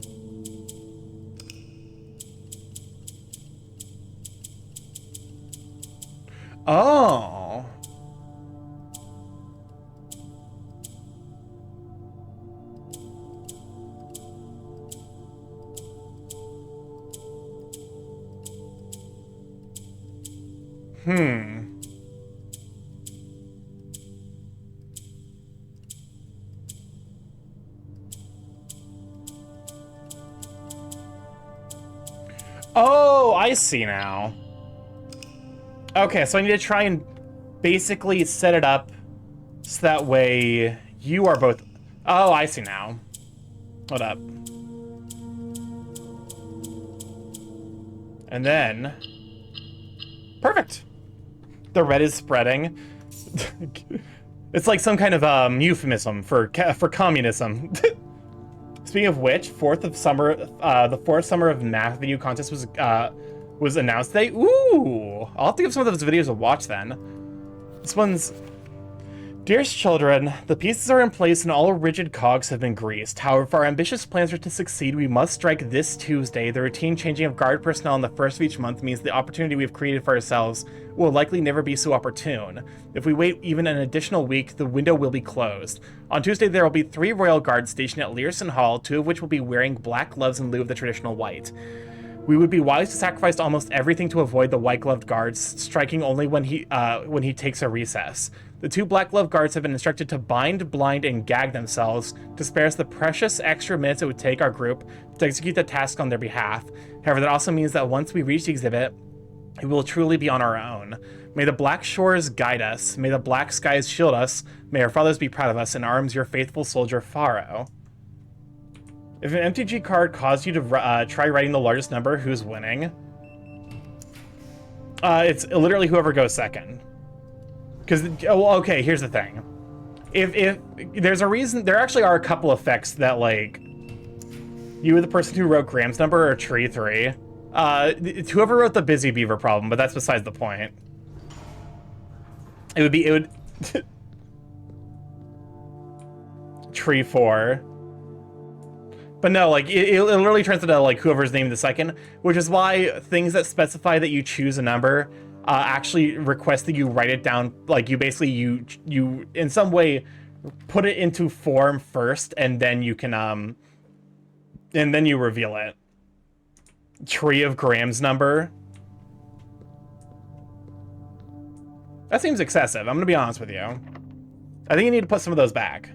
Oh. Oh, I see now. Okay, so I need to try and basically set it up so that way you are both... Oh, I see now. Hold up. And then... Perfect. The red is spreading. It's like some kind of euphemism for communism. Speaking of which, the fourth summer of math video contest was announced today. Ooh, I'll have to give some of those videos a watch then. This one's... Dearest children, the pieces are in place and all rigid cogs have been greased. However, if our ambitious plans are to succeed, we must strike this Tuesday. The routine changing of guard personnel on the first of each month means the opportunity we've created for ourselves will likely never be so opportune. If we wait even an additional week, the window will be closed. On Tuesday, there will be 3 royal guards stationed at Learson Hall, 2 of which will be wearing black gloves in lieu of the traditional white. We would be wise to sacrifice almost everything to avoid the white-gloved guards, striking only when he takes a recess. The 2 black-gloved guards have been instructed to bind, blind, and gag themselves to spare us the precious extra minutes it would take our group to execute the task on their behalf. However, that also means that once we reach the exhibit, we will truly be on our own. May the black shores guide us. May the black skies shield us. May our fathers be proud of us. In arms, your faithful soldier, Faro. If an MTG card caused you to try writing the largest number, who's winning? It's literally whoever goes second. Because, okay, here's the thing. If there's a reason, there actually are a couple effects that, like, you, the person who wrote Graham's number, or Tree 3. It's whoever wrote the Busy Beaver problem, but that's besides the point. It would Tree 4. But no, like, it literally turns into, like, whoever's named the second, which is why things that specify that you choose a number actually request that you write it down, like, you basically, you in some way, put it into form first, and then you can, and then you reveal it. Tree of Graham's number. That seems excessive, I'm gonna be honest with you. I think you need to put some of those back.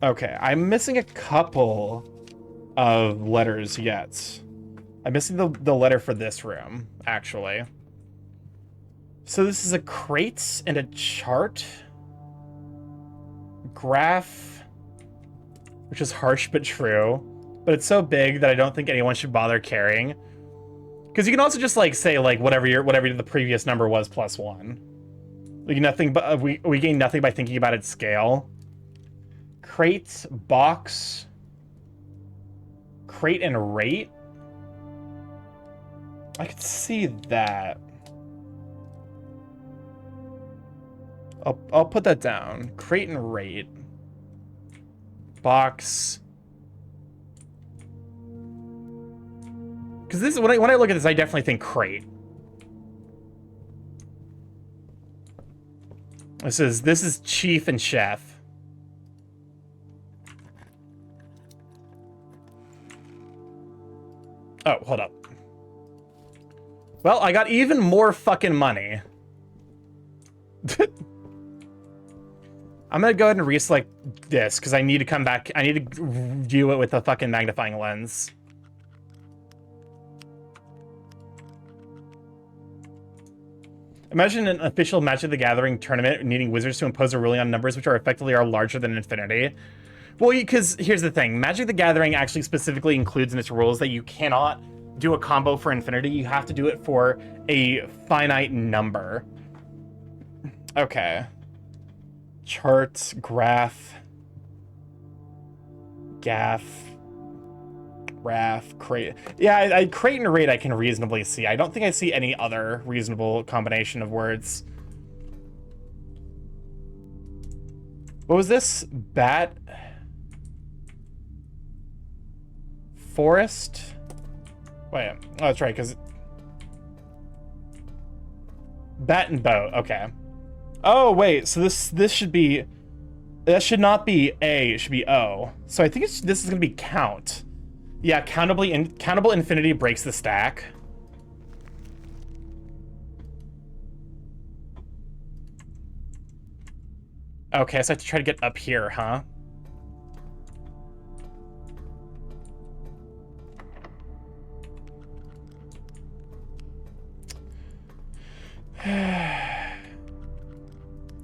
Okay, I'm missing a couple of letters yet. I'm missing the letter for this room, actually. So this is a crate and a chart. Graph, which is harsh but true. But it's so big that I don't think anyone should bother carrying. Because you can also just like say like whatever the previous number was plus 1. Like nothing, but we gain nothing by thinking about its scale. Crate, box, crate and rate. I could see that. I'll put that down. Crate and rate. Box. Because this, when I look at this, I definitely think crate. This is chief and chef. Oh, hold up. Well, I got even more fucking money. I'm gonna go ahead and reselect this because I need to come back. I need to view it with a fucking magnifying lens. Imagine an official Magic the Gathering tournament needing wizards to impose a ruling on numbers which are effectively larger than infinity. Well, because here's the thing. Magic the Gathering actually specifically includes in its rules that you cannot do a combo for infinity. You have to do it for a finite number. Okay. Chart, graph, gaff, graph, crate. Yeah, crate and rate I can reasonably see. I don't think I see any other reasonable combination of words. What was this? Bat? Forest? Wait, oh, that's right, because... Bat and boat, okay. Oh, wait, so this should be... That should not be A, it should be O. So I think this is going to be count. Yeah, countable infinity breaks the stack. Okay, so I have to try to get up here, huh?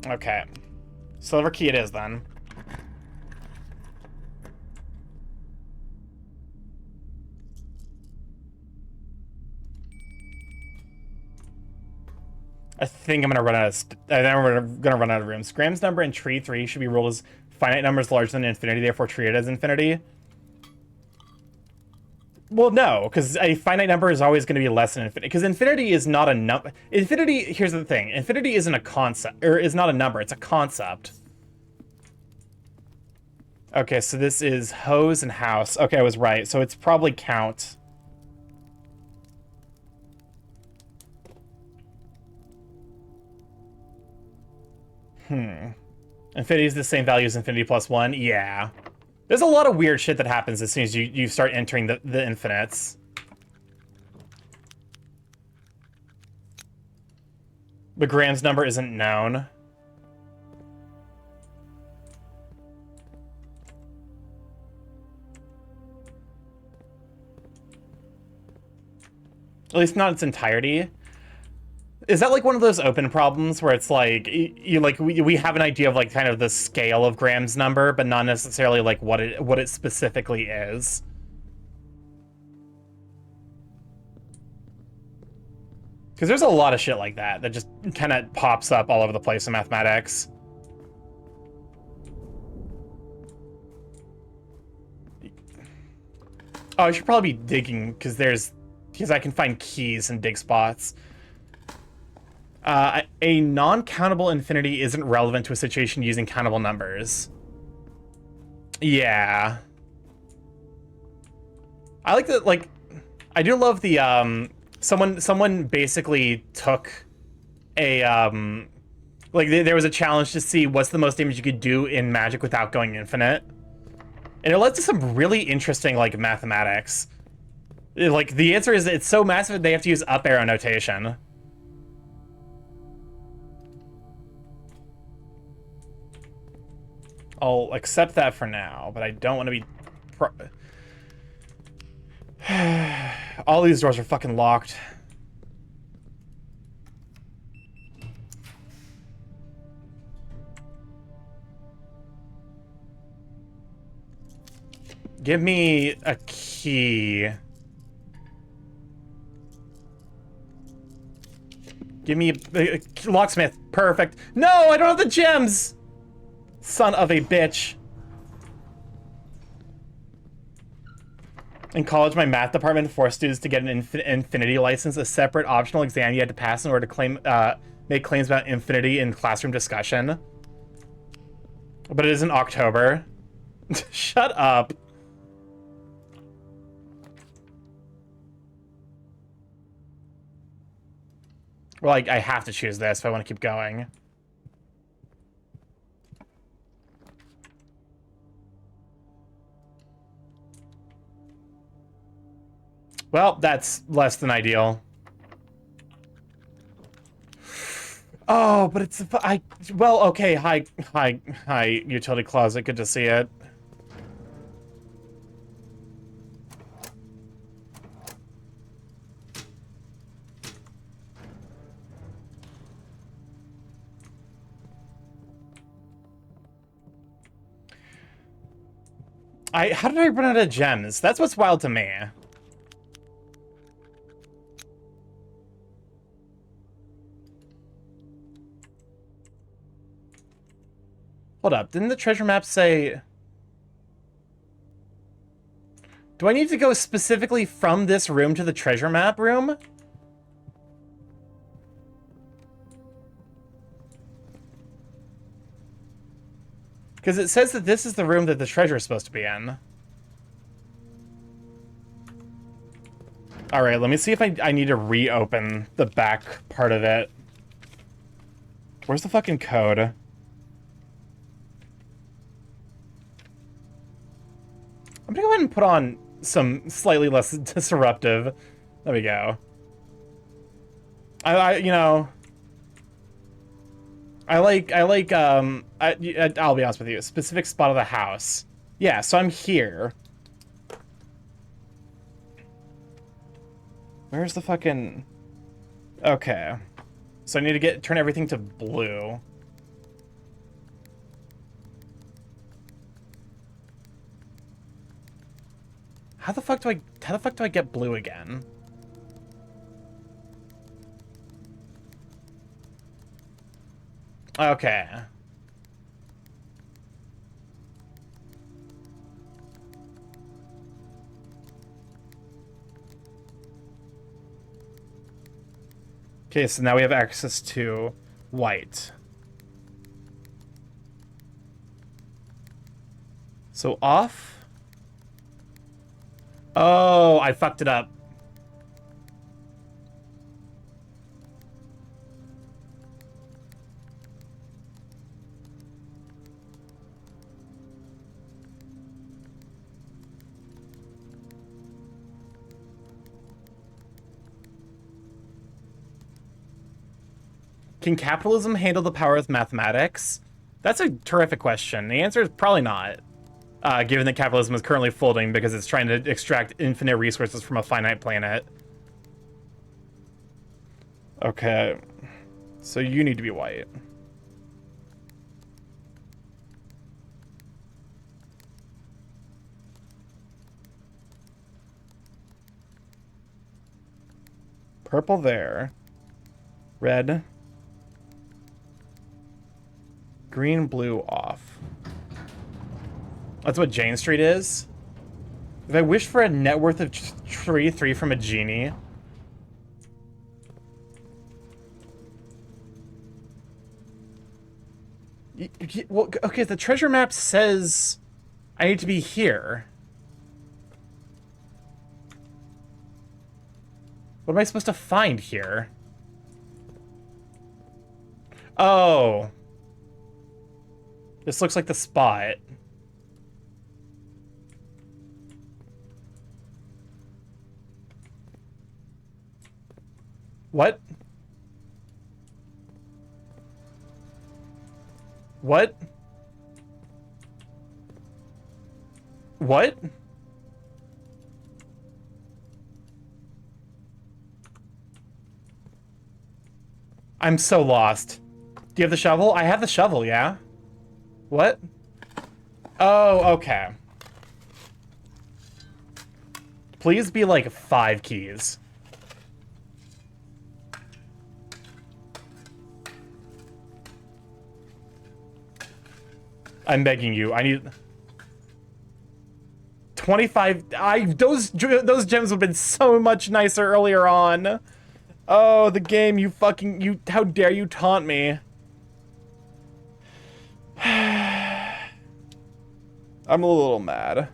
Okay. Silver key it is, then. I think I'm gonna run out of. I'm gonna run out of rooms. Graham's number in tree 3 should be ruled as finite numbers larger than infinity, therefore treated as infinity. Well, no, because a finite number is always going to be less than infinity. Because infinity is not a number. Infinity. Here's the thing. Infinity isn't a concept, or is not a number. It's a concept. Okay, so this is hose and house. Okay, I was right. So it's probably count. Infinity is the same value as infinity plus 1? Yeah. There's a lot of weird shit that happens as soon as you start entering the infinites. But Graham's number isn't known. At least not its entirety. Is that like one of those open problems where it's like we have an idea of like kind of the scale of Graham's number, but not necessarily like what it specifically is? Because there's a lot of shit like that just kind of pops up all over the place in mathematics. Oh, I should probably be digging because I can find keys and dig spots. A non-countable infinity isn't relevant to a situation using countable numbers. Yeah. I like that, like, I do love the, someone basically took a, like, there was a challenge to see what's the most damage you could do in Magic without going infinite. And it led to some really interesting, like, mathematics. Like, the answer is it's so massive that they have to use up arrow notation. I'll accept that for now, but I don't want to be... All these doors are fucking locked. Give me a key. Give me a locksmith. Perfect. No, I don't have the gems! Son of a bitch. In college, my math department forced students to get an infinity license, a separate optional exam you had to pass in order to claim, make claims about infinity in classroom discussion. But it is in October. Shut up. Well, I have to choose this if I want to keep going. Well, that's less than ideal. Oh, but it's... Well, okay, hi, utility closet, good to see it. How did I run out of gems? That's what's wild to me. Hold up, didn't the treasure map say... Do I need to go specifically from this room to the treasure map room? Because it says that this is the room that the treasure is supposed to be in. Alright, let me see if I need to reopen the back part of it. Where's the fucking code? I'm gonna go ahead and put on some slightly less disruptive. There we go. You know... I'll be honest with you, a specific spot of the house. Yeah, so I'm here. Where's the fucking... Okay. So I need to turn everything to blue. How the fuck do I get blue again? Okay. Okay, so now we have access to white. So off. Oh, I fucked it up. Can capitalism handle the power of mathematics? That's a terrific question. The answer is probably not, given that capitalism is currently folding because it's trying to extract infinite resources from a finite planet. Okay, so you need to be white. Purple there. Red. Green, blue, off. That's what Jane Street is? If I wish for a net worth of 3 from a genie... Well, okay, the treasure map says I need to be here. What am I supposed to find here? Oh. This looks like the spot. What? What? What? I'm so lost. Do you have the shovel? I have the shovel, yeah? What? Oh, okay. Please be like 5 keys. I'm begging you. I need 25. Those gems would have been so much nicer earlier on. Oh, the game, you how dare you taunt me? I'm a little mad.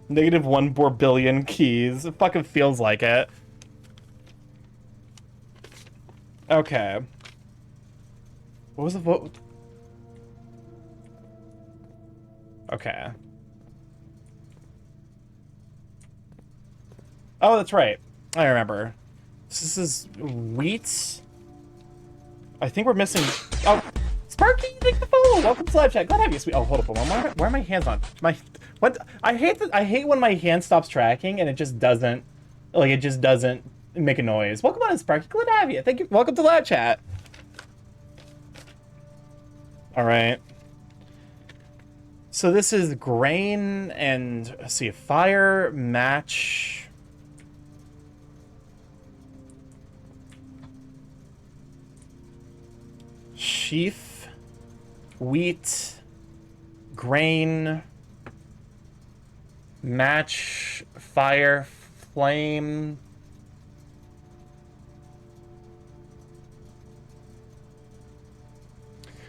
-1 billion keys. It fucking feels like it. Okay. What was the vote? Okay. Oh, that's right. I remember. This is wheat. I think we're missing. Oh, Sparky, thank the follow. Welcome to live chat. Glad to have you, sweet. Oh, hold up. Why are my hands on? What? I hate when my hand stops tracking and it just doesn't, like, it just doesn't make a noise. Welcome on, Sparky. Glad to have you. Thank you. Welcome to live chat. All right. So this is grain and, let's see, fire, match. Sheaf, wheat, grain, match, fire, flame.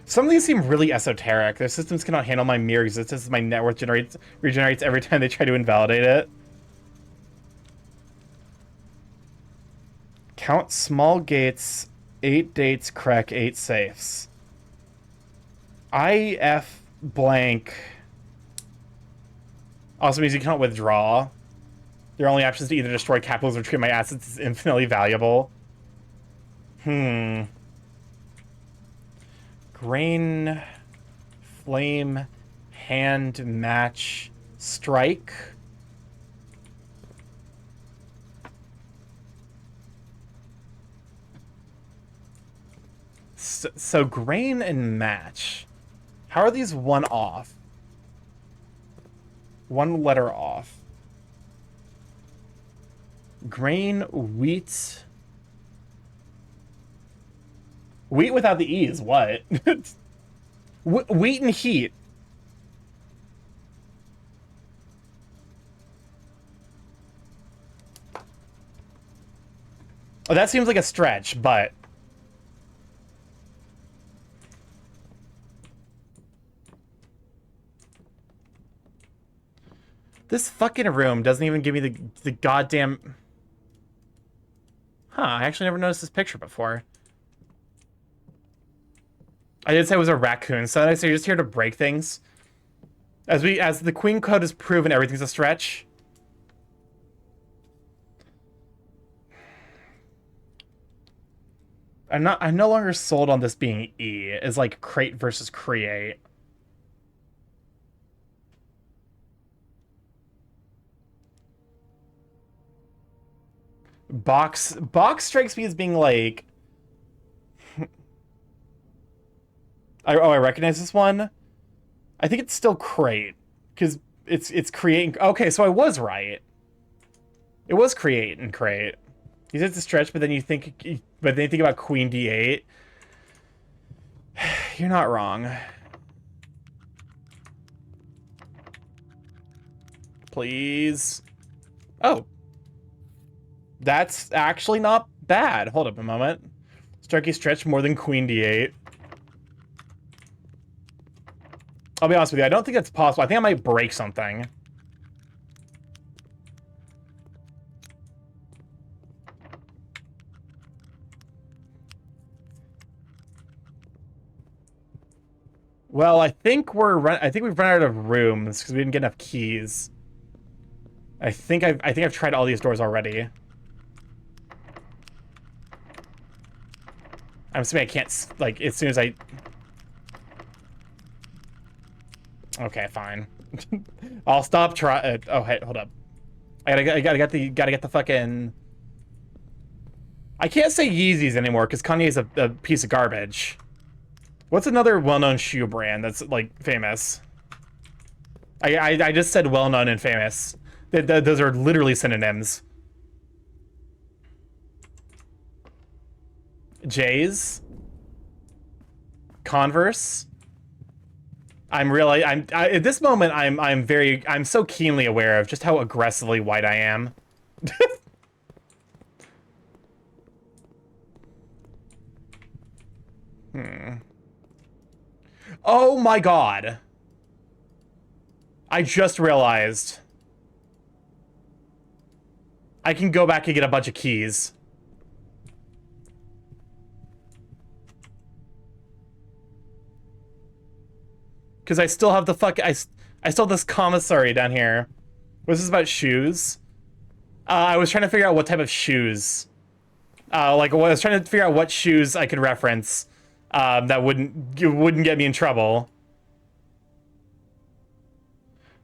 Some of these seem really esoteric. Their systems cannot handle my mere existence. My net worth regenerates every time they try to invalidate it. Count small gates, 8 dates, crack 8 safes. IF blank also means you cannot withdraw. Your only option is to either destroy capitals or treat my assets as infinitely valuable. Grain, flame, hand, match, strike. So grain and match. How are these one off? One letter off. Grain, wheat. Wheat without the E is what? Wheat and heat. Oh, that seems like a stretch, but... This fucking room doesn't even give me the goddamn... Huh, I actually never noticed this picture before. I did say it was a raccoon, so you're just here to break things. As the Queen Code has proven, everything's a stretch. I'm no longer sold on this being E. It's like crate versus create. Box strikes me as being like... I recognize this one. I think it's still crate, because it's creating... Okay, so I was right. It was create and crate. You said it's a stretch, but then you think about Queen D8. You're not wrong. Please. Oh. That's actually not bad. Hold up a moment. Strikey stretch more than Queen D8. I'll be honest with you, I don't think that's possible. I think I might break something. Well, I think we've run out of rooms because we didn't get enough keys. I think I've tried all these doors already. I'm assuming I can't, like, as soon as I... Okay, fine. I'll stop trying. Oh, hey, hold up. I gotta get the fucking... I can't say Yeezys anymore because Kanye's a piece of garbage. What's another well-known shoe brand that's, like, famous? I just said well-known and famous. Those are literally synonyms. J's? Converse? At this moment, I'm so keenly aware of just how aggressively white I am. Oh my god. I just realized I can go back and get a bunch of keys. Because I still have the I still have this commissary down here. Was this about shoes? I was trying to figure out what type of shoes. I was trying to figure out what shoes I could reference that wouldn't get me in trouble.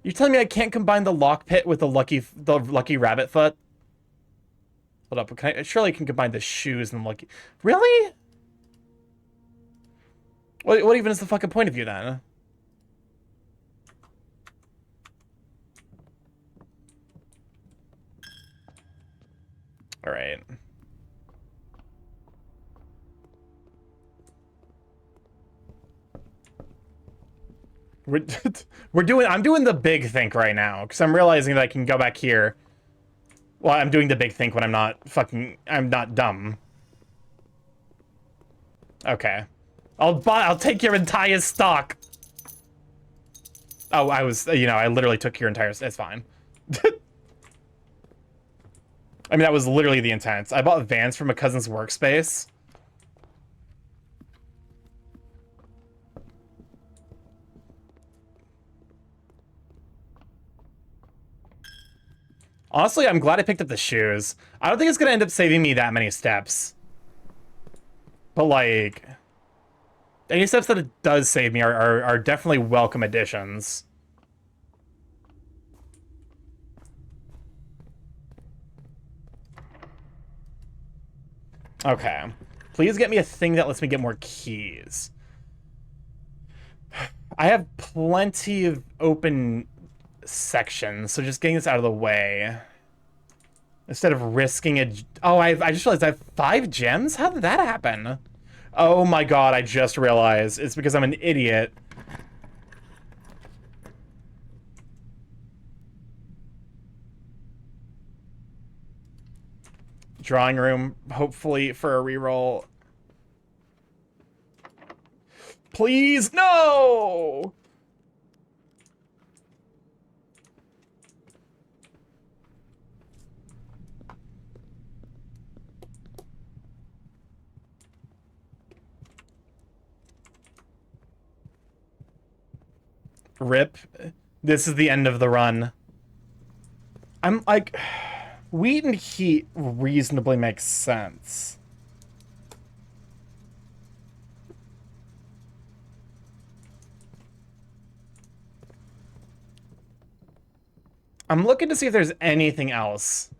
You're telling me I can't combine the lockpit with the lucky rabbit foot? Hold up, surely I can combine the shoes and the lucky... Really? What even is the fucking point of you then? All right. I'm doing the big think right now because I'm realizing that I can go back here. Well, I'm doing the big think when I'm not dumb. Okay. I'll take your entire stock. Oh, I literally took your entire, it's fine. I mean, that was literally the intent. I bought Vans from a cousin's workspace. Honestly, I'm glad I picked up the shoes. I don't think it's gonna end up saving me that many steps. But, like, any steps that it does save me are definitely welcome additions. Okay. Please get me a thing that lets me get more keys. I have plenty of open sections, so just getting this out of the way. Instead of risking it... Oh, I just realized I have 5 gems? How did that happen? Oh my god, I just realized. It's because I'm an idiot. Drawing room, hopefully for a reroll. Please, no! Rip. This is the end of the run. I'm like... Wheat and heat reasonably makes sense. I'm looking to see if there's anything else.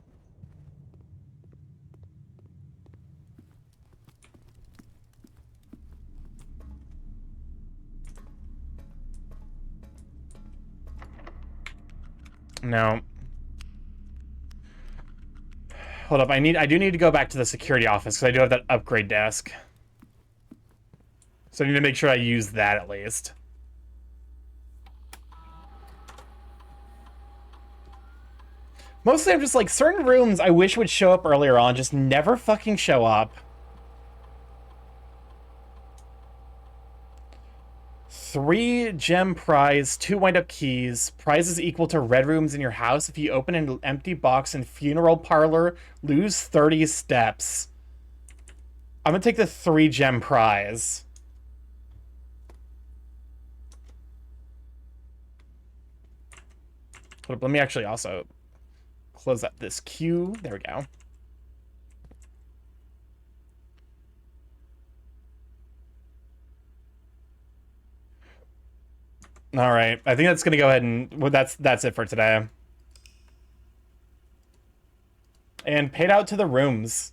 No. Hold up, I do need to go back to the security office because I do have that upgrade desk. So I need to make sure I use that at least. Mostly I'm just like, certain rooms I wish would show up earlier on just never fucking show up. 3 gem prize, 2 wind-up keys. Prize is equal to red rooms in your house. If you open an empty box in funeral parlor, lose 30 steps. I'm gonna take the 3 gem prize. Hold up, let me actually also close up this queue. There we go. All right, I think that's gonna go ahead and well, that's it for today. And paid out to the rooms.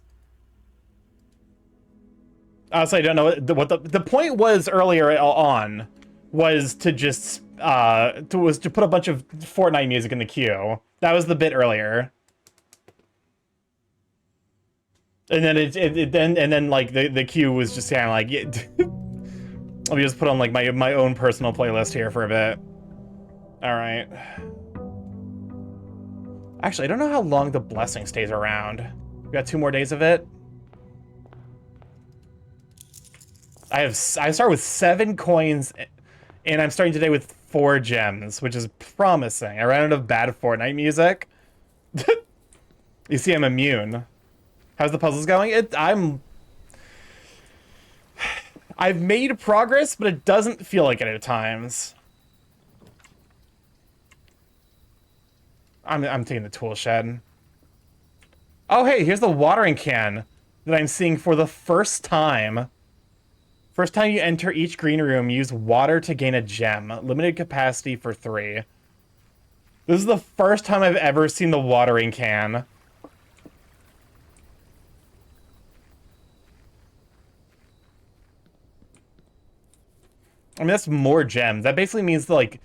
Honestly, I don't know what the point was earlier on was to just to put a bunch of Fortnite music in the queue. That was the bit earlier. And then like the queue was just kind of like yeah, let me just put on like my own personal playlist here for a bit. All right. Actually, I don't know how long the blessing stays around. We got 2 more days of it. I start with 7 coins, and I'm starting today with 4 gems, which is promising. I ran out of bad Fortnite music. You see, I'm immune. How's the puzzles going? I've made progress, but it doesn't feel like it at times. I'm taking the tool shed. Oh, hey, here's the watering can that I'm seeing for the first time. First time you enter each green room, use water to gain a gem. Limited capacity for 3. This is the first time I've ever seen the watering can. I mean, that's more gems. That basically means that, like,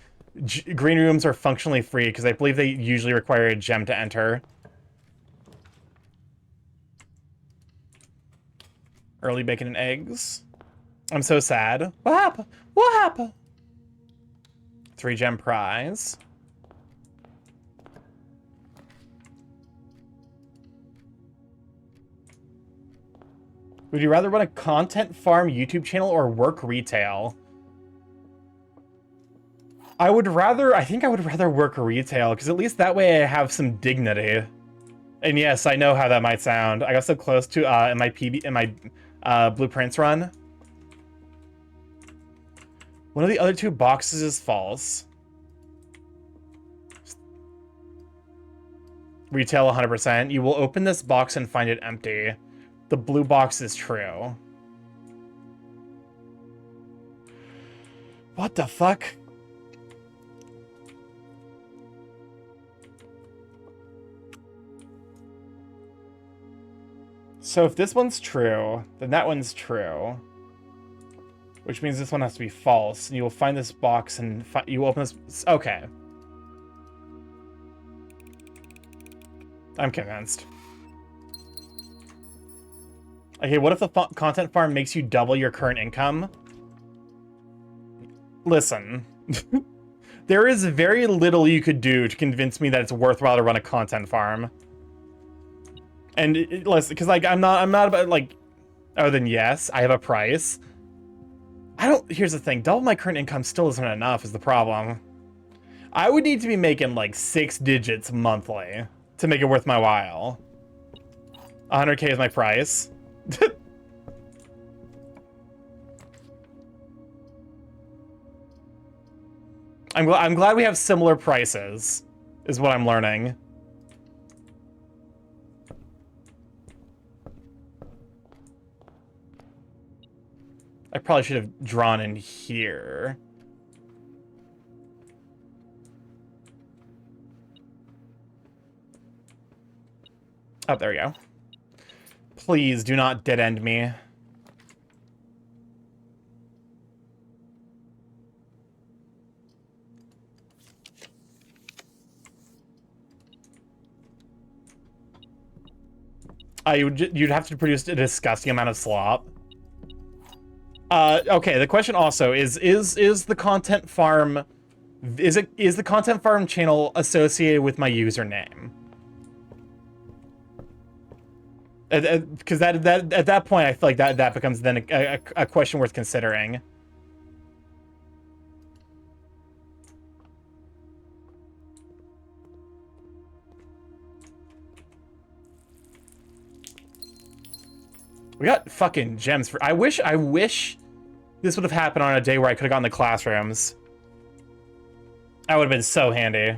green rooms are functionally free, because I believe they usually require a gem to enter. Early bacon and eggs. I'm so sad. What happened? What happened? 3 gem prize. Would you rather run a content farm YouTube channel or work retail? I think I would rather work retail, because at least that way I have some dignity. And yes, I know how that might sound. I got so close to in my blueprints run. One of the other 2 boxes is false. Retail 100%. You will open this box and find it empty. The blue box is true. What the fuck? So if this one's true, then that one's true. Which means this one has to be false. And you will find this box and you open this. Okay. I'm convinced. Okay, what if the content farm makes you double your current income? Listen. There is very little you could do to convince me that it's worthwhile to run a content farm. And listen, because like I'm not about like, oh then yes, I have a price. Here's the thing, double my current income still isn't enough is the problem. I would need to be making like 6 digits monthly to make it worth my while. 100K is my price. I'm glad we have similar prices, is what I'm learning. I probably should have drawn in here. Oh, there we go. Please do not dead end me. You'd have to produce a disgusting amount of slop. Okay, the question also is the content farm, is the content farm channel associated with my username? Because that at that point I feel like that becomes then a question worth considering. We got fucking gems for. I wish this would have happened on a day where I could have gotten the classrooms. That would have been so handy.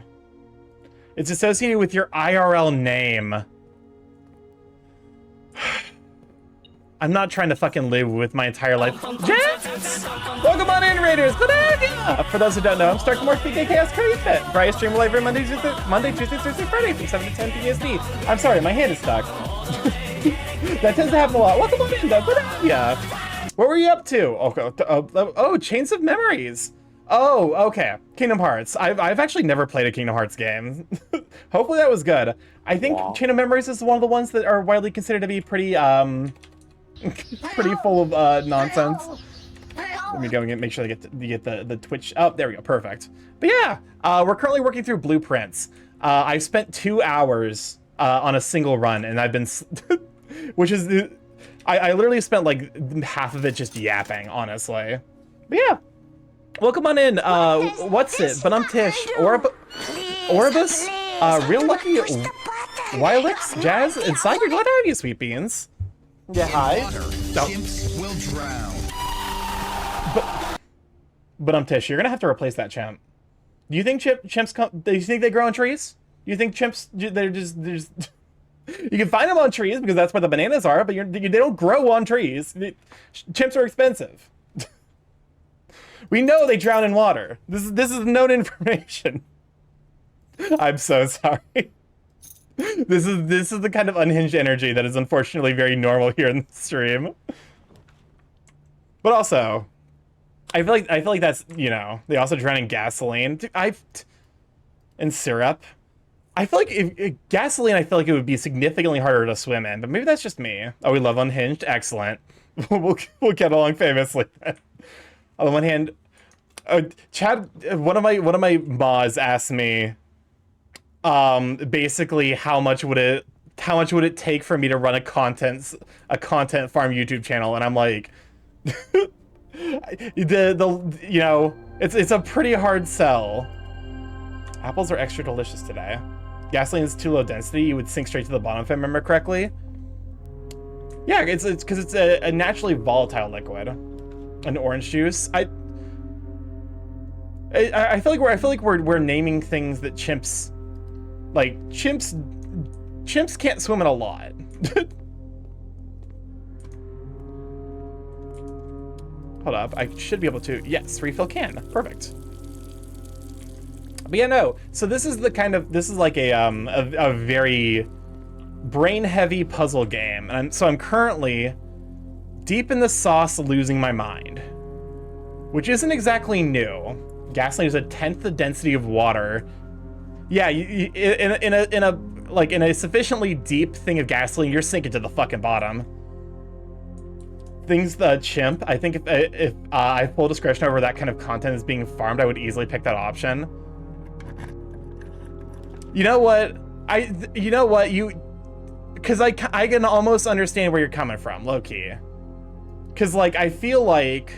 It's associated with your IRL name. I'm not trying to fucking live with my entire life. Jets! Welcome on in, Raiders! Good idea! For those who don't know, I'm Starkmore PKKS Curry Fit. Bryce stream live every Monday, Tuesday, Thursday, Friday from 7 to 10 PST. I'm sorry, my hand is stuck. That tends to happen a lot. Welcome on in, though. Good idea. What were you up to? Oh, Chains of Memories. Oh, okay. Kingdom Hearts. I've actually never played a Kingdom Hearts game. Hopefully that was good. I think Chain of Memories is one of the ones that are widely considered to be pretty pretty full of nonsense. Let me go and make sure I get the Twitch. Oh, there we go. Perfect. But yeah, we're currently working through blueprints. I've spent 2 hours on a single run, and I've been, which is, I literally spent like half of it just yapping, honestly. But yeah, welcome on in. What's it? But I'm Tish. Orbus. Real Lucky. Wylix, Jazz, and Cyber. Glad to have you, Sweet Beans. Yeah, hi. Chimps will drown. But I'm Tish. You're gonna have to replace that chimp. Do you think chimps come? Do you think they grow on trees? Do you think chimps? They're just. You can find them on trees because that's where the bananas are, but they don't grow on trees. Chimps are expensive. We know they drown in water. This is known information. I'm so sorry. This is the kind of unhinged energy that is unfortunately very normal here in the stream. But also, I feel like that's, you know, they also drown in gasoline. And syrup. I feel like if gasoline, I feel like it would be significantly harder to swim in, but maybe that's just me. Oh, we love Unhinged. Excellent. We'll get along famously. On the one hand, Chad, one of my mods asked me, basically how much would it take for me to run a content farm YouTube channel, and I'm like, the you know, it's a pretty hard sell. Apples are extra delicious today. Gasoline is too low density. You would sink straight to the bottom if I remember correctly. Yeah, it's because it's a naturally volatile liquid. An orange juice. I feel like we're naming things that chimps, like chimps can't swim in a lot. Hold up, I should be able to. Yes, refill can. Perfect. But yeah, no. So this is like a very brain-heavy puzzle game, and so I'm currently deep in the sauce, losing my mind, which isn't exactly new. Gasoline is 1/10 the density of water. Yeah, in a sufficiently deep thing of gasoline, you're sinking to the fucking bottom. Things the chimp. I think if I have full discretion over that kind of content is being farmed, I would easily pick that option. You know what? Because I can almost understand where you're coming from, low key. Because like I feel like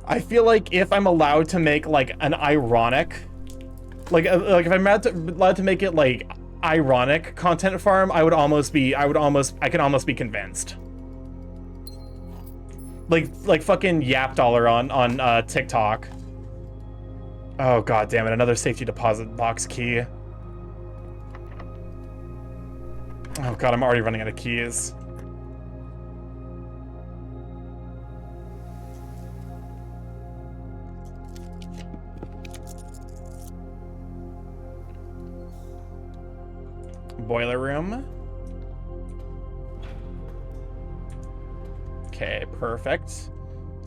if I'm allowed to make like an ironic, like if I'm allowed to make it like ironic content farm, I can almost be convinced. Like fucking Yap Dollar on TikTok. Oh god damn it! Another safety deposit box key. Oh god, I'm already running out of keys. Boiler room. Okay, perfect. So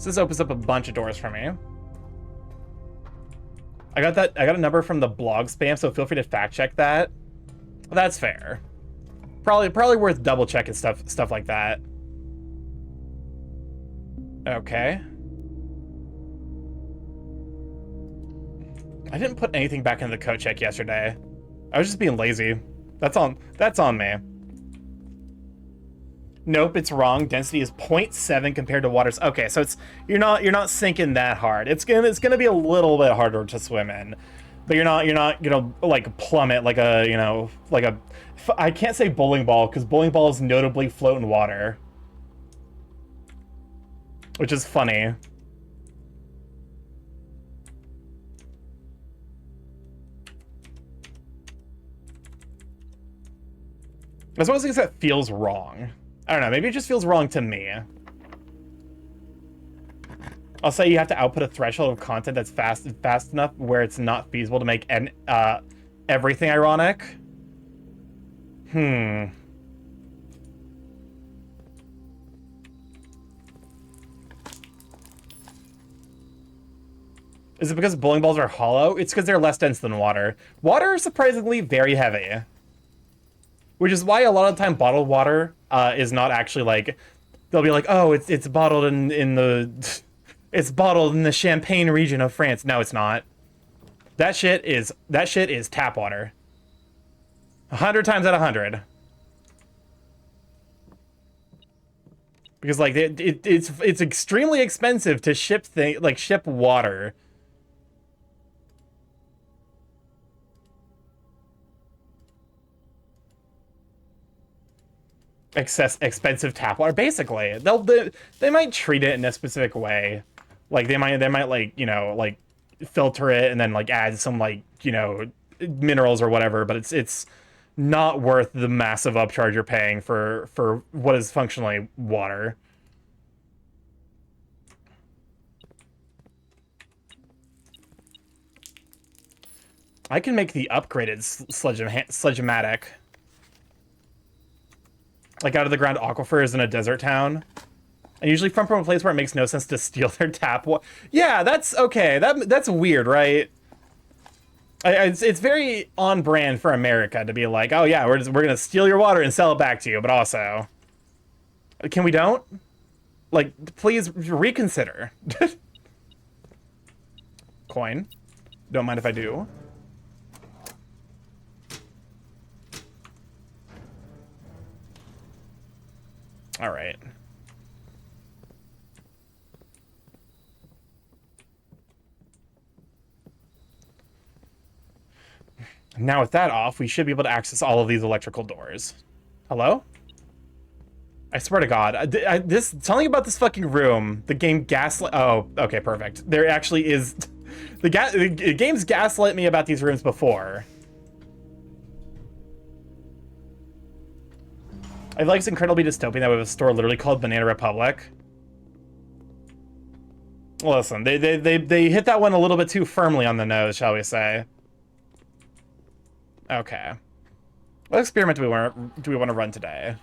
this opens up a bunch of doors for me. I got a number from the blog spam, so feel free to fact check that. That's fair. Probably worth double checking stuff like that. Okay. I didn't put anything back into the code check yesterday. I was just being lazy. That's on me. Nope, it's wrong. Density is 0.7 compared to water's. Okay, so you're not sinking that hard. It's gonna be a little bit harder to swim in, but you're not gonna like plummet like a I can't say bowling ball because bowling balls notably float in water, which is funny. That's one of those things that feels wrong. I don't know, maybe it just feels wrong to me. I'll say you have to output a threshold of content that's fast enough where it's not feasible to make everything ironic. Is it because bowling balls are hollow? It's because they're less dense than water. Water is surprisingly very heavy. Which is why a lot of the time bottled water is not actually like... They'll be like, oh, it's bottled in the... It's bottled in the Champagne region of France. No, it's not. That shit is tap water. 100 times out of 100. Because like it's extremely expensive to ship water. Expensive tap water. Basically, they might treat it in a specific way. Like they might like, you know, like filter it and then like add some like, you know, minerals or whatever, but it's not worth the massive upcharge you're paying for what is functionally water. I can make the upgraded Sledge-O-Matic. Like out of the ground aquifers in a desert town. And usually from a place where it makes no sense to steal their tap water. Yeah, that's okay. That's weird, right? It's very on brand for America to be like, oh yeah, we're gonna steal your water and sell it back to you, but also, can we don't? Like, please reconsider. Coin. Don't mind if I do. All right. Now with that off, we should be able to access all of these electrical doors. Hello? I swear to God, something about this fucking room. The game gaslit. Oh, okay, perfect. There actually is. The game's gaslit me about these rooms before. I feel like it's incredibly dystopian that we have a store literally called Banana Republic. Listen, they hit that one a little bit too firmly on the nose, shall we say? Okay. What experiment do we want to run today?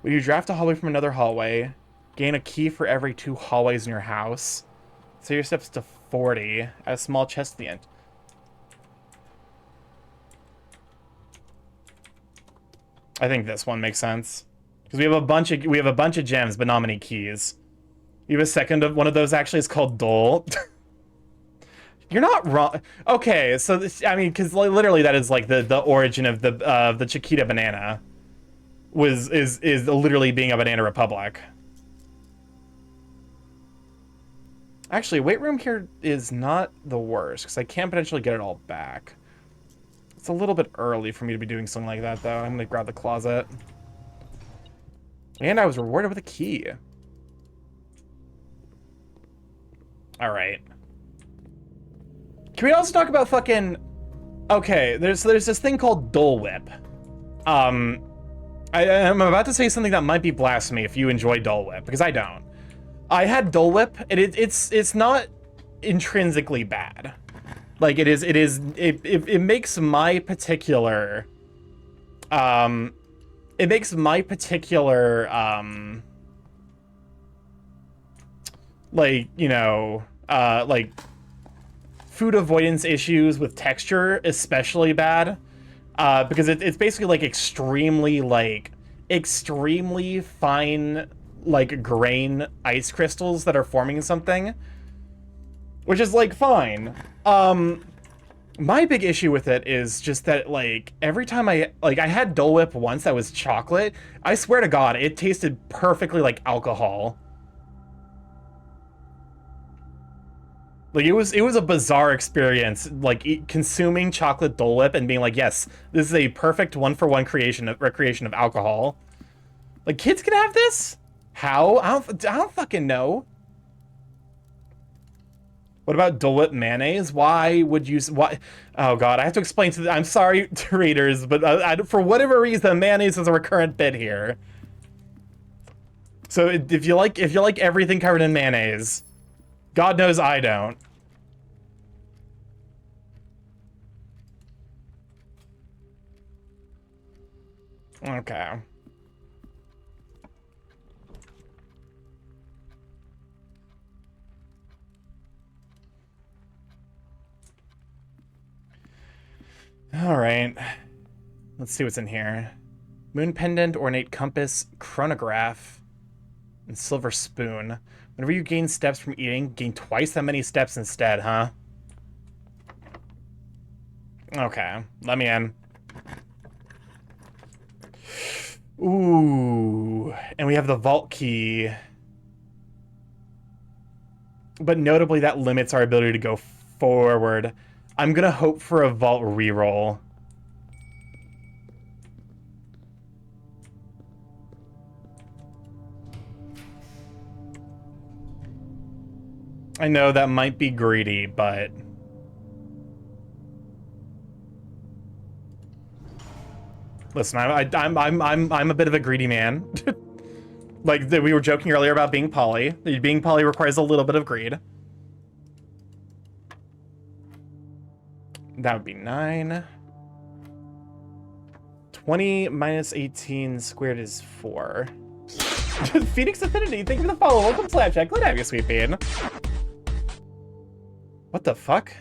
Will you draft a hallway from another hallway? Gain a key for every 2 hallways in your house. So your steps to 40. Add a small chest at the end. I think this one makes sense because we have a bunch of gems, but not many keys. You have a second of one of those. Actually, it's called Dole. You're not wrong. Okay, so this, I mean, because literally that is like the origin of the Chiquita banana. Is literally being a Banana Republic. Actually, weight room here is not the worst because I can potentially get it all back. It's a little bit early for me to be doing something like that, though. I'm gonna grab the closet. And I was rewarded with a key. Alright. Can we also talk about fucking... Okay, there's this thing called Dole Whip. I'm about to say something that might be blasphemy if you enjoy Dole Whip, because I don't. I had Dole Whip, and it's not intrinsically bad. Like it makes my particular like, you know, like food avoidance issues with texture especially bad, because it's basically like extremely fine like grain ice crystals that are forming something, which is like fine. My big issue with it is just that like every time I had Dole Whip once that was chocolate, I swear to God it tasted perfectly like alcohol. Like it was a bizarre experience, like consuming chocolate Dole Whip and being like, yes, this is a perfect one-for-one recreation of alcohol. Like kids can have this? How? I don't fucking know. What about Dole Whip mayonnaise? Why would you? Why? Oh god, I have to explain to. I'm sorry to readers, but for whatever reason, mayonnaise is a recurrent bit here. So if you like everything covered in mayonnaise, God knows I don't. Okay. All right. Let's see what's in here. Moon pendant, ornate compass, chronograph, and silver spoon. Whenever you gain steps from eating, gain twice that many steps instead, huh? Okay, let me in. Ooh, and we have the vault key. But notably, that limits our ability to go forward. I'm gonna hope for a vault reroll. I know that might be greedy, but listen, I'm a bit of a greedy man. Like we were joking earlier about being poly. Being poly requires a little bit of greed. That would be 9. 20 minus 18 squared is 4. Phoenix Affinity, thank you for the follow. Welcome, Slapjack. Glad to have you, sweet bean. What the fuck?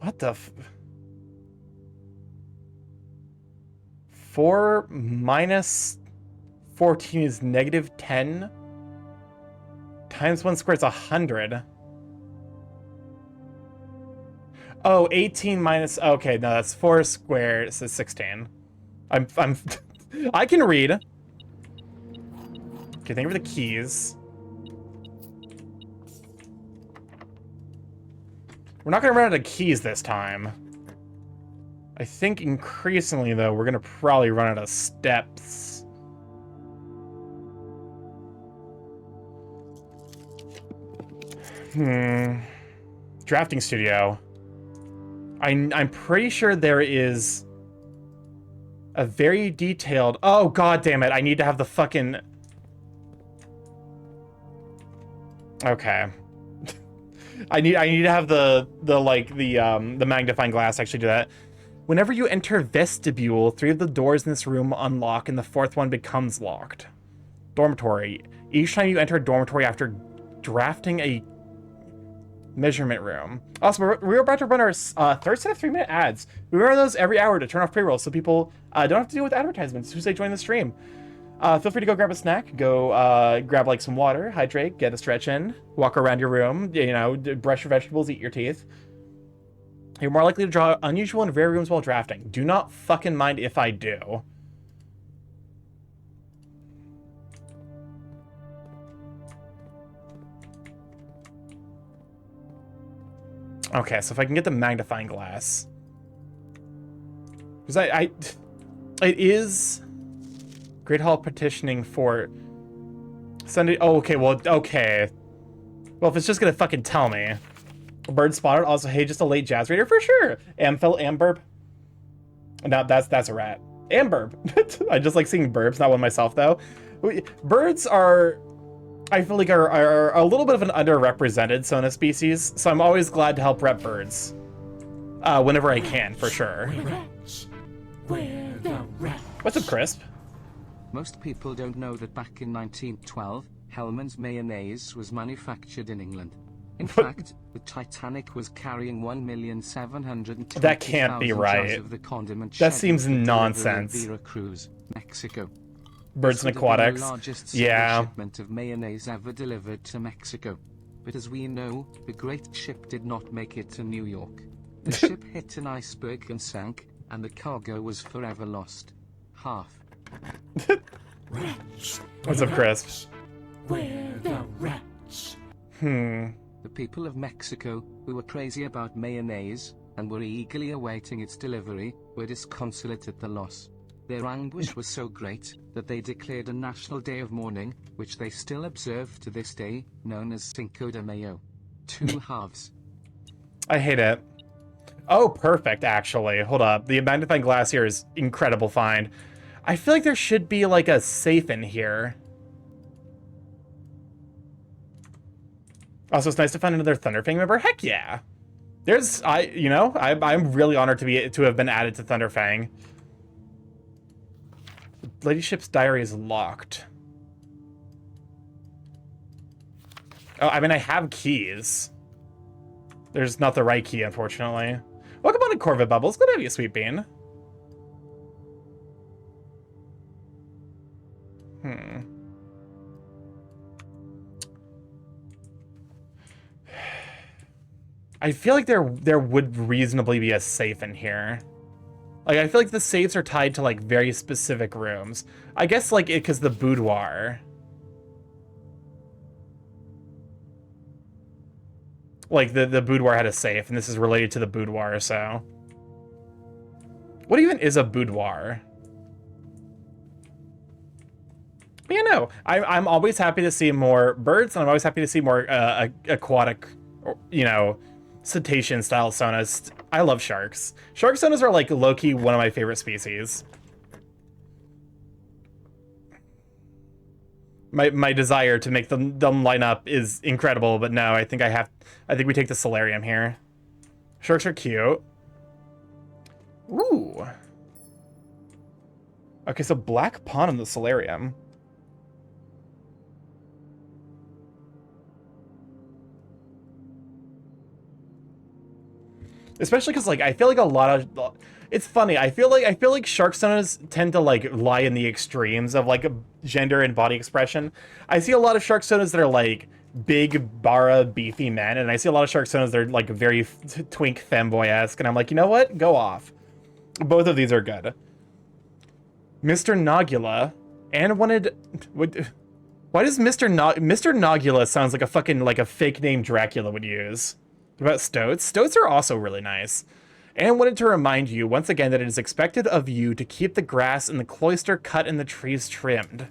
What the 4 minus 14 is negative 10? Times 1 squared is 100. Oh, 18 minus... Okay, no, that's 4 squared, so 16. I'm I can read. Okay, thank you for the keys. We're not gonna run out of keys this time. I think increasingly, though, we're gonna probably run out of steps. Drafting studio. I'm pretty sure there is a very detailed... Oh, god damn it. I need to have the fucking... Okay. I need to have the magnifying glass actually do that. Whenever you enter vestibule, 3 of the doors in this room unlock and the 4th one becomes locked. Dormitory. Each time you enter a dormitory after drafting a measurement room. Also, we're about to run our third set of 3-minute ads. We run those every hour to turn off pre-rolls so people don't have to deal with advertisements as soon as they join the stream. Feel free to go grab a snack, go grab like some water, hydrate, get a stretch in, walk around your room, you know, brush your vegetables, eat your teeth. You're more likely to draw unusual and rare rooms while drafting. Do not fucking mind if I do. Okay, so if I can get the magnifying glass. Because it is Great Hall petitioning for Sunday. Oh, okay, well, okay. Well, if it's just gonna fucking tell me. Bird spotted. Also, hey, just a late jazz reader for sure. Amphil, Amburb. No, that's a rat. Amburb. I just like seeing burbs, not one myself though. Birds are, I feel like are a little bit of an underrepresented Sona species, so I'm always glad to help rep birds. Whenever I can, for sure. What's up, Crisp? Most people don't know that back in 1912, Hellmann's mayonnaise was manufactured in England. In fact, the Titanic was carrying 1,720,000 That can't be right. of the condiment That seems nonsense. Veracruz, Mexico. Birds and This would have been aquatics. the largest single Yeah. shipment of mayonnaise ever delivered to Mexico. But as we know, the great ship did not make it to New York. The ship hit an iceberg and sank, and the cargo was forever lost. Half. What's up, Crisp? We're the rats. The people of Mexico, who were crazy about mayonnaise, and were eagerly awaiting its delivery, were disconsolate at the loss. Their anguish was so great, that they declared a national day of mourning, which they still observe to this day, known as Cinco de Mayo. 2 halves. I hate it. Oh, perfect, actually. Hold up. The magnifying glass here is incredible find. I feel like there should be, like, a safe in here. Also, it's nice to find another Thunderfang member. Heck yeah. There's, I'm really honored to have been added to Thunderfang. Ladyship's diary is locked. Oh, I mean, I have keys. There's not the right key, unfortunately. Welcome on to Corvette Bubbles. Good to have you, Sweet Bean. I feel like there would reasonably be a safe in here. Like, I feel like the safes are tied to, like, very specific rooms. I guess, like, because the boudoir. Like, the boudoir had a safe, and this is related to the boudoir, so. What even is a boudoir? But, you know, I'm always happy to see more birds, and I'm always happy to see more aquatic, you know, cetacean-style sonas. I love sharks. Shark sonas are, like, low-key one of my favorite species. My desire to make them line up is incredible, but no, I think we take the solarium here. Sharks are cute. Ooh. Okay, so black pawn in the solarium. Especially because, like, I feel like a lot of... It's funny, I feel like shark sonas tend to, like, lie in the extremes of, like, gender and body expression. I see a lot of shark sonas that are, like, big, bara, beefy men, and I see a lot of shark sonas that are, like, very twink femboy-esque, and I'm like, you know what? Go off. Both of these are good. Mr. Nogula, and wanted... Why does Mr. Nogula sounds like a fucking, like, a fake name Dracula would use? What about stoats? Stoats are also really nice. And wanted to remind you once again that it is expected of you to keep the grass in the cloister cut and the trees trimmed.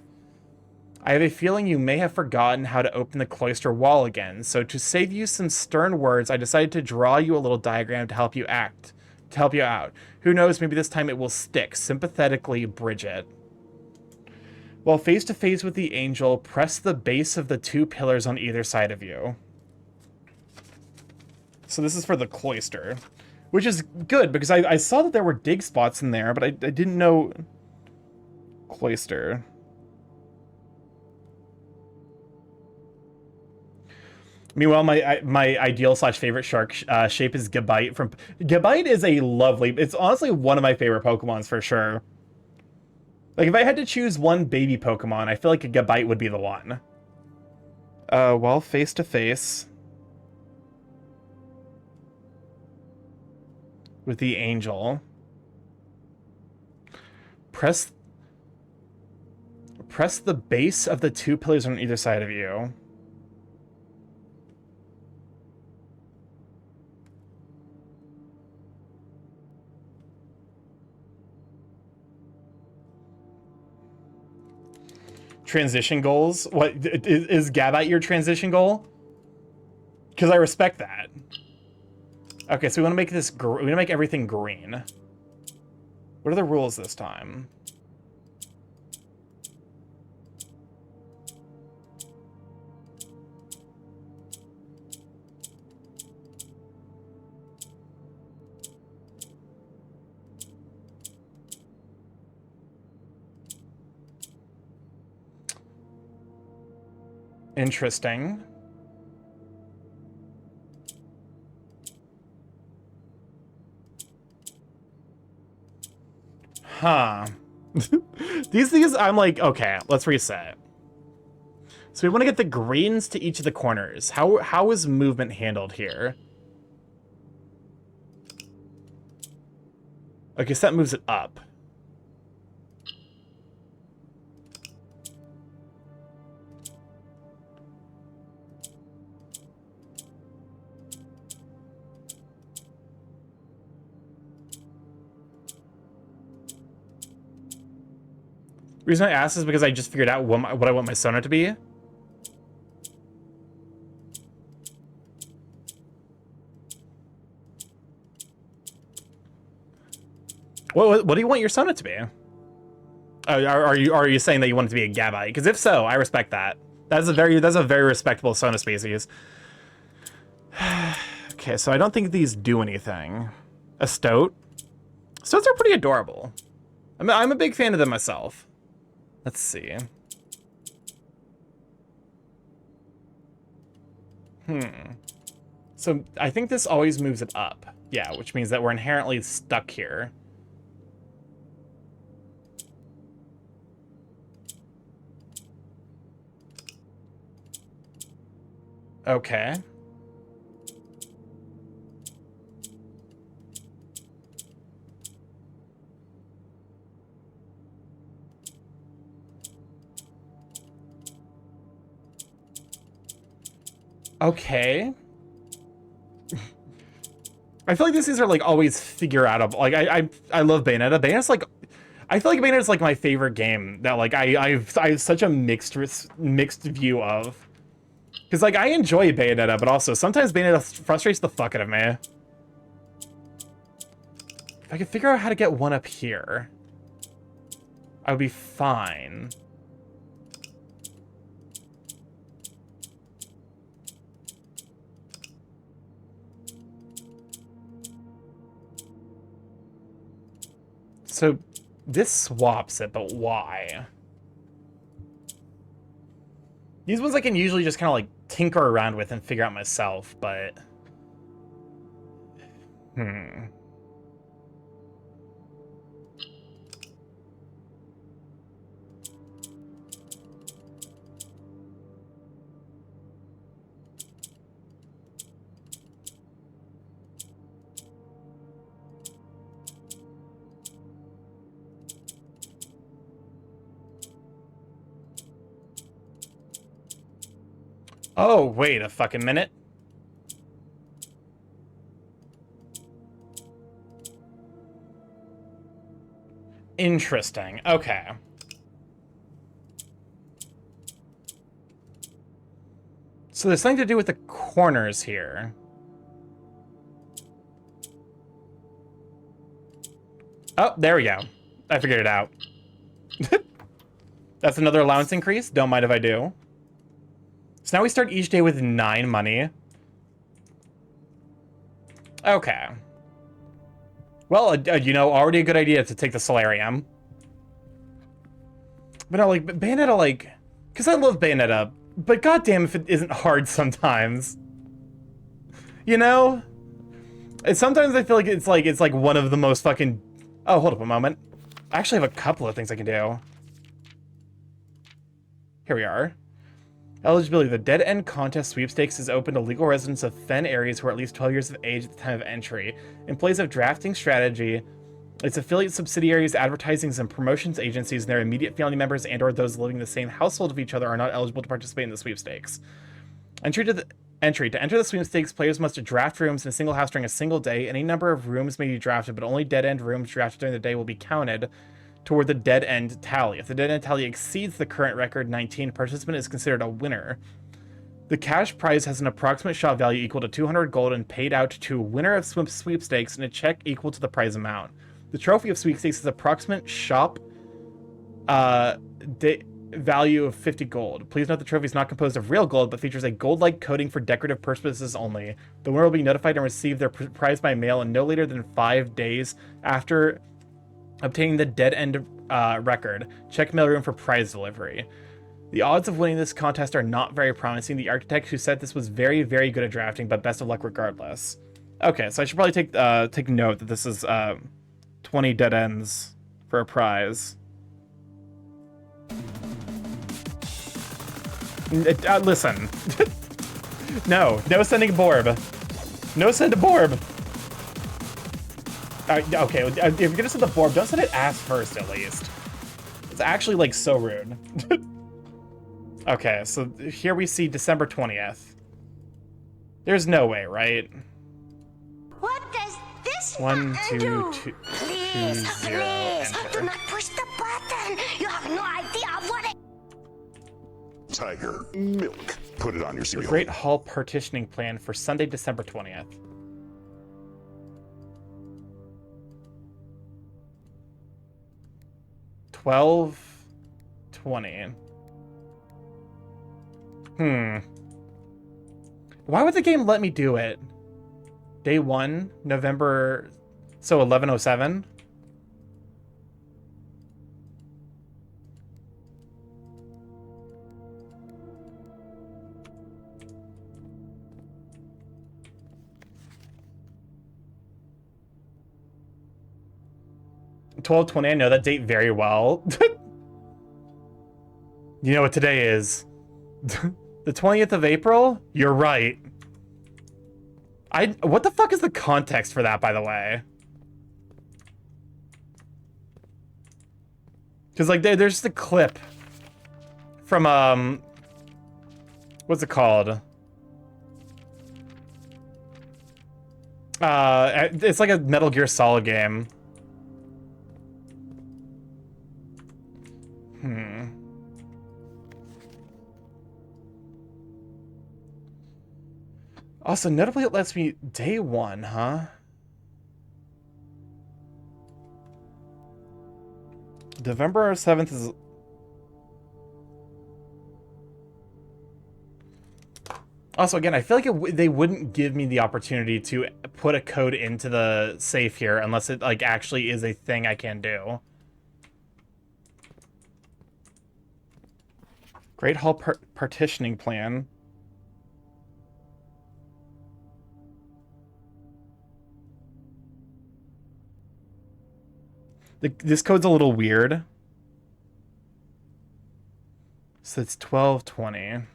I have a feeling you may have forgotten how to open the cloister wall again, so to save you some stern words, I decided to draw you a little diagram to help you out. Who knows, maybe this time it will stick. Sympathetically, Bridget. While face to face with the angel, press the base of the 2 pillars on either side of you. So this is for the cloister, which is good because I saw that there were dig spots in there, but I didn't know cloister. Meanwhile, my ideal / favorite shark shape is Gabite from... Gabite is a lovely... It's honestly one of my favorite Pokemons for sure. Like, if I had to choose one baby Pokemon, I feel like a Gabite would be the one. Well, face to face with the angel. Press the base of the 2 pillars on either side of you. Transition goals? What is Gabite your transition goal? Because I respect that. Okay, so we want to make this. We want to make everything green. What are the rules this time? Interesting. Huh. These I'm like, okay, let's reset. So we want to get the greens to each of the corners. How is movement handled here? Okay, so that moves it up. The reason I asked is because I just figured out what I want my Sona to be. What do you want your Sona to be? Are you saying that you want it to be a Gabite? Because if so, I respect that. That's a very respectable Sona species. Okay, so I don't think these do anything. A Stoat? Stoats are pretty adorable. I'm a big fan of them myself. Let's see. So I think this always moves it up. Yeah, which means that we're inherently stuck here. Okay. Okay. I feel like these are like always figure out of like I love Bayonetta. Bayonetta's like I feel like Bayonetta's like my favorite game that like I have such a mixed view of. Because, like, I enjoy Bayonetta, but also sometimes Bayonetta frustrates the fuck out of me. If I could figure out how to get one up here, I would be fine. So, this swaps it, but why? These ones I can usually just kind of like tinker around with and figure out myself, but... Oh, wait a fucking minute. Interesting. Okay. So there's something to do with the corners here. Oh, there we go. I figured it out. That's another allowance increase. Don't mind if I do. So now we start each day with 9 money. Okay. Well, you know, already a good idea to take the Solarium. But no, like, Bayonetta, like... Because I love Bayonetta, but goddamn if it isn't hard sometimes. You know? Sometimes I feel like it's like one of the most fucking... Oh, hold up a moment. I actually have a couple of things I can do. Here we are. Eligibility. The Dead End Contest Sweepstakes is open to legal residents of Fen areas who are at least 12 years of age at the time of entry. Employees of Drafting Strategy, its affiliate subsidiaries, advertisings, and promotions agencies, and their immediate family members and or those living in the same household of each other are not eligible to participate in the sweepstakes. To enter the sweepstakes, players must draft rooms in a single house during a single day. Any number of rooms may be drafted, but only dead-end rooms drafted during the day will be counted toward the dead end tally. If the dead end tally exceeds the current record 19, a participant is considered a winner. The cash prize has an approximate shop value equal to 200 gold and paid out to a winner of sweepstakes and a check equal to the prize amount. The trophy of sweepstakes is approximate shop value of 50 gold. Please note the trophy is not composed of real gold, but features a gold-like coating for decorative purposes only. The winner will be notified and receive their prize by mail in no later than 5 days after obtaining the dead end record. Check mailroom for prize delivery. The odds of winning this contest are not very promising. The architect who said this was very, very good at drafting, but best of luck regardless. Okay, so I should probably take note that this is 20 dead ends for a prize. Listen. No sending Borb. No send to Borb. Okay, if you're gonna send the Borb, don't send it ass first, at least. It's actually, like, so rude. Okay, so here we see December 20th. There's no way, right? What does this 1, 2, do? 2, Please, 2, 0, please, enter. do not push the button. then you have no idea what it... Tiger milk. Put it on your The cereal. Great Hall partitioning plan for Sunday, December 20th. $12.20. Why would the game let me do it? Day 1, November... So 11:07? $12.20, I know that date very well. You know what today is? The 20th of April? You're right. What the fuck is the context for that, by the way? Because, like, there's just a clip from, what's it called? It's like a Metal Gear Solid game. Also, notably, it lets me day 1, huh? November 7th is... Also, again, I feel like they wouldn't give me the opportunity to put a code into the safe here unless it, like, actually is a thing I can do. Great Hall partitioning plan. This code's a little weird. So it's 12:20.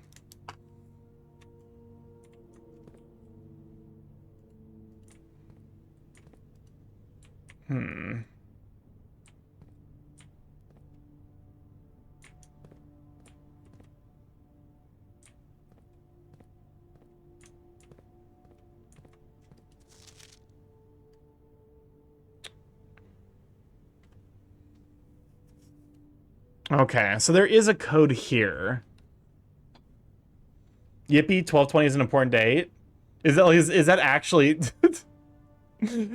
Okay, so there is a code here. Yippee, 12:20 is an important date. Is that actually...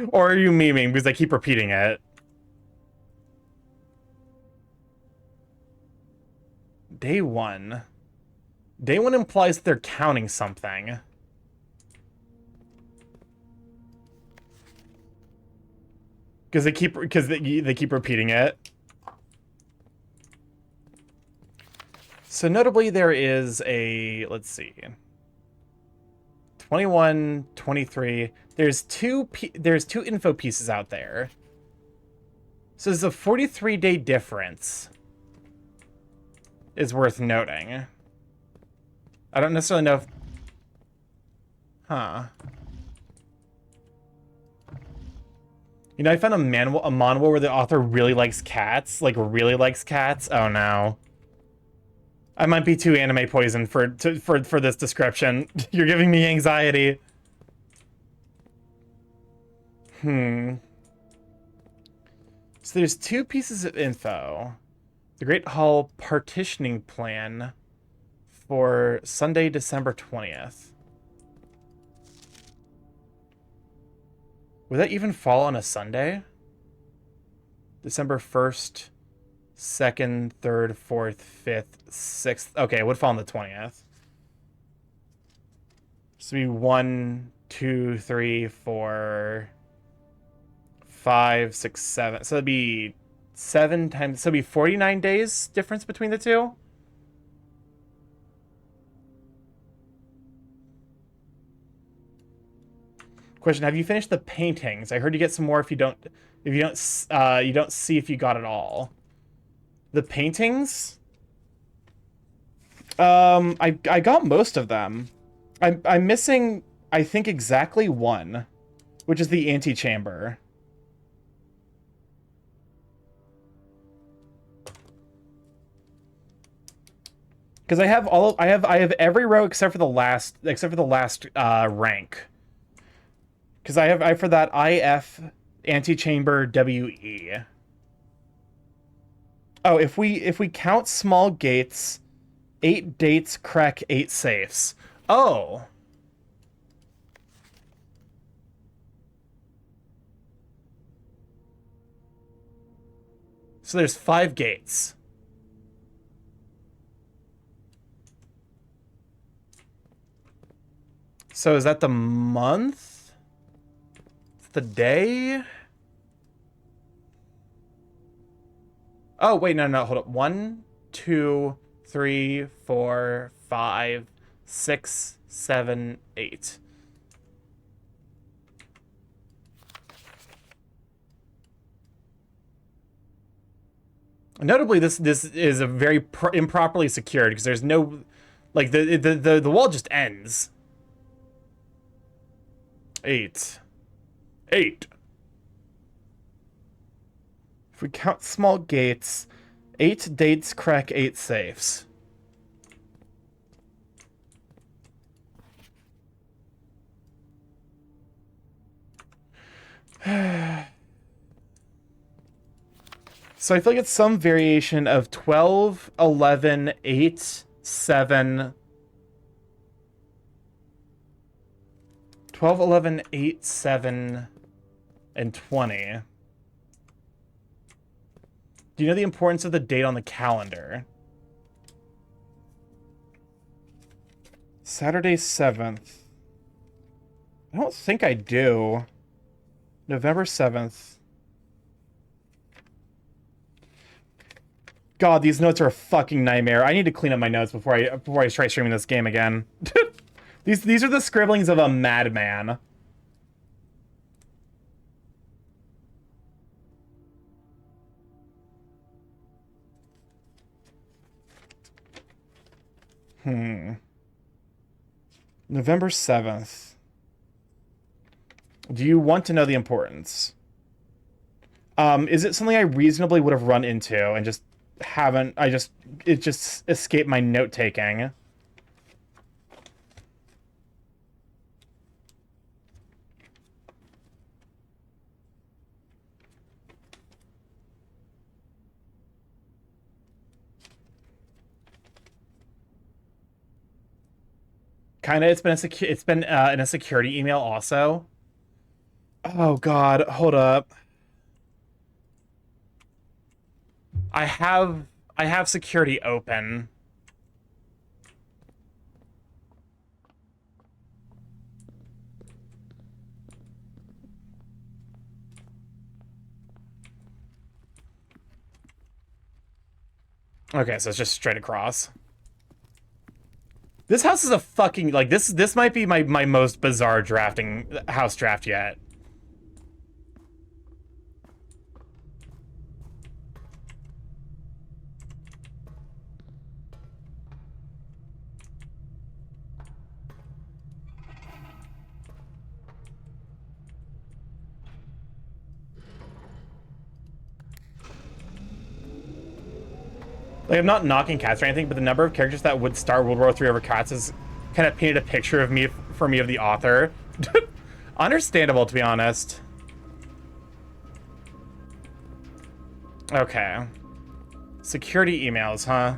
Or are you memeing because I keep repeating it? Day 1. Day 1 implies that they're counting something. Because they keep repeating it. So notably, there is a, let's see, 21, 23. There's two info pieces out there. So there's a 43-day difference. Is worth noting. I don't necessarily know if... Huh. You know, I found a manhwa where the author really likes cats. Like, really likes cats. Oh, no. I might be too anime poisoned for this description. You're giving me anxiety. So there's two pieces of info. The Great Hall partitioning plan for Sunday, December 20th. Would that even fall on a Sunday? December 1st, 2nd, 3rd, 4th, 5th, 6th. Okay, it would fall on the 20th. So it'd be 1, 2, 3, 4, 5, 6, 7. So it'd be 7 times. So it'd be 49 days difference between the two. Question: have you finished the paintings? I heard you get some more if you don't see if you got it all. The paintings? I got most of them. I'm missing, I think, exactly one, which is the antechamber. Because I have every row except for the last rank. Because I have for that IF antechamber WE. Oh, if we count small gates, 8 dates crack 8 safes. Oh. So there's 5 gates. So is that the month? The day? Oh, wait, no, hold up. 1, 2, 3, 4, 5, 6, 7, 8. Notably, this is a very improperly secured because there's no, like the wall just ends. 8. If we count small gates, 8 dates crack 8 safes. So I feel like it's some variation of 12, 11, 8, 7... 12, 11, 8, 7, and 20. Do you know the importance of the date on the calendar? Saturday 7th. I don't think I do. November 7th. God, these notes are a fucking nightmare. I need to clean up my notes before I try streaming this game again. These are the scribblings of a madman. November 7th. Do you want to know the importance? Is it something I reasonably would have run into and just haven't... It just escaped my note-taking? Kinda, it's been in a security email also. Oh God, hold up. I have security open. Okay, so it's just straight across. This house is a fucking, like, this might be my most bizarre house draft yet. Like, I'm not knocking cats or anything, but the number of characters that would start World War III over cats is kind of painted a picture of me, for me, of the author. Understandable, to be honest. Okay. Security emails, huh?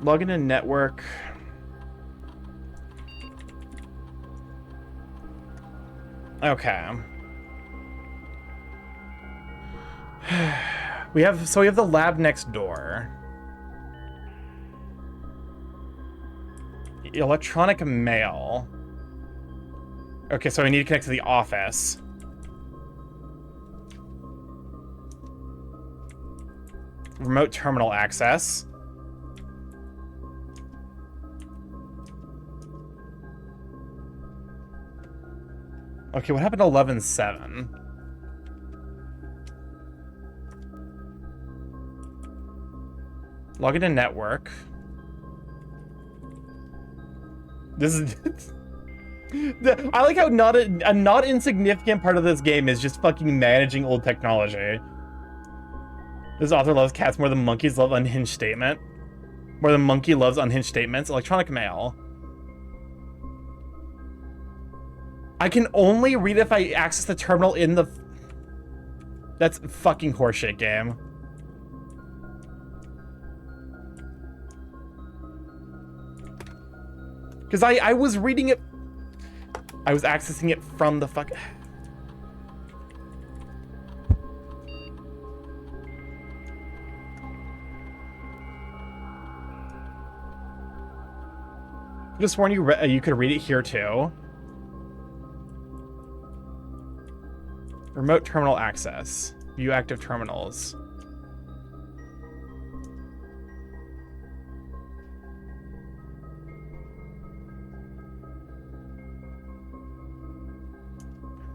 Log into network. Okay. We have the lab next door. Electronic mail. Okay, so we need to connect to the office. Remote terminal access. Okay, what happened to 11.7? Log into network. This is... I like how a not insignificant part of this game is just fucking managing old technology. This author loves cats more than monkeys love unhinged statement. More than monkey loves unhinged statements. Electronic mail. I can only read if I access the terminal in the That's fucking horseshit, game. Because I was reading it. I was accessing it from the fuck. Just warn you, you could read it here too. Remote terminal access. View active terminals.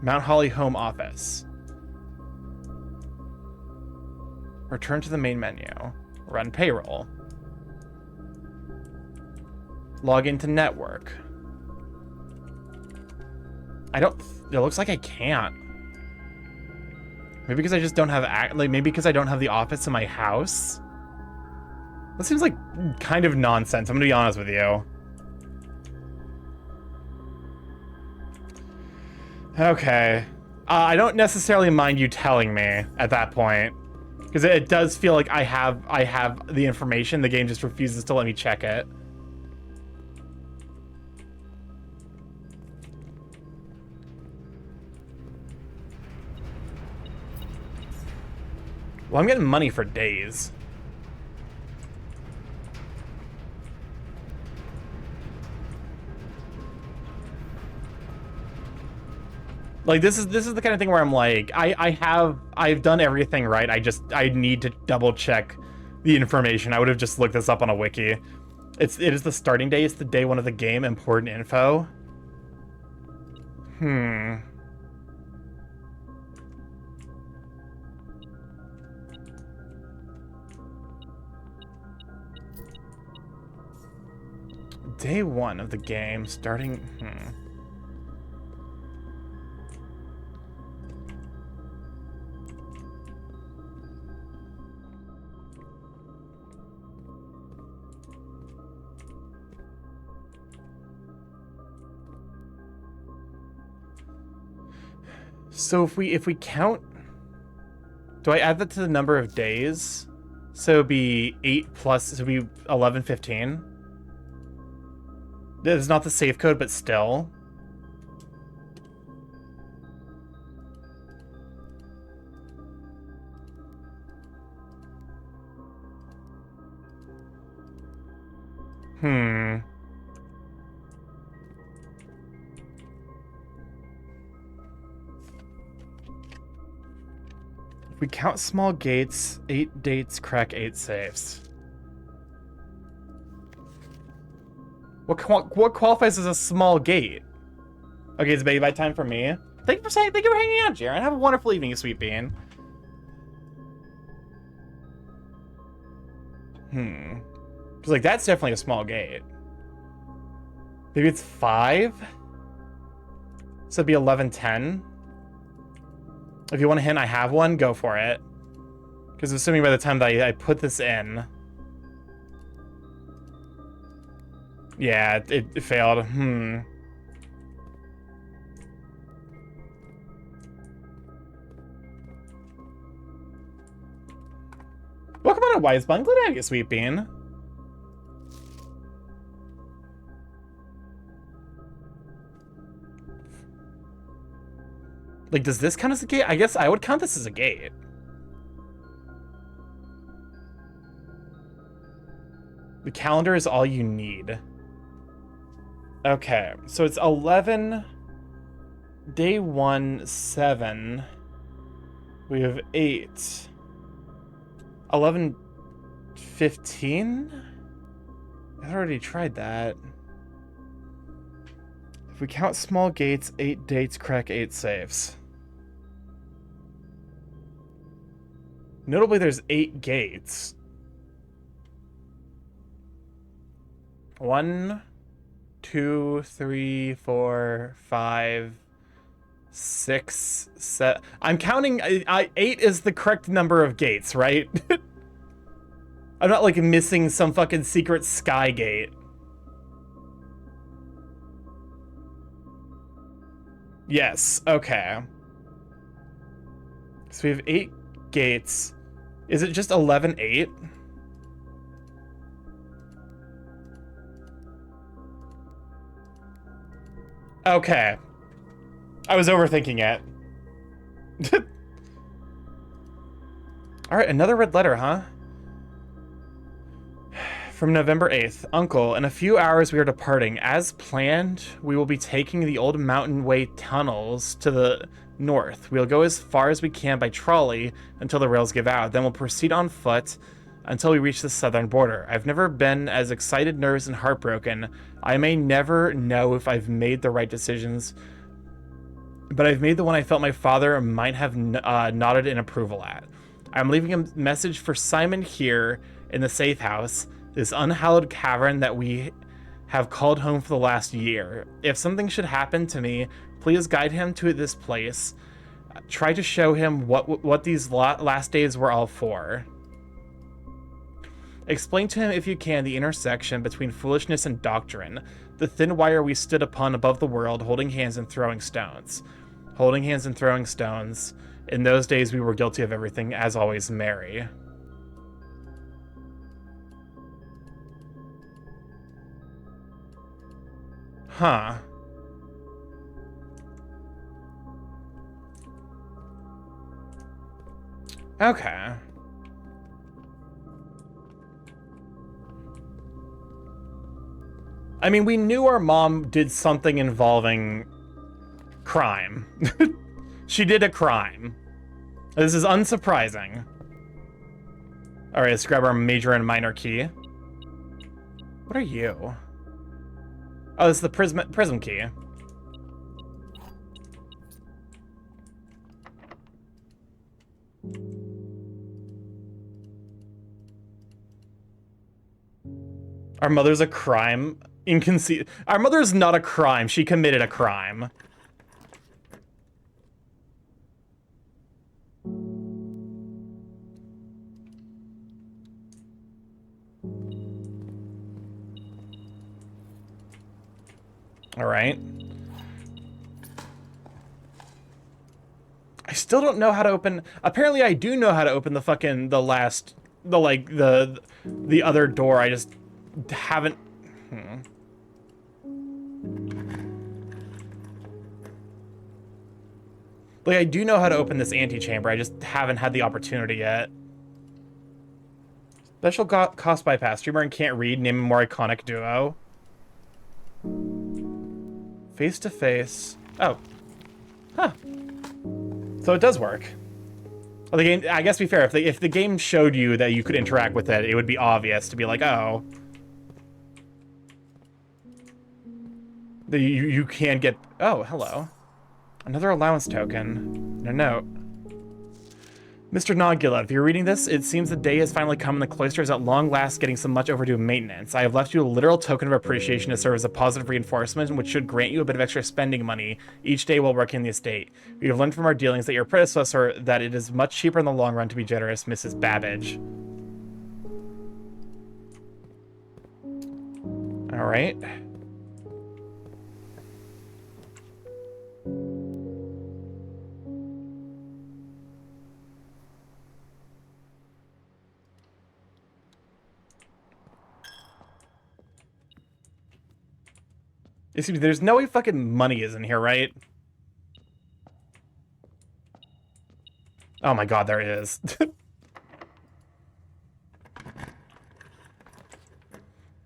Mount Holly home office. Return to the main menu. Run payroll. Log into network. I don't... It looks like I can't. Maybe because I just don't have... Like, maybe because I don't have the office in my house? That seems like kind of nonsense. I'm gonna be honest with you. Okay. I don't necessarily mind you telling me at that point. Because it does feel like I have the information. The game just refuses to let me check it. Well, I'm getting money for days. Like, this is the kind of thing where I'm like, I've done everything right. I need to double check the information. I would have just looked this up on a wiki. It is the starting day. It's the day one of the game. Important info. Day one of the game, starting... So if we count... Do I add that to the number of days? So it'd be 8 plus... So it'd be 11, 15? It's not the safe code, but still. If we count small gates, 8 dates, crack 8 safes. What qualifies as a small gate? Okay, it's baby bite time for me. Thank you for hanging out, Jaren. Have a wonderful evening, Sweet Bean. Cause like that's definitely a small gate. Maybe it's 5? So it'd be 11, 10. If you want a hint, I have one, go for it. Because assuming by the time that I put this in... Yeah, it failed. Welcome on a Wise Bun. Glad to have you, Sweet Bean. Like, does this count as a gate? I guess I would count this as a gate. The calendar is all you need. Okay, so it's 11, day 1, 7. We have 8. 11, 15? I already tried that. If we count small gates, 8 dates, crack 8 safes. Notably, there's 8 gates. 1, 2, 3, 4, 5, 6, 7. I'm counting. 8 is the correct number of gates, right? I'm not like missing some fucking secret sky gate. Yes. Okay. So we have 8 gates. Is it just 11-8? Okay. I was overthinking it. Alright, another red letter, huh? From November 8th. Uncle, in a few hours we are departing. As planned, we will be taking the old Mountain Way tunnels to the north. We'll go as far as we can by trolley until the rails give out. Then we'll proceed on foot until we reach the southern border. I've never been as excited, nervous, and heartbroken. I may never know if I've made the right decisions, but I've made the one I felt my father might have nodded in approval at. I'm leaving a message for Simon here in the safe house, this unhallowed cavern that we have called home for the last year. If something should happen to me, please guide him to this place. Try to show him what these last days were all for. Explain to him, if you can, the intersection between foolishness and doctrine, the thin wire we stood upon above the world, holding hands and throwing stones. Holding hands and throwing stones. In those days we were guilty of everything, as always, Mary. Huh. Okay. I mean, we knew our mom did something involving crime. She did a crime. This is unsurprising. All right, let's grab our major and minor key. What are you? Oh, this is the prism key. Our mother's a crime. Our mother is not a crime. She committed a crime. All right. I still don't know how to open. Apparently, I do know how to open the fucking the other door. I just haven't. Like, I do know how to open this antechamber. I just haven't had the opportunity yet. Special cost bypass. Streamer and can't read. Name a more iconic duo. Face to face. Oh. Huh. So it does work. Well, the game, I guess to be fair, if the game showed you that you could interact with it, it would be obvious to be like, oh. You can get... Oh, hello. Another allowance token. And a note. Mr. Nogula, if you're reading this, it seems the day has finally come and the cloister is at long last getting some much overdue maintenance. I have left you a literal token of appreciation to serve as a positive reinforcement, which should grant you a bit of extra spending money each day while working the estate. We have learned from our dealings that your predecessor that it is much cheaper in the long run to be generous, Mrs. Babbage. All right. Excuse me, there's no way fucking money is in here, right? Oh my god, there is.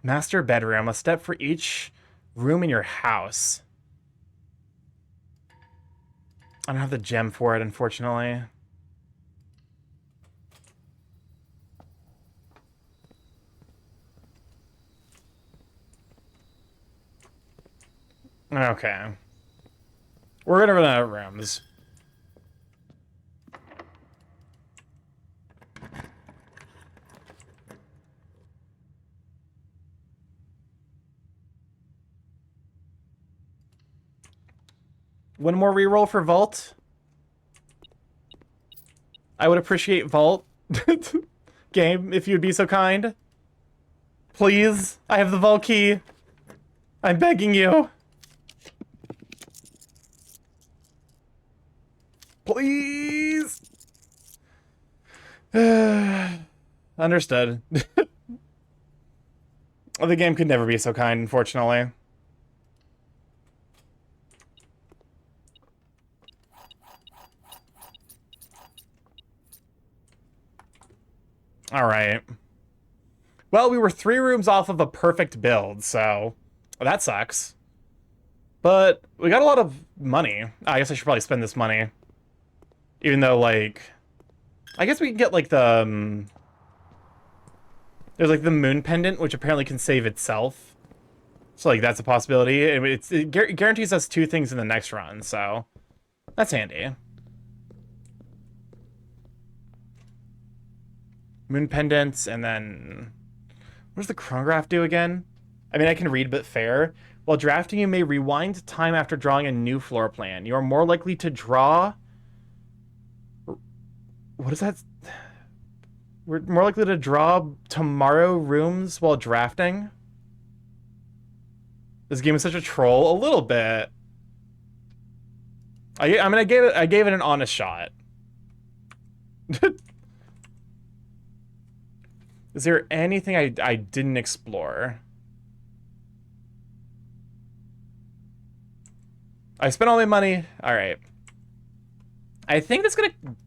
Master bedroom, a step for each room in your house. I don't have the gem for it, unfortunately. Okay. We're gonna run out of rooms. One more reroll for Vault. I would appreciate Vault. Game, if you'd be so kind. Please, I have the Vault key. I'm begging you. Please. Understood. The game could never be so kind, unfortunately. All right. Well, we were 3 rooms off of a perfect build, so that sucks. But we got a lot of money. I guess I should probably spend this money. Even though, like, I guess we can get, like, the... there's, like, the moon pendant, which apparently can save itself. So, like, that's a possibility. It guarantees us 2 things in the next run, so that's handy. Moon pendants, and then... what does the chronograph do again? I mean, I can read, but fair. While drafting, you may rewind time after drawing a new floor plan. You are more likely to draw... what is that? We're more likely to draw tomorrow rooms while drafting? This game is such a troll. A little bit. I mean, I gave it an honest shot. Is there anything I didn't explore? I spent all my money. All right. I think that's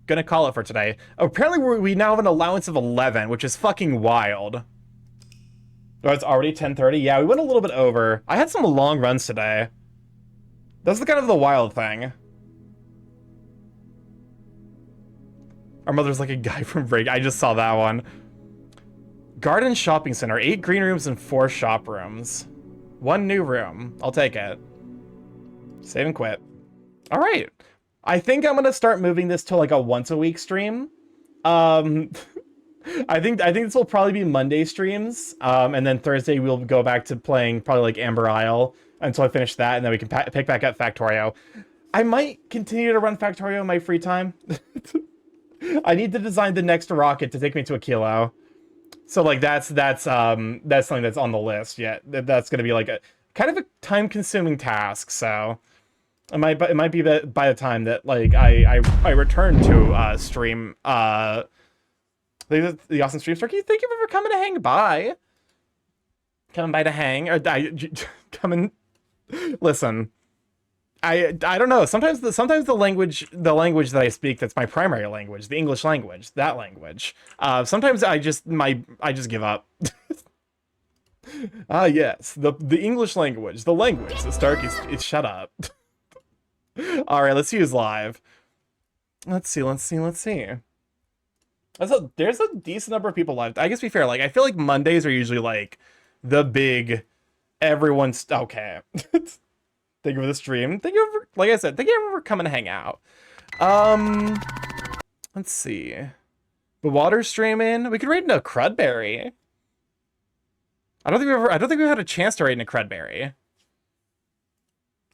gonna call it for today. Apparently, we now have an allowance of 11, which is fucking wild. Oh, it's already 10:30. Yeah, we went a little bit over. I had some long runs today. That's the kind of the wild thing. Our mother's like a guy from Break. I just saw that one. Garden Shopping Center. 8 green rooms and 4 shop rooms. 1 new room. I'll take it. Save and quit. All right. I think I'm going to start moving this to like a once-a-week stream. I think this will probably be Monday streams. And then Thursday we'll go back to playing probably like Amber Isle until I finish that. And then we can pick back up Factorio. I might continue to run Factorio in my free time. I need to design the next rocket to take me to a kilo. So like that's something that's on the list. Yeah, that's gonna be like a kind of a time-consuming task. So it might be that by the time that like I return to stream the awesome stream Turkey. Thank you for coming to hang by. Coming by to hang or come and listen. I don't know. Sometimes the language that I speak that's my primary language, the English language, that language. Sometimes I just give up. Ah yes, the English language, the language. The Stark is shut up. All right, let's use live. Let's see. There's a decent number of people live. I guess to be fair, like I feel like Mondays are usually like the big everyone's okay. Thank you for the stream. Thank you for, like I said, thank you for coming to hang out. Let's see. The water streaming. We could raid into a Crudberry. I don't think we've had a chance to raid into Crudberry.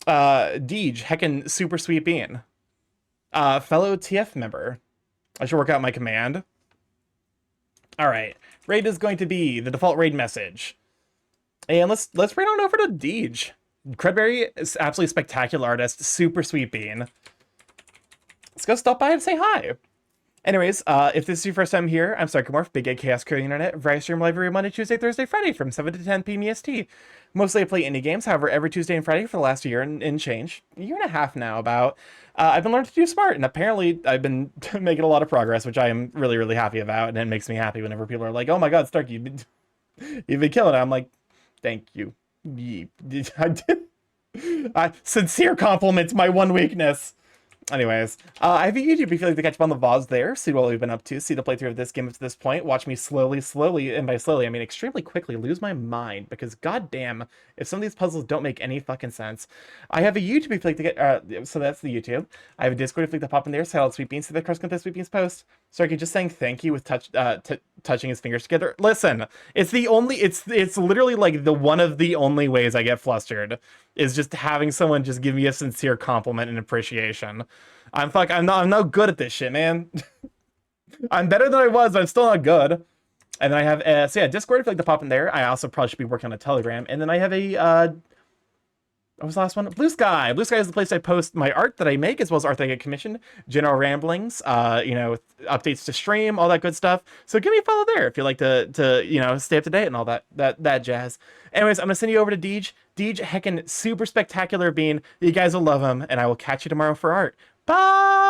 Deej, heckin' super sweet bean. Fellow TF member. I should work out my command. Alright. Raid is going to be the default raid message. And let's raid on over to Deej. Crudberry is absolutely spectacular artist, super sweet bean. Let's go stop by and say hi. Anyways, if this is your first time here, I'm Sarkomorph, Big A Chaos Creating Internet, where I stream live every Monday, Tuesday, Thursday, Friday from 7 to 10 p.m. EST. Mostly I play indie games, however, every Tuesday and Friday for the last year and change. A year and a half now, about. I've been learning to do smart, and apparently I've been making a lot of progress, which I am really, really happy about, and it makes me happy whenever people are like, oh my god, Stark, you've been killing it. I'm like, thank you. Sincere compliments, my one weakness. Anyways, I have a YouTube if you'd like to catch up on the VODs there, see what we've been up to, see the playthrough of this game up to this point, watch me slowly, and by slowly, I mean extremely quickly, lose my mind, because goddamn, if some of these puzzles don't make any fucking sense. I have a YouTube if you'd like to get, so that's the YouTube. I have a Discord if you'd like to pop in there, say hello Sweet Beans, see the Crush Contest Sweet Beans post. Sorry, just saying thank you with touching his fingers together. Listen, it's literally like one of the only ways I get flustered, is just having someone just give me a sincere compliment and appreciation. I'm not good at this shit, man. I'm better than I was, but I'm still not good. And then I have, so yeah, Discord if you'd like to pop in there. I also probably should be working on a Telegram. And then I have What was the last one? Blue Sky. Blue Sky is the place I post my art that I make, as well as art that I get commissioned, general ramblings, updates to stream, all that good stuff. So give me a follow there if you like to stay up to date and all that jazz. Anyways, I'm gonna send you over to Deej. Deej, heckin' super spectacular being. You guys will love him, and I will catch you tomorrow for art. Bye.